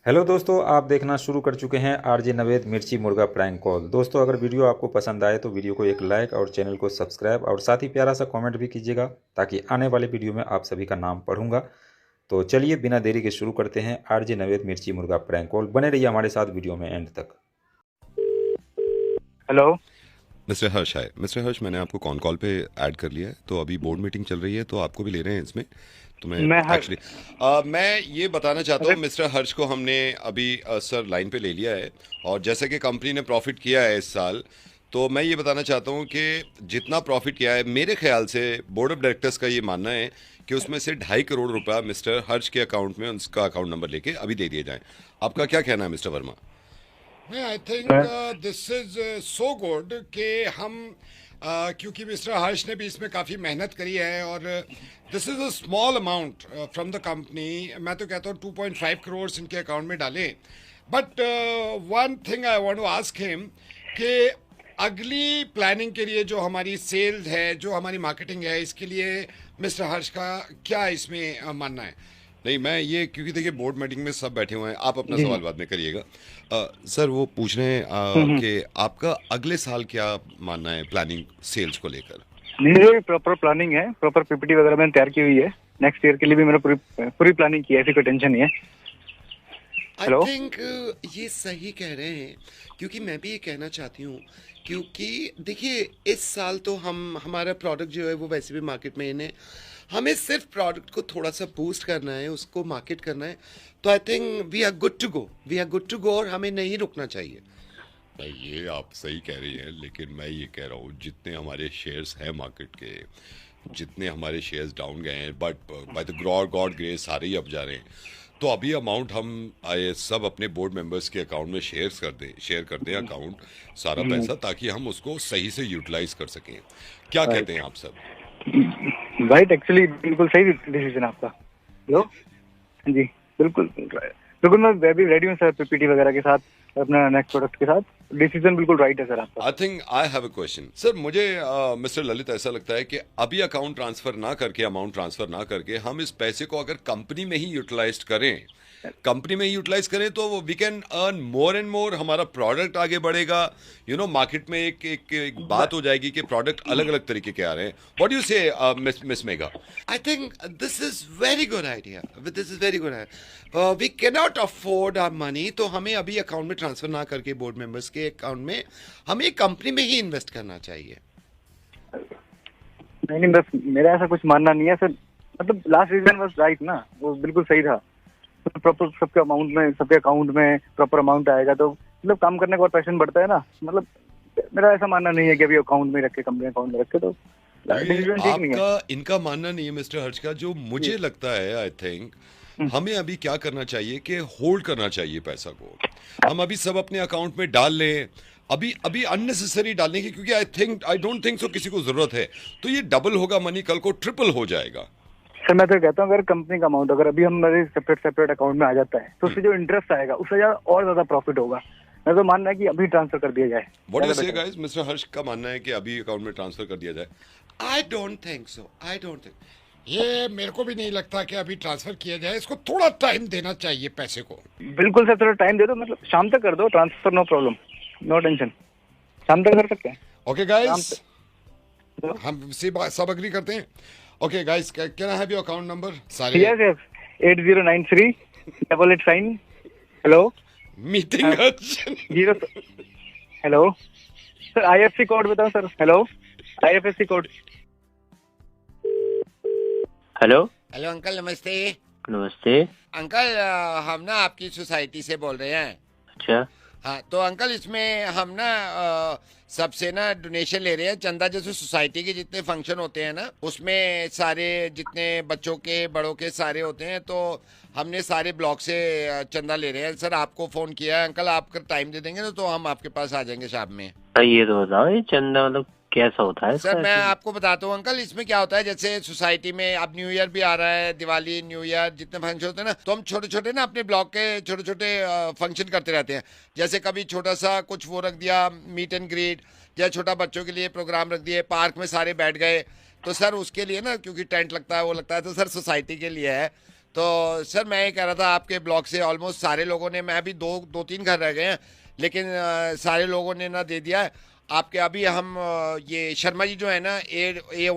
Speaker 8: हेलो दोस्तों, आप देखना शुरू कर चुके हैं आरजे नवेद मिर्ची मुर्गा प्रैंक कॉल। दोस्तों अगर वीडियो आपको पसंद आए तो वीडियो को एक लाइक और चैनल को सब्सक्राइब और साथ ही प्यारा सा कमेंट भी कीजिएगा, ताकि आने वाले वीडियो में आप सभी का नाम पढ़ूंगा। तो चलिए बिना देरी के शुरू करते हैं आरजे नवेद मिर्ची मुर्गा प्रैंक कॉल। बने रहिए हमारे साथ वीडियो में एंड तक।
Speaker 20: हेलो
Speaker 1: मिस्टर हर्ष है। मिस्टर हर्ष मैंने आपको कॉल पे ऐड कर लिया है, तो अभी बोर्ड मीटिंग चल रही है तो आपको भी ले रहे हैं इसमें। तो मैं ये बताना चाहता हूँ मिस्टर हर्ष को हमने अभी सर लाइन पे ले लिया है, और जैसे कि कंपनी ने प्रॉफिट किया है इस साल, तो मैं ये बताना चाहता हूँ कि जितना प्रॉफिट किया है मेरे ख्याल से बोर्ड ऑफ डायरेक्टर्स का ये मानना है कि उसमें से 2.5 करोड़ रुपया मिस्टर हर्ष के अकाउंट में उसका अकाउंट नंबर लेके अभी दे दिए जाएं। आपका क्या कहना है mister Verma?
Speaker 7: I think this is so good कि हम क्योंकि मिस्टर हर्ष ने भी इसमें काफ़ी मेहनत करी है और this is a small amount from the company. मैं तो कहता हूँ 2.5 करोड़ इनके अकाउंट में डालें। But one thing I want to ask him कि अगली प्लानिंग के लिए जो हमारी सेल्स है, जो हमारी मार्केटिंग है, इसके लिए मिस्टर हर्ष का क्या इसमें मानना है?
Speaker 18: नहीं, मैं ये क्योंकि देखिए बोर्ड मीटिंग में सब बैठे हुए हैं, आप अपना सवाल बाद में करिएगा। सर वो पूछ रहे हैं कि आपका अगले साल क्या मानना है प्लानिंग सेल्स को लेकर?
Speaker 20: नहीं, प्रॉपर प्लानिंग है, प्रॉपर पीपीटी वगैरह मैंने तैयार की हुई है। नेक्स्ट ईयर के लिए भी मैंने पूरी प्लानिंग की है, ऐसी कोई टेंशन नहीं है।
Speaker 18: आई थिंक ये सही कह रहे हैं, क्योंकि मैं भी ये कहना चाहती हूँ, क्योंकि देखिए इस साल तो हमारा प्रोडक्ट जो है वो वैसे भी मार्केट में इन्हें हमें सिर्फ प्रोडक्ट को थोड़ा सा बूस्ट करना है, उसको मार्केट करना है। तो I think we are good to go और हमें नहीं रुकना चाहिए। ये आप सही कह रही हैं, लेकिन मैं ये कह रहा हूँ जितने हमारे शेयर्स हैं मार्केट के, जितने हमारे शेयर्स डाउन गए हैं, but by the God grace सारे ही अप जा रहे हैं। तो अभी अमाउंट हम सब अपने बोर्ड मेंबर्स के अकाउंट में शेयर कर दें अकाउंट, सारा पैसा, ताकि हम उसको सही से यूटिलाइज कर सकें। क्या कहते हैं आप सब?
Speaker 20: राइट, एक्चुअली बिल्कुल सही डिसीजन आपका। जी बिल्कुल, मैं भी रेडी हूँ सर, पीपीटी वगैरह के साथ, अपना नेक्स्ट प्रोडक्ट के साथ। डिसीजन बिल्कुल राइट है सर आपका।
Speaker 18: I think I have a question sir. मुझे मिस्टर ललित ऐसा लगता है कि अभी अकाउंट ट्रांसफर ना करके, अमाउंट ट्रांसफर ना करके, हम इस पैसे को अगर कंपनी में ही यूटिलाइज करें तो we can earn more and more. हमारा प्रोडक्ट आगे बढ़ेगा, मार्केट में एक बात हो जाएगी कि प्रोडक्ट अलग अलग तरीके के आ रहे हैं। What do you say miss Megha? I think this is very good idea. We can not afford our money, तो हमें अभी अकाउंट में ट्रांसफर ना करके बोर्ड मेंबर्स के अकाउंट में हमें कंपनी में ही इन्वेस्ट करना चाहिए।
Speaker 20: नहीं, बस मेरा ऐसा कुछ मानना नहीं है सर। मतलब लास्ट रीजन वाज राइट ना, वो बिल्कुल सही था। प्रॉपर सबके अकाउंट में प्रॉपर अमाउंट आएगा तो मतलब काम करने का और पैशन बढ़ता है ना। मतलब मेरा ऐसा मानना नहीं है कि अभी अकाउंट में रखे, कंपनी अकाउंट में रखे, तो डिसीजन ठीक नहीं है।
Speaker 18: इनका मानना नहीं है मिस्टर हर्ष का। जो मुझे लगता है, आई थिंक हमें अभी क्या करना चाहिए कि होल्ड करना चाहिए पैसा को। हम अभी सब अपने अकाउंट में डाल लें, अभी अननेसेसरी डालने की, क्योंकि आई डोंट थिंक सो किसी को जरूरत है। तो ये डबल होगा मनी, कल को ट्रिपल हो जाएगा।
Speaker 20: सर मैं तो कहता हूँ अगर कंपनी का अमाउंट अगर अभी हमारे सेपरेट अकाउंट में आ जाता है तो उससे जो इंटरेस्ट आएगा उससे और ज्यादा प्रॉफिट होगा। मैं तो मानना है कि अभी ट्रांसफर कर दिया जाए।
Speaker 18: व्हाट यू से गाइस? मिस्टर हर्ष का मानना है कि अभी अकाउंट में ट्रांसफर कर दिया जाए। I don't think so.
Speaker 7: ये मेरे को भी नहीं लगता कि अभी ट्रांसफर किया जाए। इसको थोड़ा टाइम देना चाहिए पैसे को।
Speaker 20: बिल्कुल सर, थोड़ा टाइम दे दो। मतलब शाम तक कर दो transfer, no problem, no tension, शाम तक कर सकते हैं।
Speaker 7: ओके गाइस, हम सब अग्री करते हैं। Okay guys, can I have your account number? सारे
Speaker 20: yes 8093 88 hello
Speaker 7: meeting
Speaker 20: hello sir, IFSC code बताओ सर। Hello IFSC code.
Speaker 9: Hello
Speaker 22: uncle, नमस्ते।
Speaker 9: नमस्ते
Speaker 22: अंकल, हम ना आपकी सोसाइटी से बोल रहे हैं।
Speaker 9: अच्छा।
Speaker 22: हाँ, तो अंकल इसमें हम ना सबसे ना डोनेशन ले रहे हैं, चंदा। जैसे सोसाइटी के जितने फंक्शन होते हैं ना, उसमें सारे जितने बच्चों के बड़ों के सारे होते हैं, तो हमने सारे ब्लॉक से चंदा ले रहे हैं। सर आपको फोन किया है अंकल, आप टाइम दे देंगे ना तो हम आपके पास आ जाएंगे शाम में।
Speaker 9: ये तो बताओ, ये चंदा मतलब कैसा होता है?
Speaker 22: सर मैं आपको बताता हूँ अंकल, इसमें क्या होता है, जैसे सोसाइटी में अब न्यू ईयर भी आ रहा है, दिवाली, न्यू ईयर, जितने फंक्शन होते हैं ना, तो हम छोटे छोटे ना अपने ब्लॉक के छोटे छोटे फंक्शन करते रहते हैं। जैसे कभी छोटा सा कुछ वो रख दिया, मीट एंड ग्रीट, या छोटा बच्चों के लिए प्रोग्राम रख दिए, पार्क में सारे बैठ गए। तो सर उसके लिए ना, क्योंकि टेंट लगता है, वो लगता है, तो सर सोसाइटी के लिए है। तो सर मैं ये कह रहा था, आपके ब्लॉक से ऑलमोस्ट सारे लोगों ने, मैं अभी दो तीन घर रह गए हैं, लेकिन सारे लोगों ने ना दे दिया है आपके। अभी हम ये शर्मा जी जो है ना, ए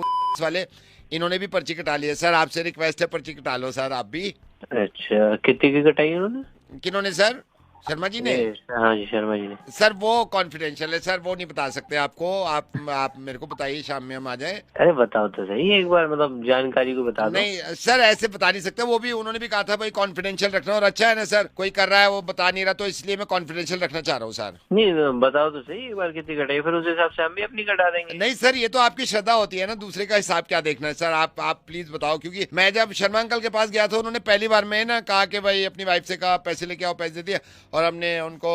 Speaker 22: वाले, इन्होंने भी पर्ची कटा ली है। सर आपसे रिक्वेस्ट है, पर्ची कटा लो सर आप भी।
Speaker 9: अच्छा, कितने की कटाई उन्होंने?
Speaker 22: किन्होंने सर? शर्मा जी ने?
Speaker 9: हाँ जी, शर्मा जी ने।
Speaker 22: सर वो कॉन्फिडेंशियल है सर, वो नहीं बता सकते आपको। आप मेरे को बताइए, शाम में हम आ जाए।
Speaker 9: अरे बताओ तो सही एक बार, मतलब जानकारी को बता दो।
Speaker 22: नहीं सर, ऐसे बता नहीं सकते। वो भी उन्होंने भी कहा था भाई कॉन्फिडेंशियल रखना, और अच्छा है ना सर, कोई कर रहा है वो बता नहीं रहा, तो इसलिए मैं कॉन्फिडेंशियल रखना चाह रहा हूँ सर।
Speaker 9: नहीं बताओ तो सही एक बार कितनी कटाई, फिर उस हिसाब से हम भी अपनी कटा देंगे।
Speaker 22: नहीं सर, ये तो आपकी श्रद्धा होती है ना, दूसरे का हिसाब क्या देखना है सर। आप प्लीज बताओ, क्योंकि मैं जब शर्मा अंकल के पास गया था, उन्होंने पहली बार में ना कहा कि भाई अपनी वाइफ से कहा पैसे लेके आओ, पैसे दे दिए, और हमने उनको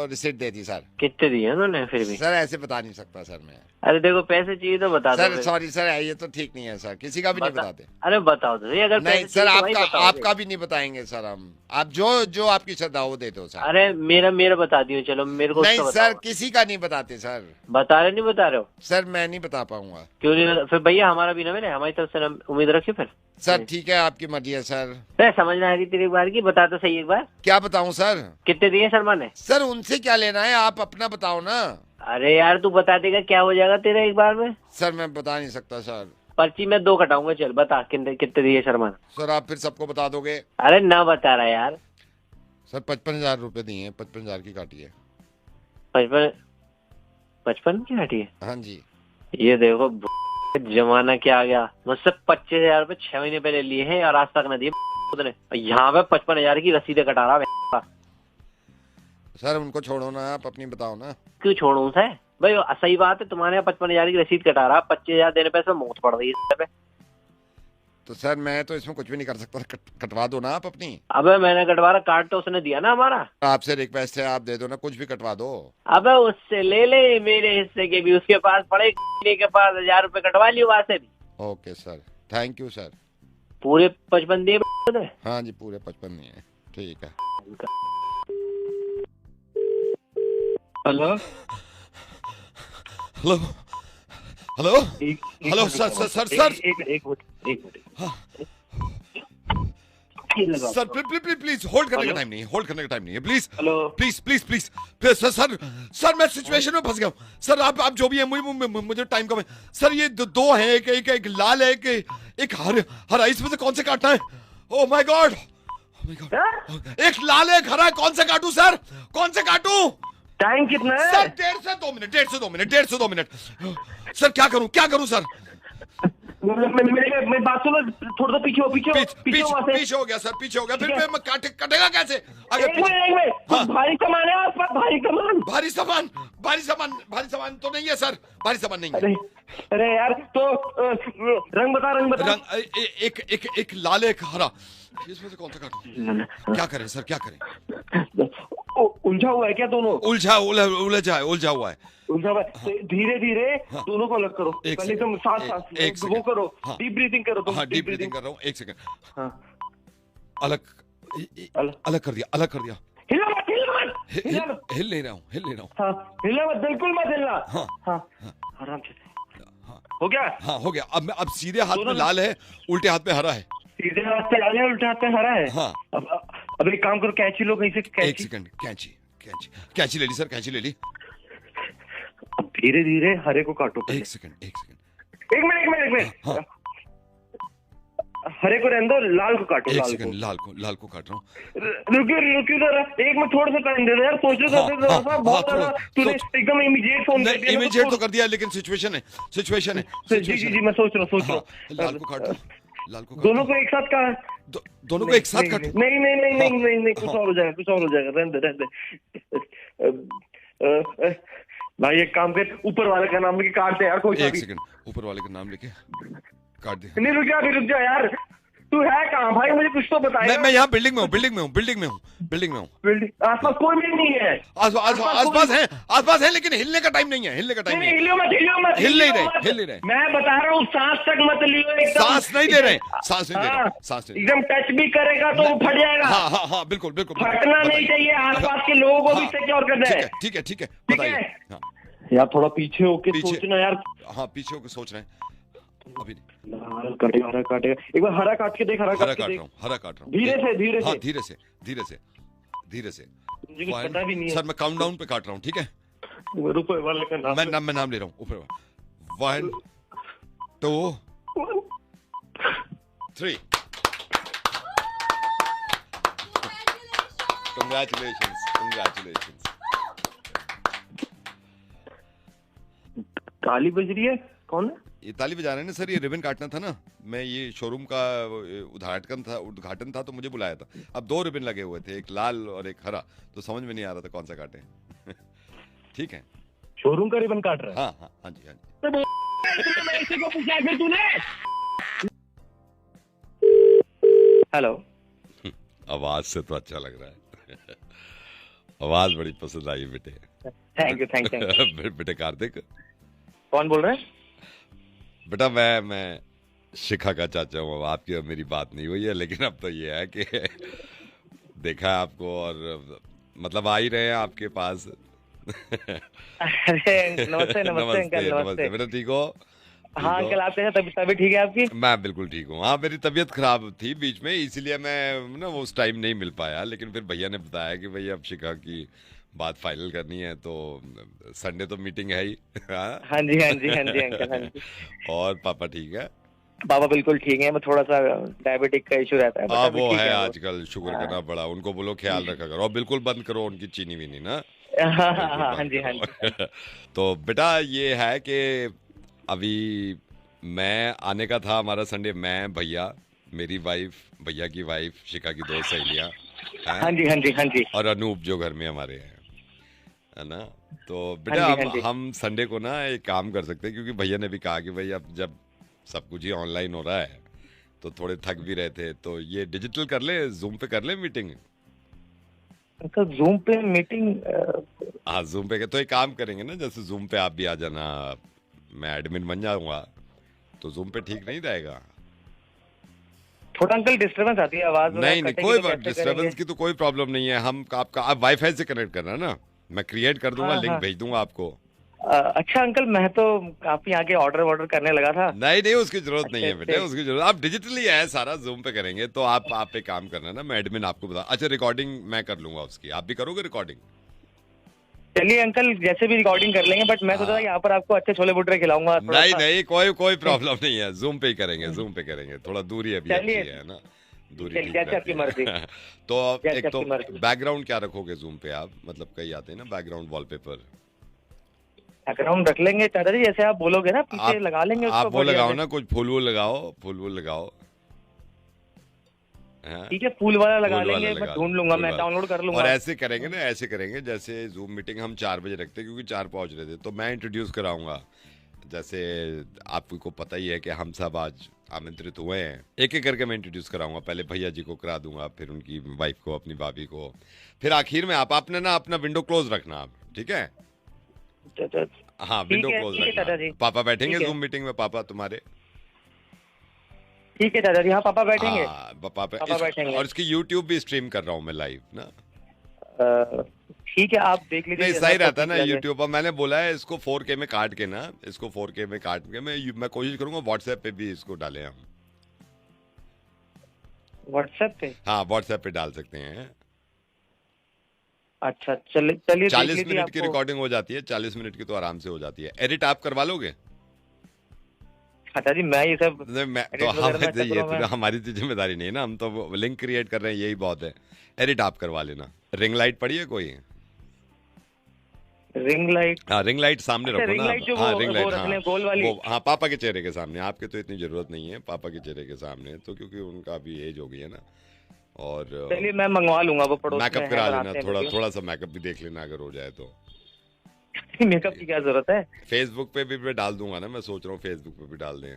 Speaker 22: रिसीट दे दी सर।
Speaker 9: कितने दिए उन्होंने फिर भी?
Speaker 22: सर ऐसे बता नहीं सकता सर मैं।
Speaker 9: अरे देखो पैसे चाहिए तो बता दो।
Speaker 22: सर सॉरी सर, ये तो ठीक नहीं है सर, किसी का भी नहीं बताते।
Speaker 9: अरे बताओ तो, अगर
Speaker 22: नहीं सर आपका भी नहीं बताएंगे सर हम। आप जो आपकी श्रद्धा वो दे दो सर।
Speaker 9: अरे मेरा बता दियो, चलो मेरे को
Speaker 22: नहीं सर, किसी का नहीं बताते सर।
Speaker 9: बता रहे हो
Speaker 22: सर? मैं नहीं बता पाऊंगा।
Speaker 9: क्यों नहीं? फिर भैया हमारा भी ना मिले, हमारी तरफ से उम्मीद रखिए फिर।
Speaker 22: सर ठीक है, आपकी मर्जी है सर।
Speaker 9: समझना है तेरी एक बार की, बता तो सही एक बार।
Speaker 22: क्या बताऊं सर?
Speaker 9: कितने दिए शर्मा ने?
Speaker 22: सर उनसे क्या लेना है, आप अपना बताओ ना।
Speaker 9: अरे यार तू बता देगा क्या हो जाएगा तेरा एक बार में?
Speaker 22: सर मैं बता नहीं सकता सर।
Speaker 9: पर्ची में 2 कटाऊंगा, चल बता कितने दिए शर्मा ने?
Speaker 22: सर आप फिर सबको बता दोगे?
Speaker 9: अरे ना बता रहा यार।
Speaker 22: सर 55,000 रुपए दिए, 55,000 की काटी है।
Speaker 9: 55 की काटी है?
Speaker 22: हाँ जी।
Speaker 9: ये देखो जमाना क्या आ गया, मुझसे 25,000 रुपए 6 महीने पहले लिए हैं और आज तक न दिए ने। यहाँ पे 55,000 की रसीदें कटा रहा।
Speaker 22: सर उनको छोड़ो ना, आप अपनी बताओ ना।
Speaker 9: क्यों छोड़ू सर? भाई सही बात है, तुम्हारे यहाँ 55,000 की रसीद कटा रहा, 25,000 देने पे इसमें मौत पड़ रही है।
Speaker 22: तो सर मैं तो इसमें कुछ भी नहीं कर सकता, कटवा दो ना आप अपनी।
Speaker 9: अबे मैंने कटवा रहा, कार्ड तो उसने दिया ना हमारा।
Speaker 22: आपसे रिक्वेस्ट है, आप दे दो ना, कुछ भी कटवा दो।
Speaker 9: अबे उससे ले ले मेरे हिस्से के भी, उसके पास पड़े के पास 1,000 रुपए कटवा लियो वहां से भी।
Speaker 22: Okay sir, thank you sir.
Speaker 9: पूरे 55 दिए?
Speaker 22: हाँ जी पूरे 55 दिए, ठीक है।
Speaker 4: Hello
Speaker 22: hello hello hello sir sir sir sir
Speaker 4: एक मिनट
Speaker 22: सर प्लीज होल्ड करने का टाइम नहीं है, होल्ड करने का टाइम नहीं है, please
Speaker 4: hello
Speaker 22: please please please sir sir sir मैं सिचुएशन में फंस गया हूँ सर। आप जो भी है मुझे टाइम कम है सर। ये दो हैं, एक लाल है, एक हरा, इसमें से कौन से काटना है? ओह माय गॉड, एक लाल है, एक हरा है, कौन से काटूं सर, कौन से काटूं?
Speaker 4: टाइम कितना है
Speaker 22: सर? 1.5 से 2 मिनट सर। क्या करूं सर?
Speaker 4: मेरी बात सुनो, थोड़ा सा पीछे
Speaker 22: हो गया सर, पीछे हो गया। फिर कटेगा कैसे?
Speaker 4: एक मिनट, भारी सामान है आपके पास?
Speaker 22: भारी सामान तो नहीं है सर, भारी सामान नहीं है।
Speaker 4: अरे यार तो रंग बता।
Speaker 22: एक लाल, एक हरा, इसमें से कौन सा काटूं? क्या करें सर, क्या करें?
Speaker 4: उलझा हुआ है क्या दोनों?
Speaker 22: उलझा हुआ है।
Speaker 4: धीरे धीरे दोनों को अलग करो, पहले तुम सांस वो करो, डीप ब्रीथिंग करो।
Speaker 22: हाँ डीप ब्रीथिंग कर रहा हूँ, 1 सेकंड। अलग कर दिया।
Speaker 4: हिला मत
Speaker 22: हिल नहीं रहा हूँ।
Speaker 4: हिला मत, बिल्कुल मत हिलना। हाँ आराम से। हो गया?
Speaker 22: हाँ हो गया। अब सीधे हाथ में लाल है, उल्टे हाथ में हरा है।
Speaker 4: सीधे हाथ पे लाल है, उल्टे हाथ पे हरा है।
Speaker 22: हाँ
Speaker 4: अब एक काम करो, कैंची लो कहीं से।
Speaker 22: 1 सेकंड, कैंची ले ली सर, कैंची ले ली।
Speaker 4: अब धीरे धीरे हरे को काटो।
Speaker 22: 1 सेकंड।
Speaker 4: एक मिनट।
Speaker 22: हाँ।
Speaker 4: हरे को रहने दो, लाल को काटो।
Speaker 22: 1 सेकंड, लाल को काट रहा हूँ।
Speaker 4: रुकियो जरा, एक मिनट थोड़ा सा टाइम दे दो यार, सोचो बहुत ज्यादा। तूने एकदम इमीडिएट फोन कर दिया।
Speaker 22: इमीडिएट तो कर दिया, लेकिन सिचुएशन है।
Speaker 4: जी मैं सोच रहा हूँ।
Speaker 22: लाल को काटो।
Speaker 4: दोनों को एक साथ कहा?
Speaker 22: दोनों को एक साथ काटो?
Speaker 4: नहीं, कुछ और हो जाएगा, रहने दे। भाई एक काम कर, ऊपर वाले का नाम लेके काट दे यार। कोई
Speaker 22: 1 सेकंड, ऊपर वाले का नाम लेके काट दे।
Speaker 4: नहीं रुक जा यार, तू है कहाँ भाई? मुझे कुछ तो बताया।
Speaker 22: मैं यहाँ बिल्डिंग में हूँ।
Speaker 4: आसपास कोई भी नहीं है।
Speaker 22: आसपास है, लेकिन हिलने का टाइम नहीं है। हिल नहीं रहे।
Speaker 4: मैं बता रहा हूँ, सांस तक मत लियो।
Speaker 22: सांस नहीं ले रहे।
Speaker 4: एकदम टच भी करेगा तो वो फट जाएगा।
Speaker 22: हाँ बिल्कुल।
Speaker 4: फटना नहीं चाहिए, आसपास के लोगों को भी सिक्योर कर दे।
Speaker 22: ठीक है बताइए।
Speaker 4: यार थोड़ा पीछे होके सोचना यार।
Speaker 22: हाँ पीछे होके सोच रहे हैं अभी।
Speaker 4: लाल काटेगा, हरा काटेगा। एक बार हरा काट के देख। हरा काट रहा हूँ। धीरे से। मुझे कुछ पता भी नहीं है
Speaker 22: सर। मैं काउंटडाउन पे काट रहा हूँ, ठीक है?
Speaker 4: ऊपर वाले का नाम
Speaker 22: मैं नाम ले रहा हूँ। ऊपर 1 2 3। Congratulations.
Speaker 4: ताली बज रही है, कौन है?
Speaker 22: ये ताली बजा रहे हैं ना सर, ये रिबन काटना था ना। मैं ये शोरूम का उद्घाटन था तो मुझे बुलाया था। अब 2 रिबन लगे हुए थे, एक लाल और एक हरा, तो समझ में नहीं आ रहा था कौन सा काटे। ठीक है,
Speaker 4: शोरूम का रिबन काट रहा है?
Speaker 22: हाँ जी।
Speaker 4: इसी को पूछा फिर तूने? हेलो,
Speaker 22: आवाज से तो अच्छा लग रहा है।
Speaker 1: आवाज बड़ी पसंद आई बेटे।
Speaker 21: Thank you.
Speaker 1: बेटे कार्तिक
Speaker 21: कौन बोल रहे हैं?
Speaker 1: बेटा मैं शिखा का चाचा हूँ। आपकी और मेरी बात नहीं हुई है, लेकिन अब तो ये है कि देखा है आपको और मतलब आ ही रहे हैं आपके पास।
Speaker 21: अरे नमस्ते अंकल, नमस्ते।
Speaker 1: बेटा ठीक हो?
Speaker 21: हाँ अंकल, आप कैसे? तबीयत ठीक है आपकी?
Speaker 1: मैं बिल्कुल ठीक हूँ। हाँ मेरी तबीयत खराब थी बीच में, इसलिए मैं ना उस टाइम नहीं मिल पाया, लेकिन फिर भैया ने बताया कि भैया अब शिखा की बात फाइनल करनी है, तो संडे तो मीटिंग है ही।
Speaker 21: हाँ जी अंकल, हाँ जी।
Speaker 1: और पापा ठीक है?
Speaker 21: पापा बिल्कुल ठीक है, थोड़ा सा डायबिटिक का इशू रहता है।
Speaker 1: हाँ वो है आजकल, शुगर करना पड़ा। उनको बोलो ख्याल रखा करो और बिल्कुल बंद करो उनकी चीनी वीनी ना।
Speaker 21: हाँ जी।
Speaker 1: तो बेटा ये है कि अभी मैं आने का था हमारा संडे, मैं भैया, मेरी वाइफ, भैया की वाइफ, शिखा की दो सहेलियाँ,
Speaker 21: हाँ जी,
Speaker 1: और अनूप जो घर में हमारे हैं, है ना। तो बेटा हम संडे को ना एक काम कर सकते हैं, क्योंकि भैया ने भी कहा कि भाई अब जब सब कुछ ही ऑनलाइन हो रहा है तो थोड़े थक भी रहे थे, तो ये डिजिटल कर ले, जूम पे कर ले मीटिंग।
Speaker 21: तो जूम पे मीटिंग?
Speaker 1: हाँ जूम पे। तो एक काम करेंगे ना, जैसे जूम पे आप भी आ जाना, मैं एडमिन बन जाऊंगा, तो जूम पे ठीक नहीं रहेगा?
Speaker 21: थोड़ा अंकल डिस्टर्बेंस आती है, आवाज
Speaker 1: नहीं कोई डिस्टर्बेंस की तो कोई प्रॉब्लम नहीं है। हम आपका आप वाईफाई से कनेक्ट करना ना, मैं क्रिएट कर दूंगा, लिंक भेज दूंगा आपको।
Speaker 21: अच्छा अंकल, मैं तो काफी आगे ऑर्डर करने लगा था।
Speaker 1: नहीं उसकी जरूरत नहीं है बेटे, उसकी जरूरत, आप डिजिटली है सारा, जूम पे करेंगे। तो आप एक काम करना ना, मैं एडमिन आपको बता। अच्छा रिकॉर्डिंग मैं कर लूंगा उसकी, आप भी करोगे रिकॉर्डिंग?
Speaker 21: चलिए अंकल, जैसे भी रिकॉर्डिंग कर लेंगे, बट मैं सोचा यहाँ पर आपको अच्छे छोले भटूरे खिलाऊंगा।
Speaker 1: नहीं कोई प्रॉब्लम नहीं है, जूम पे ही करेंगे, जूम पे करेंगे। थोड़ा दूरी अभी है ना, दूरी
Speaker 21: जैसे आपकी मर्जी।
Speaker 1: तो एक तो बैकग्राउंड क्या रखोगे जूम पे आप? मतलब कई आते हैं ना बैकग्राउंड वॉलपेपर,
Speaker 21: बैकग्राउंड रख लेंगे चाचा जी, जैसे आप बोलोगे ना, पीछे लगा लेंगे।
Speaker 1: आप वो लगाओ ना, कुछ फूल वूल लगाओ।
Speaker 21: ठीक है, फूल वाला लगा लेंगे, मैं ढूंढ लूंगा, मैं डाउनलोड कर लूंगा।
Speaker 1: और ऐसे करेंगे जैसे जूम मीटिंग हम 4 बजे रखते हैं, क्योंकि 4 पहुंच रहे थे, तो मैं इंट्रोड्यूस कराऊंगा। जैसे आपको पता ही है कि हम सब आज आमंत्रित हुए हैं, एक एक करके मैं इंट्रोड्यूस कराऊंगा। पहले भैया जी को करा दूंगा, फिर उनकी वाइफ को, अपनी भाभी को, फिर आखिर में आप अपने ना अपना विंडो क्लोज रखना आप, ठीक है? हाँ विंडो क्लोज रखना। पापा बैठेंगे जूम मीटिंग में, पापा तुम्हारे?
Speaker 21: ठीक है चाचा जी, हाँ पापा बैठेंगे।
Speaker 1: पापा बैठेंगे। और इसकी यूट्यूब भी स्ट्रीम कर रहा हूँ मैं लाइव ना।
Speaker 21: ठीक है, आप देख लीजिए।
Speaker 1: नहीं सही रहता है ना यूट्यूब पर। मैंने बोला है इसको 4K में काट के ना, इसको 4K में काट के मैं कोशिश करूंगा व्हाट्सएप पे भी इसको डालें हम।
Speaker 21: व्हाट्सएप पे?
Speaker 1: हाँ व्हाट्सएप पे डाल सकते हैं।
Speaker 21: अच्छा चलिए
Speaker 1: 40 मिनट की रिकॉर्डिंग हो जाती है, 40 मिनट की तो आराम से हो जाती है। एडिट आप करवा लोगे?
Speaker 21: अच्छा जी, मैं ये सब
Speaker 1: तो हमारी तो जिम्मेदारी नहीं है ना, हम तो लिंक क्रिएट कर रहे हैं, यही बहुत है। एडिट आप करवा लेना। रिंग लाइट पड़ी है कोई?
Speaker 21: Ring light?
Speaker 1: हाँ रिंग लाइट सामने रखो ना।
Speaker 21: रिंग लाइट, हाँ गोल वाली।
Speaker 1: हाँ पापा के चेहरे के सामने, आपके तो इतनी जरूरत नहीं है, पापा के चेहरे के सामने, तो क्योंकि उनका भी एज हो गई है ना। और
Speaker 21: चलिए मैं मंगवा लूंगा, वो पड़ोस में
Speaker 1: मेकअप करा लेना, थोड़ा सा मेकअप भी देख लेना अगर हो जाए तो।
Speaker 21: मेकअप की क्या जरूरत है?
Speaker 1: फेसबुक पे भी मैं डाल दूंगा ना, मैं सोच रहा हूँ फेसबुक पे भी डाल दें।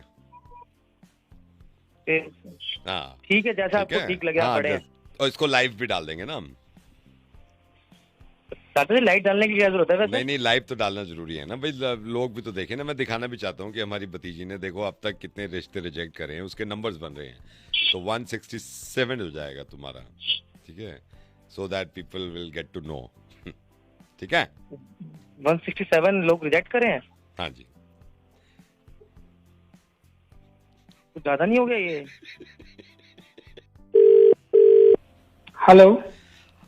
Speaker 1: हाँ
Speaker 21: ठीक है, जैसा आपको ठीक लगे आप पढ़े।
Speaker 1: और इसको लाइव भी डाल देंगे ना हम।
Speaker 21: लाइव डालने की क्या जरूरत है वैसे?
Speaker 1: नहीं लाइव तो डालना जरूरी है ना भाई, लोग भी तो देखें ना। मैं दिखाना भी चाहता हूँ कि हमारी भतीजी ने देखो अब तक कितने रिश्ते रिजेक्ट करे हैं, उसके नंबर्स बन रहे हैं। तो 167 हो जाएगा तुम्हारा, ठीक है? So that people will get to know, ठीक है?
Speaker 21: 167 लोग रिजेक्ट करे हैं?
Speaker 1: हाँ जी।
Speaker 21: तो ज्यादा नहीं हो गया ये?
Speaker 6: हेलो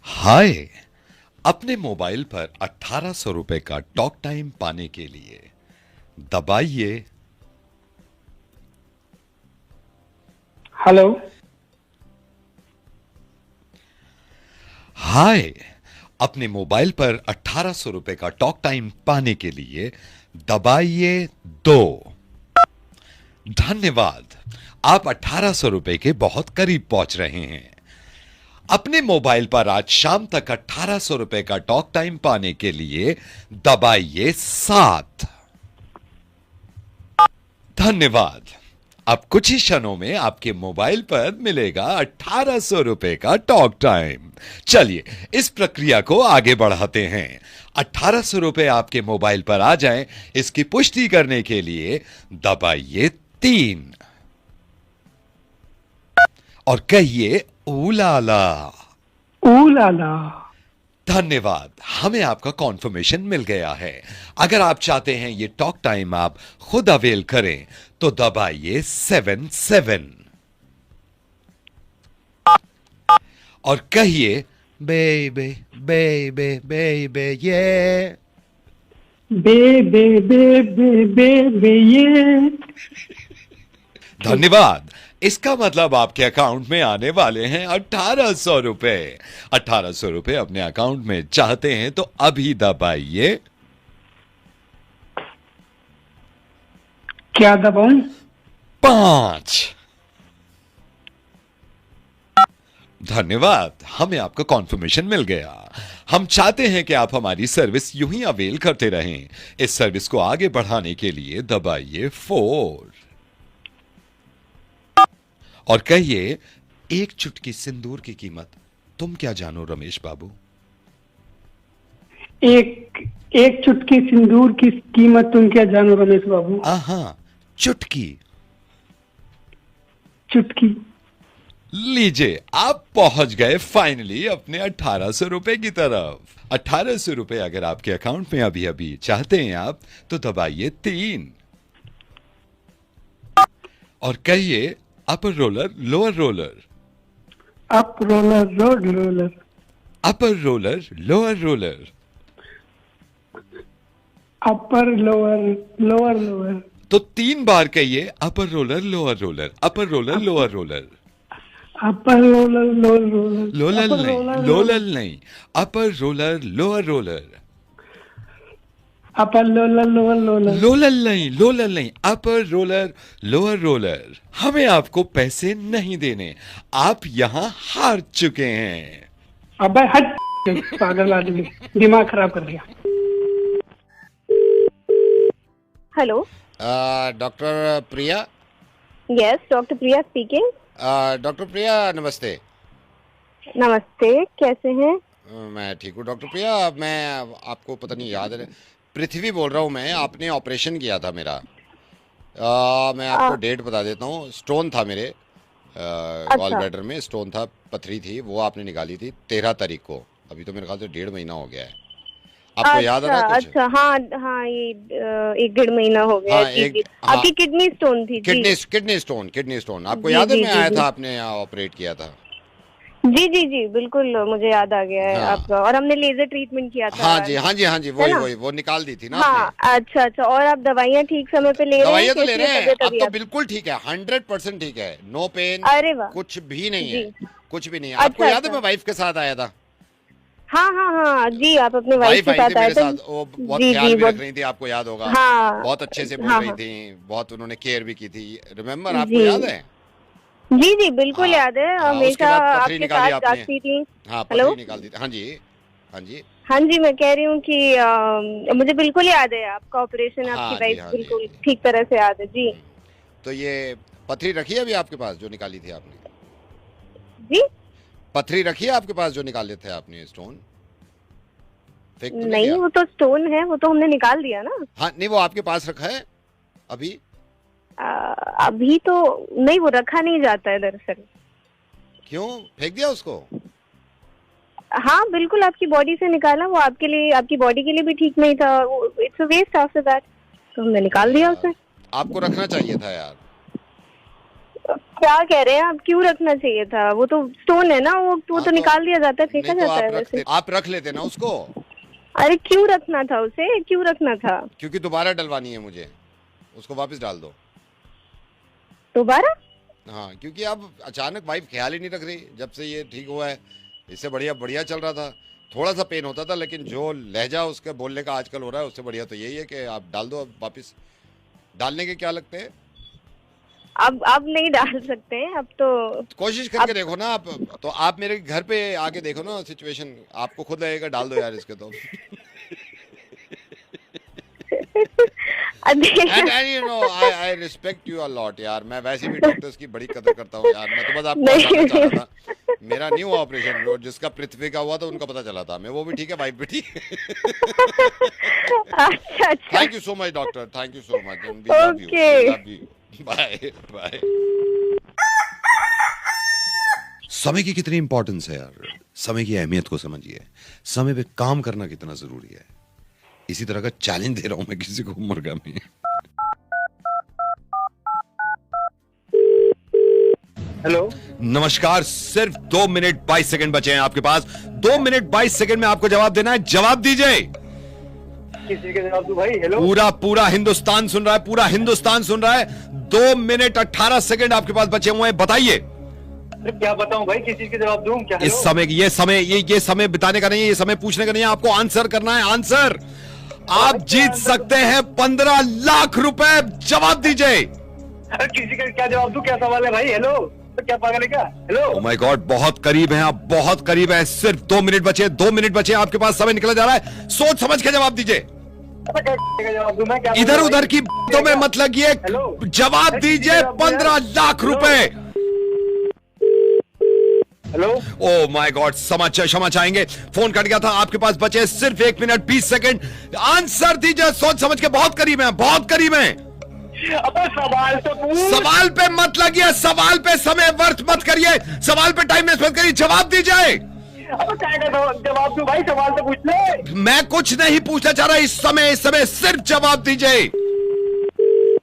Speaker 1: हाय, अपने मोबाइल पर 1800 रुपए का टॉक टाइम पाने के लिए दबाइए।
Speaker 6: हेलो
Speaker 1: हाय, अपने मोबाइल पर 1800 रुपए का टॉक टाइम पाने के लिए दबाइए 2। धन्यवाद, आप 1800 रुपए के बहुत करीब पहुंच रहे हैं। अपने मोबाइल पर आज शाम तक 1800 रुपए का टॉक टाइम पाने के लिए दबाइए 7। धन्यवाद,
Speaker 22: अब कुछ ही क्षणों में आपके मोबाइल पर मिलेगा 1800 रुपए का टॉक टाइम। चलिए इस प्रक्रिया को आगे बढ़ाते हैं। 1800 रुपए आपके मोबाइल पर आ जाएं, इसकी पुष्टि करने के लिए दबाइए 3 और कहिए ऊलाला।
Speaker 6: ऊलाला।
Speaker 22: धन्यवाद, हमें आपका कॉन्फर्मेशन मिल गया है। अगर आप चाहते हैं ये टॉक टाइम आप खुद अवेल करें तो दबाइए 77 और कहिए बेबे बेबे बेबे ये
Speaker 6: बेबे बेबे बेबे ये।
Speaker 22: धन्यवाद। इसका मतलब आपके अकाउंट में आने वाले हैं 1800 रुपए। 1800 रुपए अपने अकाउंट में चाहते हैं तो अभी दबाइए।
Speaker 6: क्या दबाऊं?
Speaker 22: 5। धन्यवाद, हमें आपका कॉन्फर्मेशन मिल गया। हम चाहते हैं कि आप हमारी सर्विस यूं ही अवेल करते रहें। इस सर्विस को आगे बढ़ाने के लिए दबाइए 4 और कहिए एक चुटकी सिंदूर की कीमत तुम क्या जानो रमेश बाबू।
Speaker 6: एक चुटकी सिंदूर की कीमत तुम क्या जानो रमेश बाबू।
Speaker 22: हाँ, चुटकी।
Speaker 6: चुटकी।
Speaker 22: लीजिए, आप पहुंच गए फाइनली अपने 1800 रुपए की तरफ। 1800 रुपए अगर आपके अकाउंट में अभी अभी चाहते हैं आप तो दबाइए 3 और कहिए upper roller lower roller.
Speaker 6: Up roller road roller.
Speaker 22: Upper roller lower roller.
Speaker 6: Upper lower lower lower.
Speaker 22: तो 3 बार कहिए upper roller lower roller, upper roller lower roller.
Speaker 6: Upper roller lower roller.
Speaker 22: लोलल नहीं, लोलल नहीं, upper roller lower roller.
Speaker 6: Upper roller lower roller.
Speaker 22: लोलल नहीं, लोलल नहीं, अपर रोलर लोअर रोलर। हमें आपको पैसे नहीं देने, आप यहाँ हार चुके हैं।
Speaker 6: अबे हट पागल आदमी, दिमाग खराब कर दिया।
Speaker 5: हेलो,
Speaker 22: डॉक्टर प्रिया।
Speaker 5: यस, डॉक्टर प्रिया स्पीकिंग।
Speaker 22: डॉक्टर प्रिया नमस्ते।
Speaker 5: नमस्ते, कैसे हैं?
Speaker 22: मैं ठीक हूँ डॉक्टर प्रिया। मैं आपको पता नहीं याद है, पृथ्वी बोल रहा हूँ मैं। आपने ऑपरेशन किया था मेरा। मैं आपको डेट बता देता हूँ। स्टोन था मेरे गॉल ब्लैडर में, स्टोन था, पथरी थी, वो आपने निकाली थी 13 तारीख को। अभी तो मेरे ख्याल से 1.5 महीना हो गया है। आपको याद आ रहा है कुछ?
Speaker 5: अच्छा, हाँ, ये 1-1.5 महीना हो गया। आपकी किडनी स्टोन थी।
Speaker 22: किडनी स्टोन आपको याद है? मैं आया था, आपने ऑपरेट किया था।
Speaker 5: जी, बिल्कुल मुझे याद आ गया है आपका। और हमने लेजर ट्रीटमेंट किया था।
Speaker 22: हाँ जी, वही वो निकाल दी थी ना।
Speaker 5: हाँ, अच्छा। और आप दवाइयाँ ठीक समय पे ले रहे हैं?
Speaker 22: दवाइयाँ तो ले रहे हैं, अब तो बिल्कुल ठीक है, 100% ठीक है, नो पेन।
Speaker 5: अरे वाह,
Speaker 22: कुछ भी नहीं है, कुछ भी नहीं है। आपको याद है मैं वाइफ के साथ आया था?
Speaker 5: हाँ जी, आप अपने वाइफ के साथ आए थे।
Speaker 22: वो बहुत ख्याल भी रख रही थी, आपको याद होगा।
Speaker 5: हाँ,
Speaker 22: बहुत अच्छे से बोल रही थी, बहुत उन्होंने केयर भी की थी। रिमेम्बर, आपको याद है?
Speaker 5: जी, बिल्कुल याद है। हमेशा आपके साथ जागती थी।
Speaker 22: हाँ, पथरी निकाल दी थी। हाँ जी, मैं कह रही हूँ
Speaker 5: कि मुझे बिल्कुल याद है आपका ऑपरेशन, आपकी वाइफ बिल्कुल ठीक तरह से याद है जी।
Speaker 22: तो ये पथरी रखी है अभी आपके पास जो निकाली थी आपने?
Speaker 5: जी,
Speaker 22: पथरी रखी है आपके पास जो निकाले थे आपने? स्टोन
Speaker 5: तो नहीं, वो तो स्टोन है, वो तो हमने निकाल दिया ना।
Speaker 22: हाँ, नहीं, वो आपके पास रखा है अभी?
Speaker 5: अभी तो नहीं, वो रखा नहीं जाता है दरअसल।
Speaker 22: क्यों, फेंक दिया उसको?
Speaker 5: हाँ बिल्कुल, आपकी बॉडी से निकाला। वो आपके लिए, आपकी बॉडी के लिए भी ठीक नहीं था। It's a waste after that, तो हमने निकाल दिया उसे।
Speaker 22: आपको रखना चाहिए था यार।
Speaker 5: क्या कह रहे हैं आप? क्यों रखना चाहिए था? वो तो स्टोन है ना, वो तो निकाल दिया जाता है, फेंका जाता है वैसे।
Speaker 22: आप रख लेते ना उसको।
Speaker 5: अरे क्यों रखना था उसे, क्यों रखना था?
Speaker 22: क्योंकि दोबारा डलवानी है मुझे, उसको वापस डाल दो।
Speaker 5: दोबारा?
Speaker 22: हाँ, क्योंकि अब अचानक वाइफ ख्याल ही नहीं रख रही जब से ये ठीक हुआ है। इससे बढ़िया चल रहा था, थोड़ा सा पेन होता था, लेकिन जो लहजा उसके बोलने का आजकल हो रहा है उससे बढ़िया तो यही है कि आप डाल दो अब वापस। डालने के क्या लगते हैं?
Speaker 5: अब नहीं डाल सकते हैं, अब तो
Speaker 22: कोशिश करके देखो ना आप। तो आप मेरे घर पे आके देखो ना सिचुएशन, आपको खुद लगेगा डाल दो यार इसके तो। And you know, I respect you a lot यार. मैं वैसे भी डॉक्टर्स की बड़ी कदर करता हूँ यार. मैं तो बस आपको बताना चाह रहा था. मेरा नहीं हुआ ऑपरेशन, जिसका पृथ्वी का हुआ था उनका पता चला था. मैं वो भी ठीक है, वाइफ भी ठीक.
Speaker 14: अच्छा.
Speaker 22: Thank you so much doctor. Thank you so much.
Speaker 14: Okay.
Speaker 22: Bye. Bye. समय की कितनी इंपॉर्टेंस है यार. समय की अहमियत को समझिए. समय पे काम करना कितना जरूरी है. इसी तरह का चैलेंज दे रहा हूं मैं किसी को मुर्गा में.
Speaker 12: हेलो,
Speaker 22: नमस्कार. सिर्फ 2 मिनट 22 सेकंड बचे हैं आपके पास. 2 मिनट 22 सेकंड में आपको जवाब देना है. जवाब दीजिए.
Speaker 12: किसी के जवाब दूं भाई? हेलो,
Speaker 22: पूरा हिंदुस्तान सुन रहा है. पूरा हिंदुस्तान सुन रहा है. 2 मिनट 18 सेकंड आपके पास बचे हुए हैं. बताइए.
Speaker 12: क्या बताऊं भाई, किस चीज के जवाब दूं? क्या
Speaker 22: इस समय ये समय बिताने का नहीं है. ये समय पूछने का नहीं है. आपको आंसर करना है. आंसर. आप जीत सकते हैं 15 लाख रुपए. जवाब दीजिए.
Speaker 12: किसी का क्या जवाब दूं? क्या सवाल है भाई? हेलो, तो क्या पागल है क्या? हेलो.
Speaker 22: ओह माय गॉड, बहुत करीब हैं आप. बहुत करीब है. सिर्फ 2 मिनट बचे. 2 मिनट बचे. आपके पास समय निकला जा रहा है. सोच समझ के जवाब दीजिए. इधर उधर की बातों में मत लगिए. जवाब दीजिए. 15 लाख रुपए.
Speaker 12: हेलो.
Speaker 22: ओह माय गॉड, क्षमा चाहेंगे. फोन कट गया था. आपके पास बचे सिर्फ 1 मिनट 20 सेकंड. आंसर दीजिए. सोच समझ के. बहुत करीब हैं. बहुत करीब हैं.
Speaker 12: अबे सवाल तो पूछ.
Speaker 22: सवाल पे मत लगिए. सवाल पे समय व्यर्थ मत करिए. सवाल पे टाइम वेस्ट मत करिए. जवाब दीजिए.
Speaker 12: अब क्या जवाब दूं भाई? सवाल तो पूछ ले.
Speaker 22: मैं कुछ नहीं पूछना चाह रहा. इस समय सिर्फ जवाब दीजिए.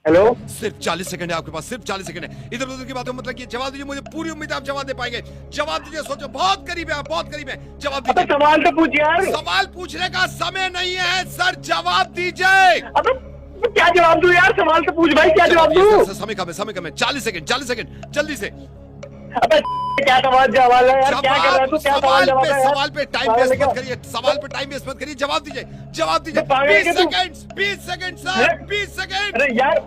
Speaker 12: हेलो.
Speaker 22: सिर्फ 40 सेकंड है आपके पास. सिर्फ 40 सेकंड है. इधर उधर की बातों में मतलब कि जवाब दीजिए. मुझे पूरी उम्मीद है आप जवाब दे पाएंगे. जवाब दीजिए. सोचो. बहुत करीब है आप. बहुत करीब है. जवाब दीजिए.
Speaker 12: सवाल तो पूछ यार.
Speaker 22: सवाल पूछने का समय नहीं है सर. जवाब दीजिए.
Speaker 12: क्या जवाब दूं यार? सवाल तो पूछ भाई. क्या जवाब दूं?
Speaker 22: समय कम है. 40 सेकंड जल्दी से.
Speaker 12: अबे क्या सवाल है यार? क्या कर रहा है तू? क्या
Speaker 22: सवाल पे टाइम वेस्ट मत करिए. सवाल पे टाइम वेस्ट मत करिए. जवाब दीजिए. 20 सेकंड सर. 20 सेकंड.
Speaker 12: अरे यार,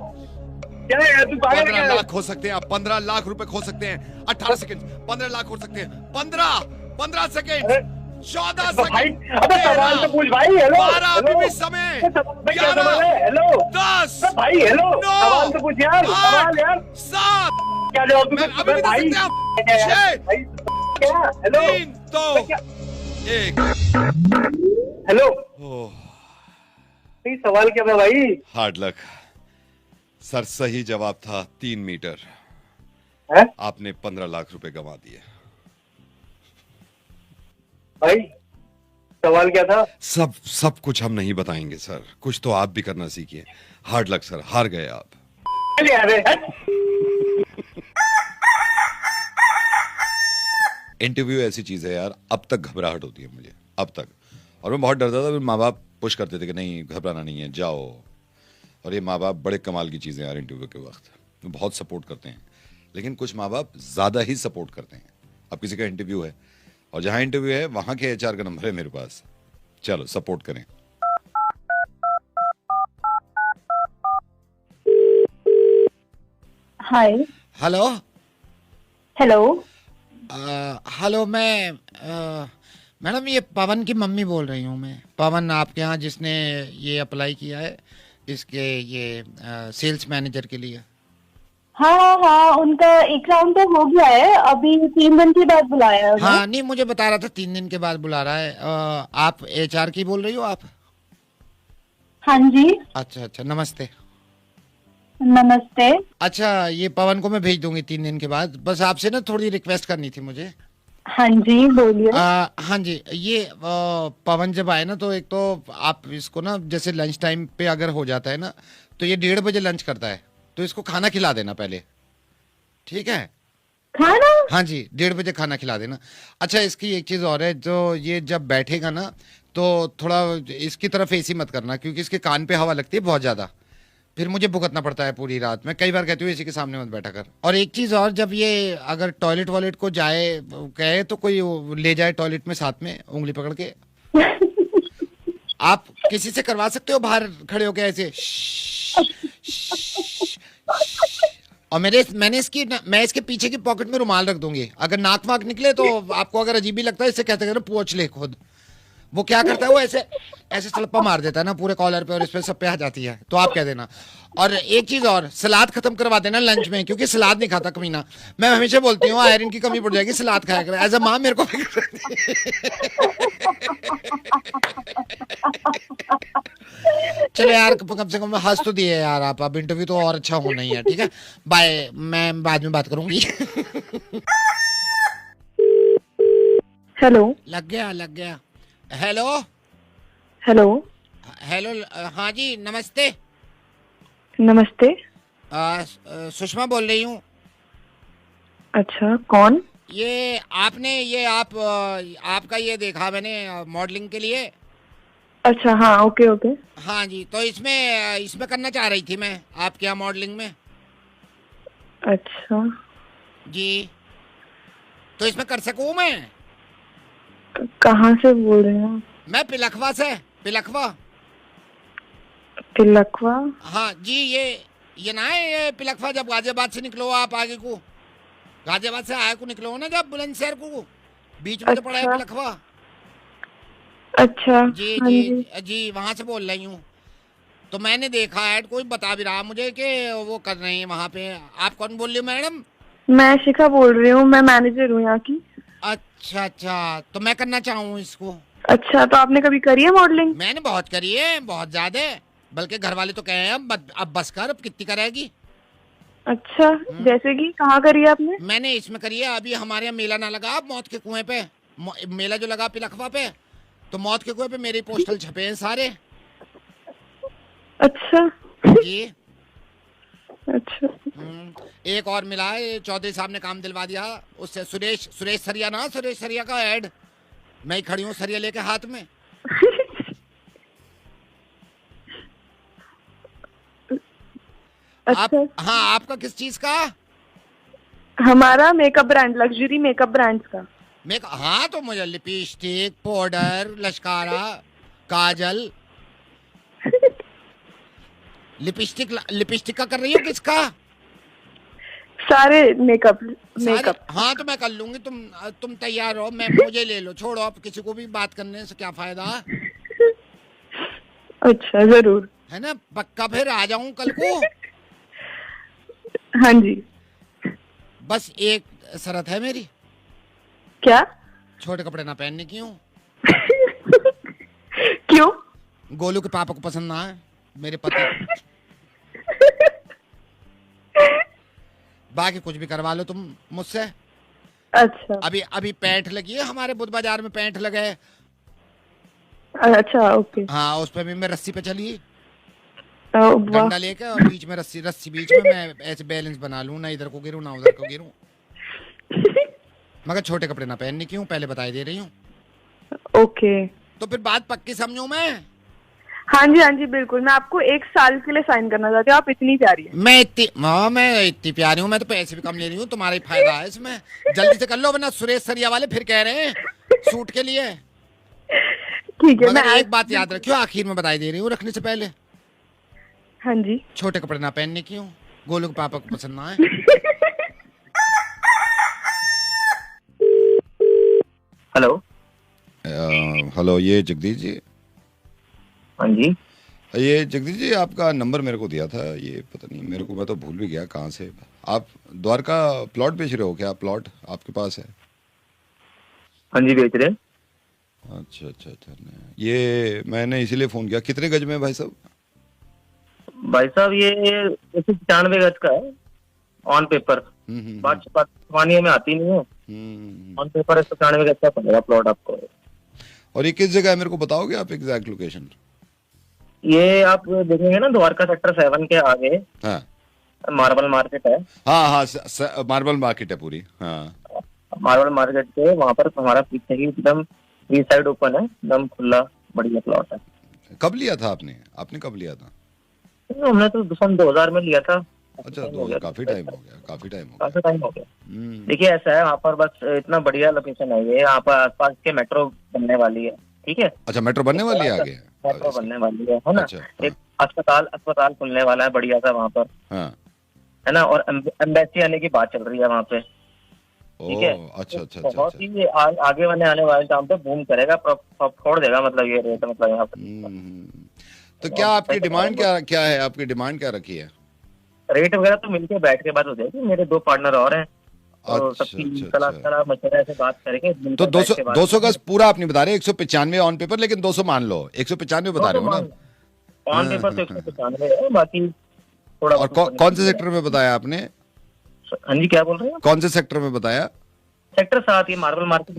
Speaker 12: क्या है तू?
Speaker 22: 15 लाख हो सकते हैं आप. 15 लाख रुपए खो सकते हैं. 18 सेकंड. 15 लाख हो सकते हैं. 15 सेकंड. 14 सेकंड.
Speaker 12: अबे सवाल तो पूछ भाई. हेलो.
Speaker 22: 12 अभी भी समय. 11.
Speaker 12: हेलो.
Speaker 22: 10
Speaker 12: भाई. हेलो. सवाल तो पूछ यार. सवाल यार.
Speaker 22: 7.
Speaker 12: क्या जवाब दूं?
Speaker 22: अभी भी
Speaker 12: भाई.
Speaker 22: 6.
Speaker 12: हेलो.
Speaker 22: 3 2 1.
Speaker 12: हेलो. सवाल क्या था भाई?
Speaker 22: Hard luck sir. सही जवाब था 3 मीटर. आपने 15 लाख रुपए गंवा दिए.
Speaker 12: भाई सवाल क्या था?
Speaker 22: सब कुछ हम नहीं बताएंगे सर. कुछ तो आप भी करना सीखिए. Hard luck sir. हार गए आप. इंटरव्यू ऐसी चीज है यार. अब तक घबराहट होती है मुझे. अब तक. और मैं बहुत डरता था. माँ बाप पुश करते थे कि नहीं घबराना नहीं है, जाओ. और ये माँ बाप बड़े कमाल की चीजें यार. इंटरव्यू के वक्त बहुत सपोर्ट करते हैं. लेकिन कुछ माँ बाप ज्यादा ही सपोर्ट करते हैं. अब किसी का इंटरव्यू है और जहां इंटरव्यू है वहां के HR का नंबर है मेरे पास. चलो सपोर्ट करें.
Speaker 14: हाय.
Speaker 22: हेलो.
Speaker 14: हेलो.
Speaker 15: हेलो. मैं मैडम ये पवन की मम्मी बोल रही हूँ मैं. पवन आपके यहाँ जिसने ये अप्लाई किया है इसके ये सेल्स मैनेजर के लिए.
Speaker 14: हाँ, उनका एक राउंड तो हो गया है. अभी 3 दिन के बाद बुलाया है.
Speaker 15: हाँ नहीं, मुझे बता रहा था 3 दिन के बाद बुला रहा है. आप HR की बोल रही हो आप?
Speaker 14: हाँ जी.
Speaker 15: अच्छा. नमस्ते.
Speaker 14: नमस्ते.
Speaker 15: अच्छा, ये पवन को मैं भेज दूंगी 3 दिन के बाद. बस आपसे ना थोड़ी रिक्वेस्ट करनी थी मुझे.
Speaker 14: हाँ जी बोलिए.
Speaker 15: हाँ जी, ये पवन जब आए ना तो एक तो आप इसको ना जैसे लंच टाइम पे अगर हो जाता है ना तो ये 1:30 बजे लंच करता है. तो इसको खाना खिला देना पहले. ठीक है?
Speaker 14: खाना?
Speaker 15: हाँ जी, 1:30 बजे खाना खिला देना. अच्छा, इसकी एक चीज और है. जो ये जब बैठेगा ना तो थोड़ा इसकी तरफ एसी मत करना क्योंकि इसके कान पे हवा लगती है बहुत ज्यादा. फिर मुझे भुगतना पड़ता है पूरी रात. मैं कई बार कहती हूँ इसी के सामने मत बैठा कर. और एक चीज और, जब ये अगर टॉयलेट वॉयलेट को जाए कहे तो कोई ले जाए टॉयलेट में साथ में उंगली पकड़ के. आप किसी से करवा सकते हो बाहर खड़े होके ऐसे. और मैं इसके पीछे की पॉकेट में रुमाल रख दूंगी. अगर नाक वाक निकले तो आपको अगर अजीब भी लगता है इससे कहते हैं पूछ ले खुद. वो क्या करता है, वो ऐसे ऐसे सलप्पा मार देता है ना पूरे कॉलर पे और इस पे सब पे आ जाती है। तो आप कह देना। और एक चीज और, सलाद खत्म करवा देना लंच में, क्योंकि सलाद नहीं खाता कमीना। मैं हमेशा बोलती हूँ आयरन की कमी पड़ जाएगी, सलाद खाया कर। एज अ माँ मेरे को चलो यार, कम से कम हंस तो दिए यार आप। अब इंटरव्यू तो और अच्छा होना ही है। ठीक है, बाय, मैं बाद में बात करूंगी।
Speaker 5: हेलो।
Speaker 15: लग गया। Hello
Speaker 5: hello.
Speaker 15: हेलो, हाँ जी, नमस्ते।
Speaker 5: नमस्ते।
Speaker 15: सुषमा बोल रही हूँ।
Speaker 5: अच्छा, कौन?
Speaker 15: ये आपका ये देखा मैंने मॉडलिंग के लिए।
Speaker 5: अच्छा, हाँ, ओके ओके।
Speaker 15: हाँ जी, तो इसमें करना चाह रही थी मैं आपके यहाँ मॉडलिंग में।
Speaker 5: अच्छा
Speaker 15: जी, तो इसमें कर सकूँ मैं?
Speaker 5: कहाँ से बोल रहे हैं?
Speaker 15: मैं पिलखवा से। पिलखवा।
Speaker 5: हाँ
Speaker 15: जी, ये ना है, ये पिलखवा। जब गाजियाबाद से निकलो आप आगे को, गाजियाबाद से आगे को निकलो ना, जब बुलंदशहर को बीच में तो पड़ा है पिलखवा।
Speaker 5: अच्छा,
Speaker 15: जी
Speaker 5: हाँ
Speaker 15: जी, वहाँ से बोल रही हूँ। तो मैंने देखा है, कोई बता भी रहा मुझे कि वो कर रहे हैं वहाँ पे। आप कौन बोल रही हो मैडम?
Speaker 5: मैं शिखा बोल रही हूँ, मैं मैनेजर हूँ यहाँ की।
Speaker 15: अच्छा, तो मैं करना चाहूँ इसको।
Speaker 5: अच्छा, तो आपने कभी करी है मॉडलिंग?
Speaker 15: मैंने बहुत करी है, बहुत ज्यादा, बल्कि घर वाले तो कहे हैं अब बस कर, अब कितनी करेगी।
Speaker 5: अच्छा, जैसे कि कहाँ करी है आपने?
Speaker 15: मैंने इसमें करी है, अभी हमारे यहाँ मेला ना लगा मौत के कुएं पे, मेला जो लगा पिलखवा पे, तो मौत के कुएं पे मेरे पोस्टल छपे हैं सारे।
Speaker 5: अच्छा
Speaker 15: जी,
Speaker 5: अच्छा।
Speaker 15: एक और मिला है, चौधरी साहब ने काम दिलवा दिया उससे, सुरेश सरिया ना, सुरेश सरिया का ऐड। मैं ही खड़ी हूँ सरिया लेके हाथ में।
Speaker 5: अच्छा।
Speaker 15: हाँ, आपका किस चीज का?
Speaker 5: हमारा makeup brand, luxury makeup brands का।
Speaker 15: हाँ, तो मुझे लिपस्टिक, पाउडर, लश्कारा, काजल। लिपस्टिक का कर रही हो? किसका?
Speaker 5: सारे मेकअप।
Speaker 15: हाँ, तो मैं कर लूंगी। तुम तैयार हो? मुझे ले लो, छोड़ो अब किसी को भी बात करने से क्या फायदा।
Speaker 5: अच्छा, जरूर,
Speaker 15: है ना? पक्का फिर आ जाऊं कल को?
Speaker 5: हाँ जी।
Speaker 15: बस एक शर्त है मेरी।
Speaker 5: क्या?
Speaker 15: छोटे कपड़े ना पहनने की हूँ।
Speaker 5: क्यों?
Speaker 15: गोलू के पापा को पसंद ना है, मेरे पति। बाकी कुछ भी करवा लो तुम मुझसे।
Speaker 5: अच्छा।
Speaker 15: अभी पैंट लगी है हमारे बुध बाजार में, पैंट लगे।
Speaker 5: अच्छा, ओके।
Speaker 15: हाँ, उस पर भी मैं रस्सी पे चली, डंडा लेके, और बीच में रस्सी बीच में, मैं ऐसे बैलेंस बना लूं, ना इधर को गिरूं ना उधर को गिरूं। मगर छोटे कपड़े ना पहनने की हूँ, पहले बताई दे रही हूँ।
Speaker 5: ओके,
Speaker 15: तो फिर बात पक्की समझूं मैं?
Speaker 5: हाँ जी, बिल्कुल। मैं आपको 1 साल के लिए साइन करना चाहती हूँ, आप इतनी प्यारी हैं।
Speaker 15: मैं इतनी प्यारी हूँ, मैं तो पैसे भी कम ले रही हूँ, तुम्हारा ही फायदा है इसमें। जल्दी से कर लो, वरना सुरेश सरिया वाले फिर कह रहे हैं सूट के लिए।
Speaker 5: ठीक है,
Speaker 15: मैं एक बात याद रखियो, आखिर में बताई दे रही हूँ रखने से पहले।
Speaker 5: हाँ जी।
Speaker 15: छोटे कपड़े ना पहनने की हूँ, गोलू के पापा को पसंद ना है।
Speaker 18: हेलो, ये जगदीश जी?
Speaker 21: हाँ जी।
Speaker 18: ये जगदीश जी, आपका नंबर मेरे को दिया था, ये पता नहीं मेरे को, मैं तो भूल भी गया कहाँ से। आप द्वारका प्लॉट बेच रहे हो क्या? प्लॉट आपके पास है?
Speaker 21: हाँ जी, बेच रहे।
Speaker 18: अच्छा। ये मैंने इसीलिए फोन किया। कितने गज में भाई साहब?
Speaker 21: भाई साहब, ये 95 गज का है ऑन पेपर। बात छपानी में आती नहीं है। ऑन पेपर 95 गज का पड़ेगा प्लॉट आपको।
Speaker 18: और ये किस जगह है, मेरे को बताओगे आप एग्जैक्ट लोकेशन?
Speaker 21: ये आप देखेंगे ना, द्वारका सेक्टर 7 के आगे।
Speaker 18: हाँ,
Speaker 21: मार्बल मार्केट है।
Speaker 18: हाँ, मार्बल मार्केट है पूरी। हाँ,
Speaker 21: मार्बल मार्केट के वहाँ पर हमारा पीछे ही एकदम फ्री साइड ओपन है, एकदम खुला बढ़िया प्लॉट है।
Speaker 18: कब लिया था आपने कब लिया था?
Speaker 21: हमने तो सन 2000 में लिया था।
Speaker 18: अच्छा, तो काफी टाइम हो गया।
Speaker 21: देखिए, ऐसा है, वहाँ पर बस इतना बढ़िया लोकेशन है ये। यहाँ पर आसपास के मेट्रो बनने वाली है। ठीक है?
Speaker 18: अच्छा, मेट्रो बनने वाली है आगे?
Speaker 21: मेट्रो बनने वाली है ना? एक अस्पताल खुलने वाला है बढ़िया सा वहाँ पर, है ना? और एम्बेसी आने की बात चल रही है वहाँ पे। ठीक है।
Speaker 18: अच्छा अच्छा
Speaker 21: बहुत ही आगे आने वाले टाइम पे बूम करेगा, फोड़ देगा मतलब ये रेट, मतलब यहाँ पे।
Speaker 18: तो क्या आपकी डिमांड क्या है? आपकी डिमांड क्या रखी है?
Speaker 21: रेट वगैरह तो मिलके बैठ के बात हो जाएगी, मेरे 2 पार्टनर और हैं, तो सबकी सलाह मशवरा से बात करेंगे।
Speaker 18: तो 200 गज पूरा आप नहीं बता रहे, 195 ऑन पेपर, लेकिन 200 मान लो, 195 बता रहे हो ना?
Speaker 21: ऑन पेपर तो 195 है, बाकी थोड़ा।
Speaker 18: और कौन से सेक्टर में बताया आपने?
Speaker 21: हाँ जी, क्या बोल रहे हैं?
Speaker 18: कौन से सेक्टर में बताया?
Speaker 21: सेक्टर 7, ये मार्बल मार्केट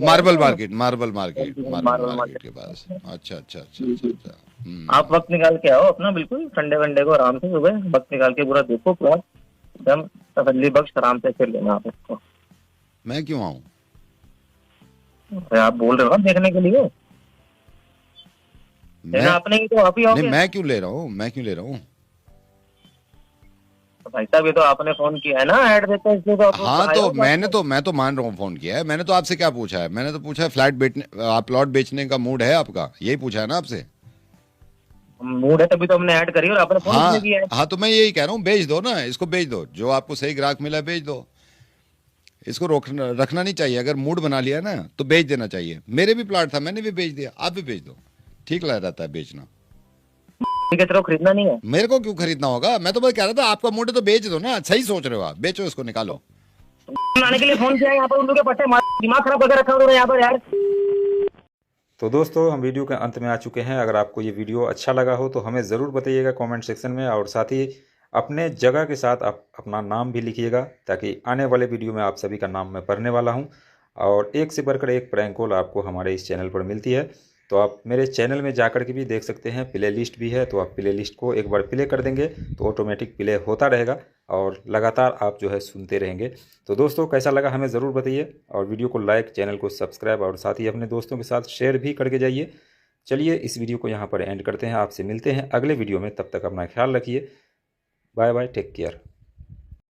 Speaker 18: के पास। अच्छा अच्छा अच्छा अच्छा।
Speaker 21: आप वक्त निकाल के आओ अपना, बिल्कुल संडे वनडे को आराम से सुबह वक्त निकाल के पूरा देखो प्लॉट, एकदम तसल्ली बख्श आराम से फिर लेना आप इसको।
Speaker 18: मैं क्यों आऊँ?
Speaker 21: आप बोल रहे हो देखने के लिए, आपने ही तो आप ही आओगे।
Speaker 18: मैं क्यों ले रहा हूँ?
Speaker 21: भाई साहब ये तो आपने फोन किया है ना, ऐड देते इसलिए तो आप।
Speaker 18: हाँ तो मैं तो मान रहा हूँ फोन किया है मैंने। तो आपसे क्या पूछा है? मैंने तो पूछा है प्लॉट बेचने का मूड है आपका, यही पूछा है ना आपसे।
Speaker 21: मूड है तभी तो हमने ऐड करी और आपने फोन किया है।
Speaker 18: हाँ तो मैं यही कह रहा हूँ, बेच दो ना इसको, बेच दो। जो आपको सही ग्राहक मिला बेच दो, इसको रखना नहीं चाहिए। अगर मूड बना लिया ना तो बेच देना चाहिए। मेरे भी प्लॉट था, मैंने भी बेच दिया, आप भी बेच दो, ठीक लग रहता है बेचना।
Speaker 21: खरीदना नहीं है
Speaker 18: मेरे को क्यों खरीदना होगा? मैं तो बस कह रहा था आपका मूड है तो बेच दो ना। सही सोच रहे हो आप, बेचो इसको, निकालो।
Speaker 21: आने के लिए फोन किया यहाँ पर, उन लोगों के पट्टे दिमाग खराब करके रखा उन्होंने यहाँ पर यार।
Speaker 8: तो दोस्तों हम वीडियो के अंत में आ चुके हैं। अगर आपको ये वीडियो अच्छा लगा हो तो हमें ज़रूर बताइएगा कमेंट सेक्शन में, और साथ ही अपने जगह के साथ आप अपना नाम भी लिखिएगा, ताकि आने वाले वीडियो में आप सभी का नाम मैं पढ़ने वाला हूँ। और एक से बढ़कर एक प्रैंक कॉल आपको हमारे इस चैनल पर मिलती है, तो आप मेरे चैनल में जाकर के भी देख सकते हैं। प्ले लिस्ट भी है, तो आप प्ले लिस्ट को एक बार प्ले कर देंगे तो ऑटोमेटिक प्ले होता रहेगा और लगातार आप जो है सुनते रहेंगे। तो दोस्तों कैसा लगा हमें ज़रूर बताइए, और वीडियो को लाइक, चैनल को सब्सक्राइब और साथ ही अपने दोस्तों के साथ शेयर भी करके जाइए। चलिए इस वीडियो को यहाँ पर एंड करते हैं। आपसे मिलते हैं अगले वीडियो में, तब तक अपना ख्याल रखिए। Bye bye, take care.